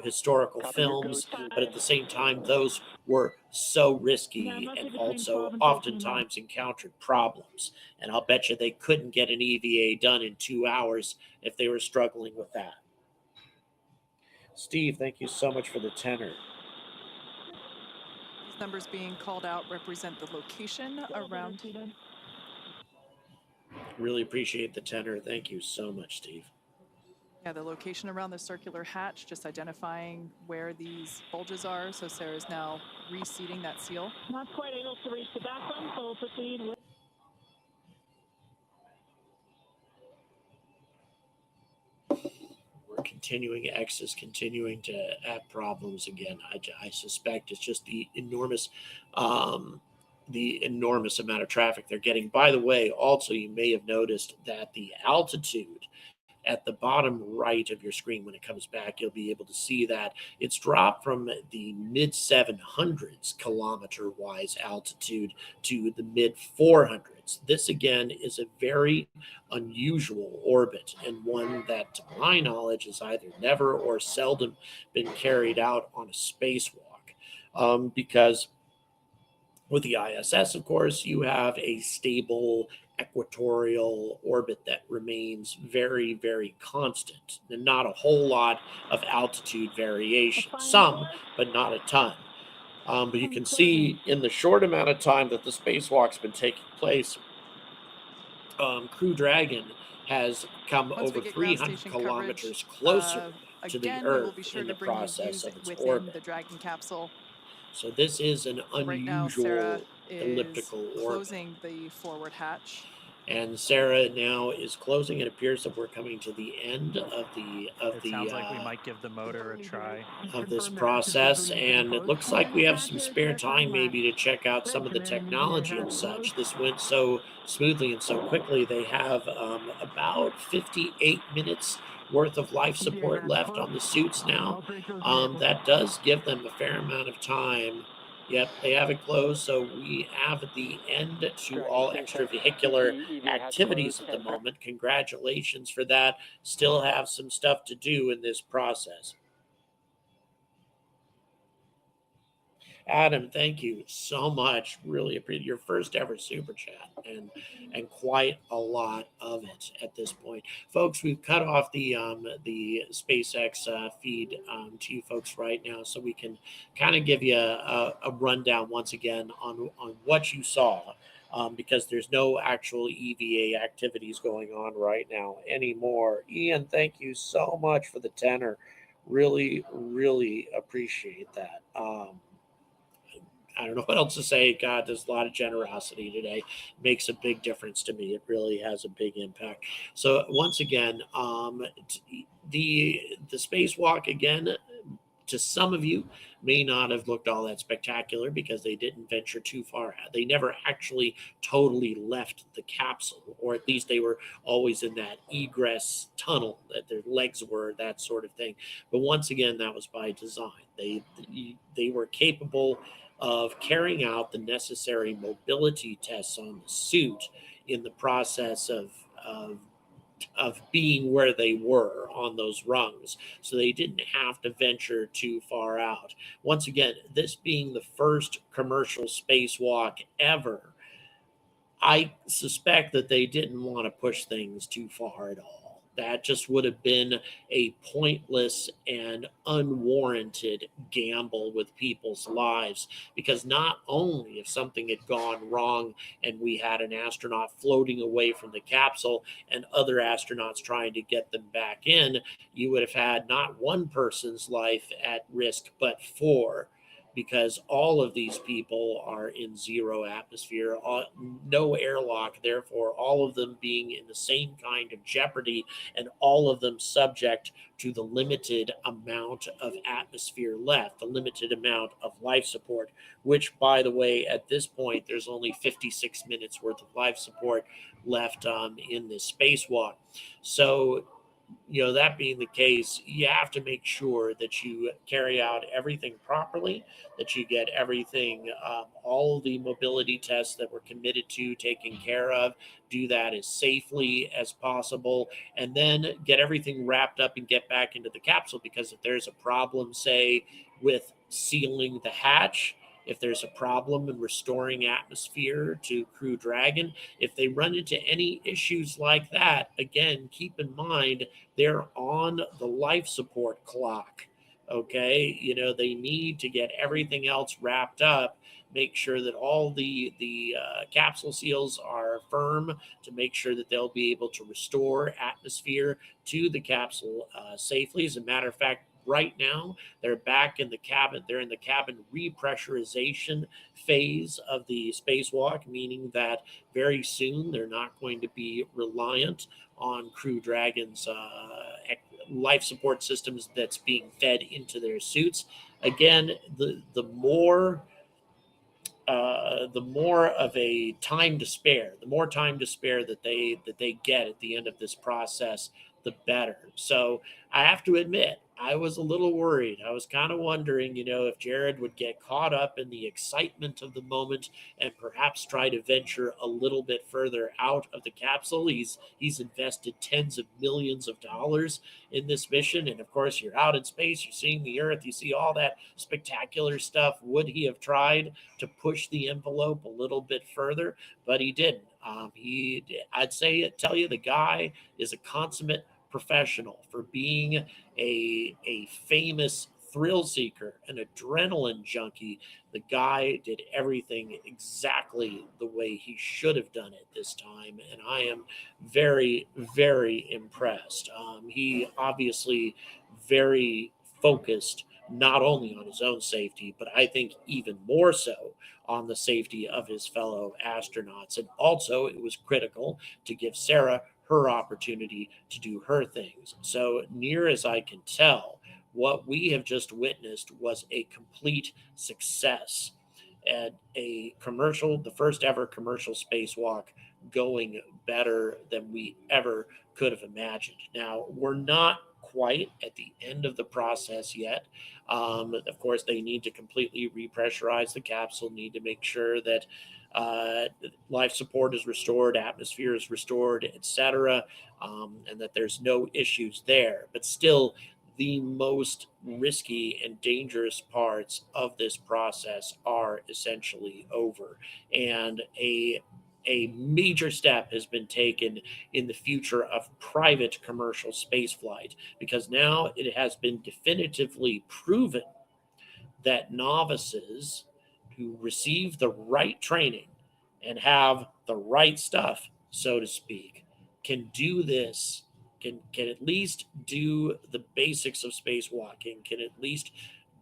historical films, but at the same time, those were so risky and also oftentimes encountered problems. And I'll bet you they couldn't get an EVA done in 2 hours if they were struggling with that. Steve, thank you so much for the tenor. These numbers being called out represent the location around. Really appreciate the tenor. Thank you so much, Steve. Yeah, the location around the circular hatch, just identifying where these bulges are. So Sarah's now reseating that seal. Not quite able to reach the back one, so we'll proceed with. X is continuing to have problems again. I suspect it's just the enormous amount of traffic they're getting. By the way, also, you may have noticed that the altitude at the bottom right of your screen, when it comes back, you'll be able to see that it's dropped from the mid 700s kilometer wise altitude to the mid 400s. This again is a very unusual orbit, and one that, to my knowledge, has either never or seldom been carried out on a spacewalk. Because with the ISS, of course, you have a stable equatorial orbit that remains very, very constant, and not a whole lot of altitude variation. Some, but not a ton. But you can see in the short amount of time that the spacewalk's been taking place, Crew Dragon has come over 300 kilometers closer to the Earth in the process of its orbit. The Dragon capsule. So this is an unusual right now, Sarah elliptical is orbit. Closing the forward hatch. And Sarah now is closing. It appears that we're coming to the end of It sounds like we might give the motor a try of this process, and it looks like we have some spare time maybe to check out some of the technology and such. This went so smoothly and so quickly. They have about 58 minutes worth of life support left on the suits now. That does give them a fair amount of time. Yep, they have it closed, so we have the end to all extravehicular activities at the moment. Congratulations for that. Still have some stuff to do in this process. Adam, thank you so much. Really appreciate your first ever super chat, and quite a lot of it at this point, folks. We've cut off the SpaceX feed to you folks right now, so we can kind of give you a rundown once again on what you saw, because there's no actual EVA activities going on right now anymore. Ian, thank you so much for the tenor. Really, really appreciate that. I don't know what else to say. God, there's a lot of generosity today. It makes a big difference to me. It really has a big impact. So once again, the spacewalk, again, to some of you, may not have looked all that spectacular because they didn't venture too far out. They never actually totally left the capsule, or at least they were always in that egress tunnel that their legs were, that sort of thing. But once again, that was by design. They were capable of carrying out the necessary mobility tests on the suit in the process of being where they were on those rungs. So they didn't have to venture too far out. Once again, this being the first commercial spacewalk ever, I suspect that they didn't want to push things too far at all. That just would have been a pointless and unwarranted gamble with people's lives, because not only if something had gone wrong and we had an astronaut floating away from the capsule and other astronauts trying to get them back in, you would have had not one person's life at risk, but four, because all of these people are in zero atmosphere, no airlock, therefore all of them being in the same kind of jeopardy, and all of them subject to the limited amount of atmosphere left, the limited amount of life support, which, by the way, at this point, there's only 56 minutes worth of life support left in this spacewalk. So, that being the case, you have to make sure that you carry out everything properly, that you get everything, all the mobility tests that were committed to taken care of, do that as safely as possible, and then get everything wrapped up and get back into the capsule. Because if there's a problem, say, with sealing the hatch, if there's a problem in restoring atmosphere to Crew Dragon, if they run into any issues like that, again, keep in mind they're on the life support clock. Okay, they need to get everything else wrapped up, make sure that all the capsule seals are firm, to make sure that they'll be able to restore atmosphere to the capsule safely. As a matter of fact, right now, they're back in the cabin. They're in the cabin repressurization phase of the spacewalk, meaning that very soon they're not going to be reliant on Crew Dragon's life support systems that's being fed into their suits. Again, the more of a time to spare, that they get at the end of this process, the better. So I have to admit, I was a little worried. I was kind of wondering, if Jared would get caught up in the excitement of the moment and perhaps try to venture a little bit further out of the capsule. He's invested tens of millions of dollars in this mission. And of course, you're out in space, you're seeing the Earth, you see all that spectacular stuff. Would he have tried to push the envelope a little bit further? But he didn't. Tell you, the guy is a consummate professional for being a famous thrill seeker, an adrenaline junkie. The guy did everything exactly the way he should have done it this time, and I am very, very impressed. He obviously very focused not only on his own safety, but I think even more so on the safety of his fellow astronauts. And also, it was critical to give Sarah her opportunity to do her things. So near as I can tell, what we have just witnessed was a complete success, and the first ever commercial spacewalk, going better than we ever could have imagined. Now, we're not quite at the end of the process yet. Of course, they need to completely repressurize the capsule, need to make sure that life support is restored, atmosphere is restored, etc., and that there's no issues there. But still, the most risky and dangerous parts of this process are essentially over, and a major step has been taken in the future of private commercial spaceflight, because now it has been definitively proven that novices who receive the right training and have the right stuff, so to speak, can do this, can at least do the basics of spacewalking, can at least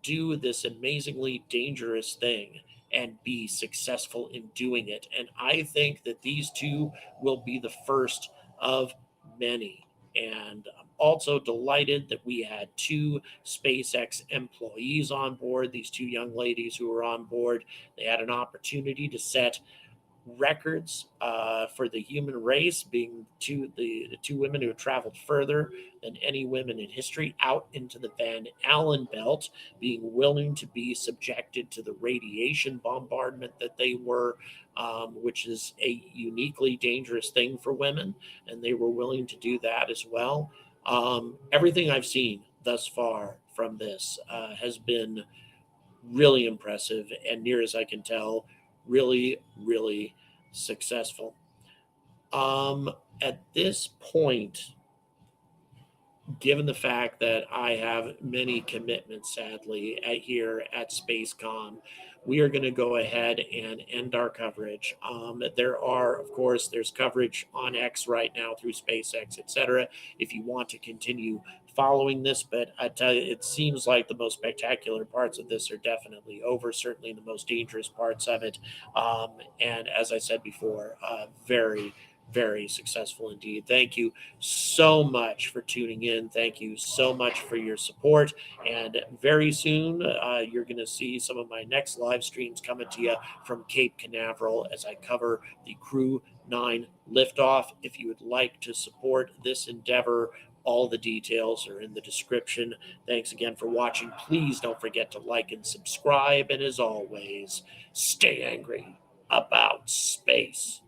do this amazingly dangerous thing and be successful in doing it. And I think that these two will be the first of many. And I'm also delighted that we had two SpaceX employees on board, these two young ladies who were on board. They had an opportunity to set records for the human race, being the two women who have traveled further than any women in history out into the Van Allen belt, being willing to be subjected to the radiation bombardment that they were, which is a uniquely dangerous thing for women, and they were willing to do that as well. Everything I've seen thus far from this has been really impressive, and near as I can tell, really, really successful. At this point, given the fact that I have many commitments, sadly, here at Spacecom, we are going to go ahead and end our coverage. There are, of course, there's coverage on X right now through SpaceX, etc. If you want to continue following this, but I tell you, it seems like the most spectacular parts of this are definitely over, certainly the most dangerous parts of it. And as I said before, very successful indeed. Thank you so much for tuning in. Thank you so much for your support. And very soon, you're going to see some of my next live streams coming to you from Cape Canaveral as I cover the Crew 9 liftoff. If you would like to support this endeavor, all the details are in the description. Thanks again for watching. Please don't forget to like and subscribe. And as always, stay angry about space.